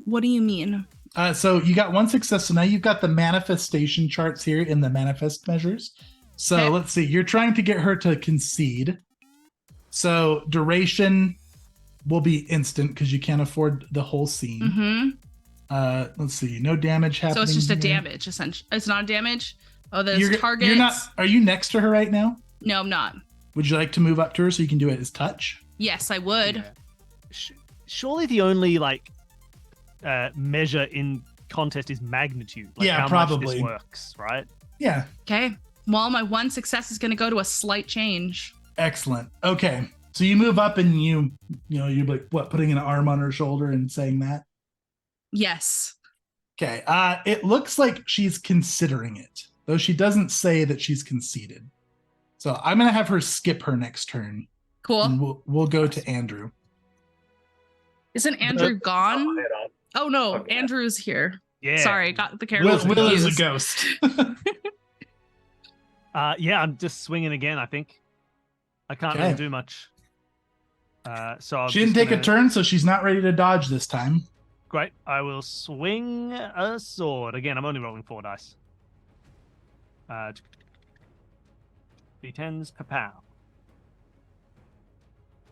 What do you mean? So you got 1 success. So now you've got the manifestation charts here in the manifest measures. So Okay. let's see. You're trying to get her to concede. So duration will be instant because you can't afford the whole scene. Mm-hmm. Let's see. No damage happening. So it's just a here. damage, essentially. It's not a damage. Oh, there's You're targets. not. Are you next to her right now? No, I'm not. Would you like to move up to her so you can do it as touch? Yes, I would. Yeah. Surely the only measure in contest is magnitude. Yeah, how probably. much this works, right? Yeah. Okay. Well, my 1 success is going to go to a slight change. Excellent. Okay. So you move up and you're like what, putting an arm on her shoulder and saying that? Yes. Okay. It looks like she's considering it, though she doesn't say that she's conceded. So I'm gonna have her skip her next turn. Cool. And we'll go to Andrew. Isn't Andrew gone? Head on. Oh no, Okay. Andrew's here. Yeah. Sorry, got the character. Will is a confused. ghost. Yeah, I'm just swinging again, I think. I can't Okay. really do much. So I'm She didn't just take a gonna- turn, so she's not ready to dodge this time. Great. I will swing a sword. Again, I'm only rolling 4 dice. D10s, kapow.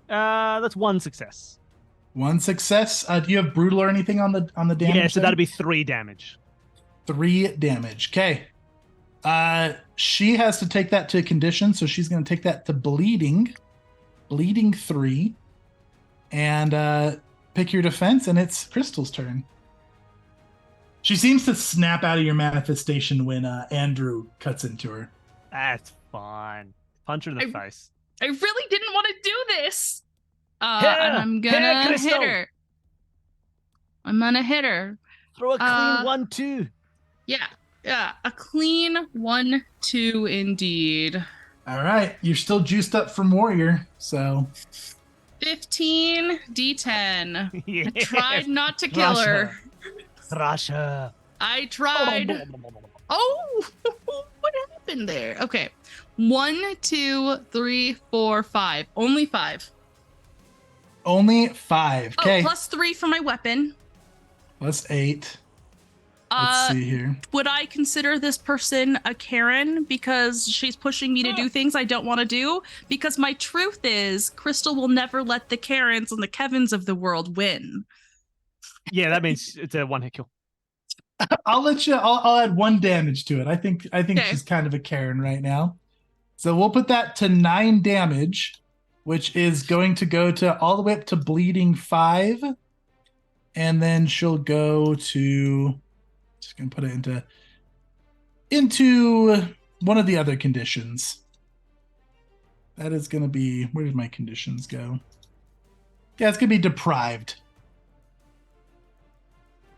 That's 1 success. 1 success. Do you have brutal or anything on the damage? Yeah, so there? that'd be 3 damage. 3 damage. Okay. She has to take that to condition, so she's going to take that to bleeding. Bleeding 3. And pick your defense, and it's Crystal's turn. She seems to snap out of your manifestation when Andrew cuts into her. That's fine. Punch her in the face. I really didn't want to do this. Hit her! And I'm Hit her, gonna Crystal! hit her. I'm gonna hit her. Throw a clean 1-2. Yeah, a clean 1-2 indeed. All right. You're still juiced up from Warrior, so 15 D10. Yeah. I tried not to kill her. Thrash her. I tried. Oh, what happened there? Okay. 1, 2, 3, 4, 5. Only 5. only 5. Okay. Oh, plus 3 for my weapon. Plus 8. Let's see here. Would I consider this person a Karen because she's pushing me to do things I don't want to do? Because my truth is, Crystal will never let the Karens and the Kevins of the world win. Yeah, that means it's a 1-hit kill. I'll let you. I'll add 1 damage to it. I think Okay. she's kind of a Karen right now. So we'll put that to 9 damage, which is going to go to all the way up to bleeding 5, and then she'll go to. Just gonna put it into one of the other conditions. That is gonna be, where did my conditions go? Yeah, it's gonna be deprived.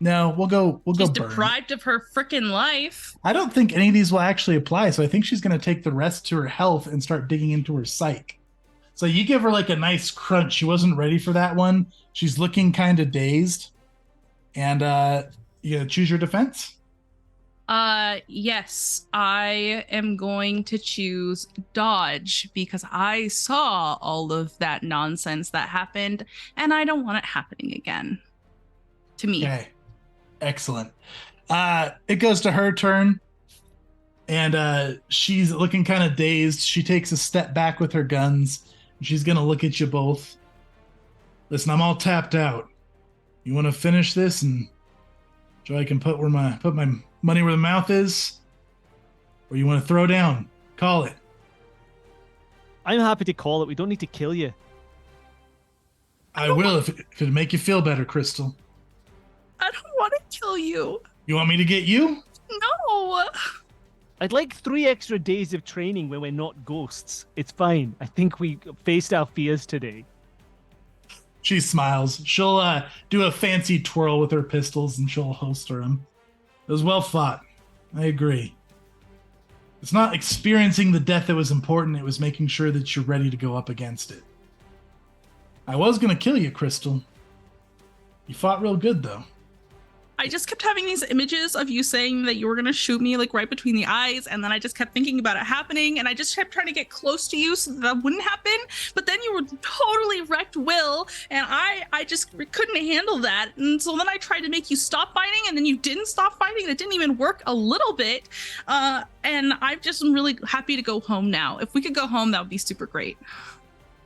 No, we'll go She's burn. deprived of her freaking life. I don't think any of these will actually apply, so I think she's gonna take the rest to her health and start digging into her psyche. So you give her like a nice crunch. She wasn't ready for that one. She's looking kind of dazed. And you gotta choose your defense. Yes, I am going to choose dodge because I saw all of that nonsense that happened and I don't want it happening again. To me. Okay. Excellent. It goes to her turn. And she's looking kind of dazed. She takes a step back with her guns. And she's gonna look at you both. Listen, I'm all tapped out. You wanna finish this and so I can put my money where the mouth is? Or you want to throw down? Call it. I'm happy to call it. We don't need to kill you. I will if it make you feel better, Crystal. I don't want to kill you. You want me to get you? No. I'd like 3 extra days of training when we're not ghosts. It's fine. I think we faced our fears today. She smiles. She'll do a fancy twirl with her pistols and she'll holster them. It was well fought. I agree. It's not experiencing the death that was important. It was making sure that you're ready to go up against it. I was going to kill you, Crystal. You fought real good, though. I just kept having these images of you saying that you were going to shoot me like right between the eyes. And then I just kept thinking about it happening. And I just kept trying to get close to you so that wouldn't happen. But then you were totally wrecked Will. And I just couldn't handle that. And so then I tried to make you stop fighting. And then you didn't stop fighting. And it didn't even work a little bit. And I'm just really happy to go home now. If we could go home, that would be super great.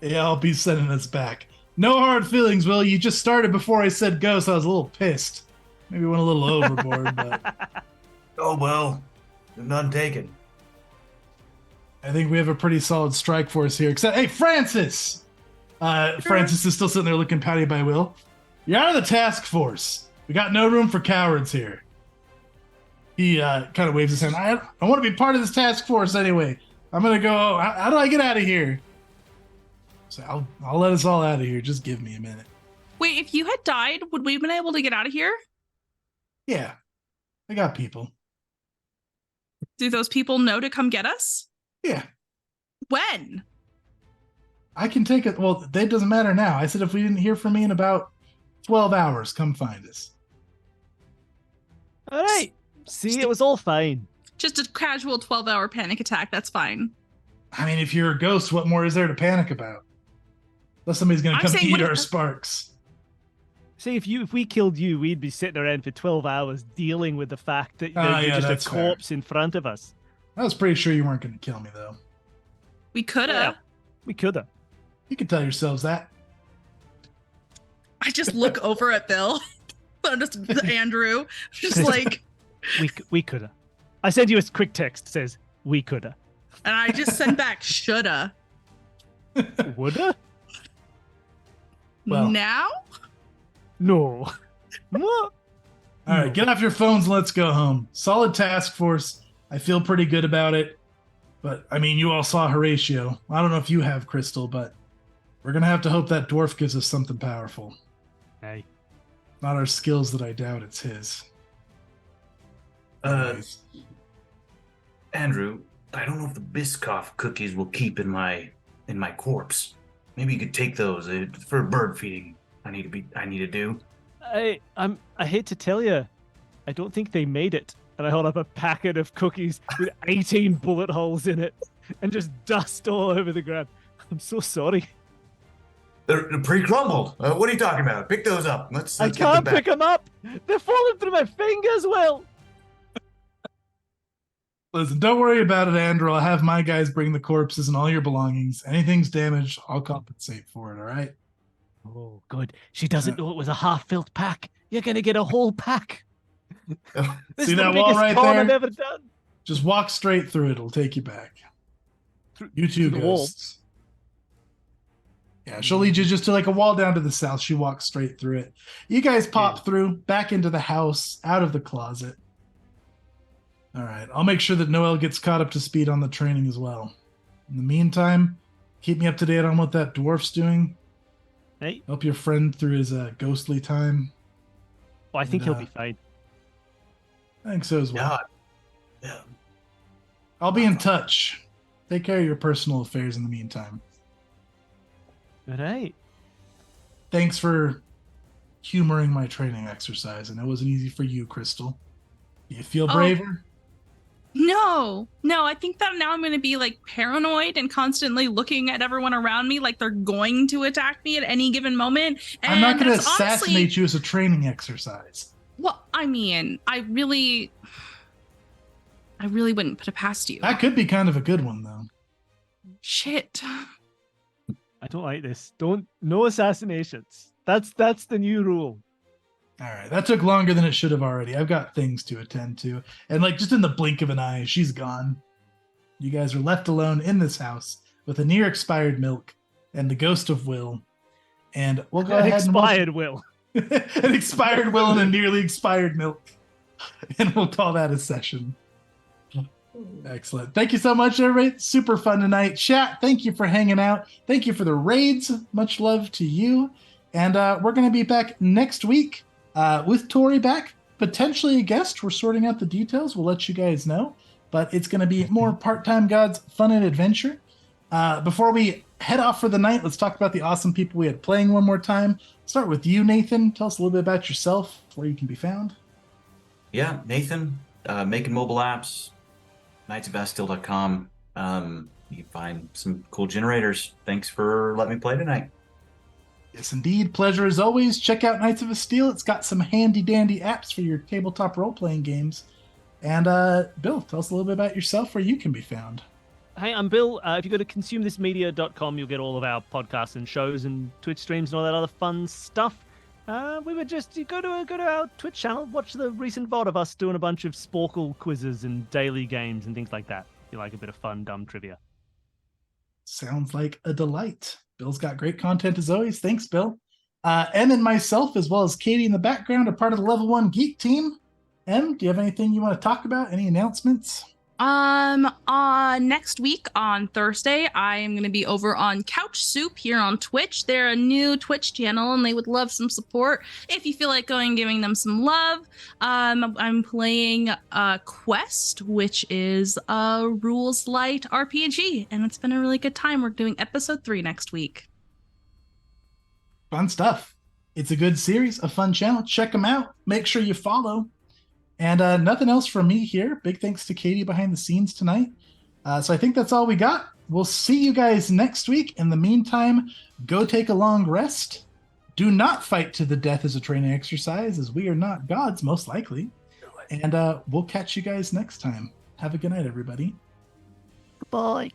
Yeah, I'll be sending us back. No hard feelings, Will. You just started before I said go, so I was a little pissed. Maybe went a little overboard, but... Oh, well, none taken. I think we have a pretty solid strike force here. Except, hey, Francis! Francis is still sitting there looking pouty by Will. You're out of the task force. We got no room for cowards here. He kind of waves his hand. I want to be part of this task force anyway. I'm going to go... How do I get out of here? So I'll let us all out of here. Just give me a minute. Wait, if you had died, would we have been able to get out of here? Yeah, I got people. Do those people know to come get us? Yeah. When? I can take it. Well, that doesn't matter now. I said if we didn't hear from me in about 12 hours, come find us. All right. See, it was all fine. Just a casual 12-hour panic attack. That's fine. I mean, if you're a ghost, what more is there to panic about? Unless somebody's going to come eat our sparks. See, if we killed you, we'd be sitting around for 12 hours dealing with the fact that you're just a corpse in front of us. I was pretty sure you weren't going to kill me, though. We could have. Yeah, we could have. You can tell yourselves that. I just look over at Bill. Just Andrew. Just like... We could have. I sent you a quick text that says, we could have. And I just sent back, shoulda. Woulda? Well, now? No. All right, get off your phones. Let's go home. Solid task force. I feel pretty good about it. But, I mean, you all saw Horatio. I don't know if you have, Crystal, but we're going to have to hope that dwarf gives us something powerful. Hey. Not our skills that I doubt it's his. Andrew, I don't know if the Biscoff cookies will keep in my corpse. Maybe you could take those for bird feeding. I need to do. I hate to tell you, I don't think they made it. And I hold up a packet of cookies with 18 bullet holes in it and just dust all over the ground. I'm so sorry. They're pre-crumbled. What are you talking about? Pick those up. Let's I get them can't back. pick them up. They're falling through my fingers, Will. Listen, don't worry about it, Andrew. I'll have my guys bring the corpses and all your belongings. Anything's damaged, I'll compensate for it, all right? Oh, good. She doesn't know it was a half-filled pack. You're going to get a whole pack. This See is the that wall biggest right con there? I've ever done. Just walk straight through it. It'll take you back. You two the wall. ghosts. Yeah, she'll lead you just to like a wall down to the south. She walks straight through it. You guys pop through, back into the house, out of the closet. All right, I'll make sure that Noel gets caught up to speed on the training as well. In the meantime, keep me up to date on what that dwarf's doing. Hey. Help your friend through his ghostly time. Well, I think he'll be fine. I think so as well. Yeah. I'll be in touch. Take care of your personal affairs in the meantime. All right. Thanks for humoring my training exercise. And it wasn't easy for you, Crystal. Do you feel braver? No, I think that now I'm going to be like paranoid and constantly looking at everyone around me like they're going to attack me at any given moment. And I'm not going to that's assassinate you as a training exercise. Well, I mean, I really wouldn't put it past you. That could be kind of a good one, though. Shit. I don't like this. No assassinations. That's the new rule. All right, that took longer than it should have already. I've got things to attend to. And like just in the blink of an eye, she's gone. You guys are left alone in this house with a near expired milk and the ghost of Will. And we'll go ahead expired Will. An expired Will and a nearly expired milk. And we'll call that a session. Excellent. Thank you so much, everybody. Super fun tonight. Chat, thank you for hanging out. Thank you for the raids. Much love to you. And we're going to be back next week with Tori back. Potentially a guest. We're sorting out the details. We'll let you guys know. But it's going to be more Part-Time Gods fun and adventure. Before we head off for the night, let's talk about the awesome people we had playing one more time. Start with you, Nathan. Tell us a little bit about yourself, where you can be found. Yeah, Nathan, making mobile apps, knightsofbastille.com. You can find some cool generators. Thanks for letting me play tonight. Yes, indeed. Pleasure as always. Check out Knights of Bastille. It's got some handy-dandy apps for your tabletop role-playing games. And Bill, tell us a little bit about yourself, where you can be found. Hey, I'm Bill. If you go to consumethismedia.com, you'll get all of our podcasts and shows and Twitch streams and all that other fun stuff. You go to our Twitch channel, watch the recent VOD of us doing a bunch of Sporkle quizzes and daily games and things like that. If you like a bit of fun, dumb trivia. Sounds like a delight. Bill's got great content as always. Thanks, Bill. Em and myself, as well as Katie in the background, are part of the Level 1 Geek team. Em, do you have anything you want to talk about? Any announcements? Next week on Thursday, I am going to be over on Couch Soup here on Twitch. They're a new Twitch channel and they would love some support. If you feel like going and giving them some love, I'm playing Quest, which is a rules light RPG, and it's been a really good time. We're doing episode 3 next week. Fun stuff. It's a good series, a fun channel. Check them out. Make sure you follow. And nothing else from me here. Big thanks to Katie behind the scenes tonight. So I think that's all we got. We'll see you guys next week. In the meantime, go take a long rest. Do not fight to the death as a training exercise, as we are not gods, most likely. And we'll catch you guys next time. Have a good night, everybody. Bye.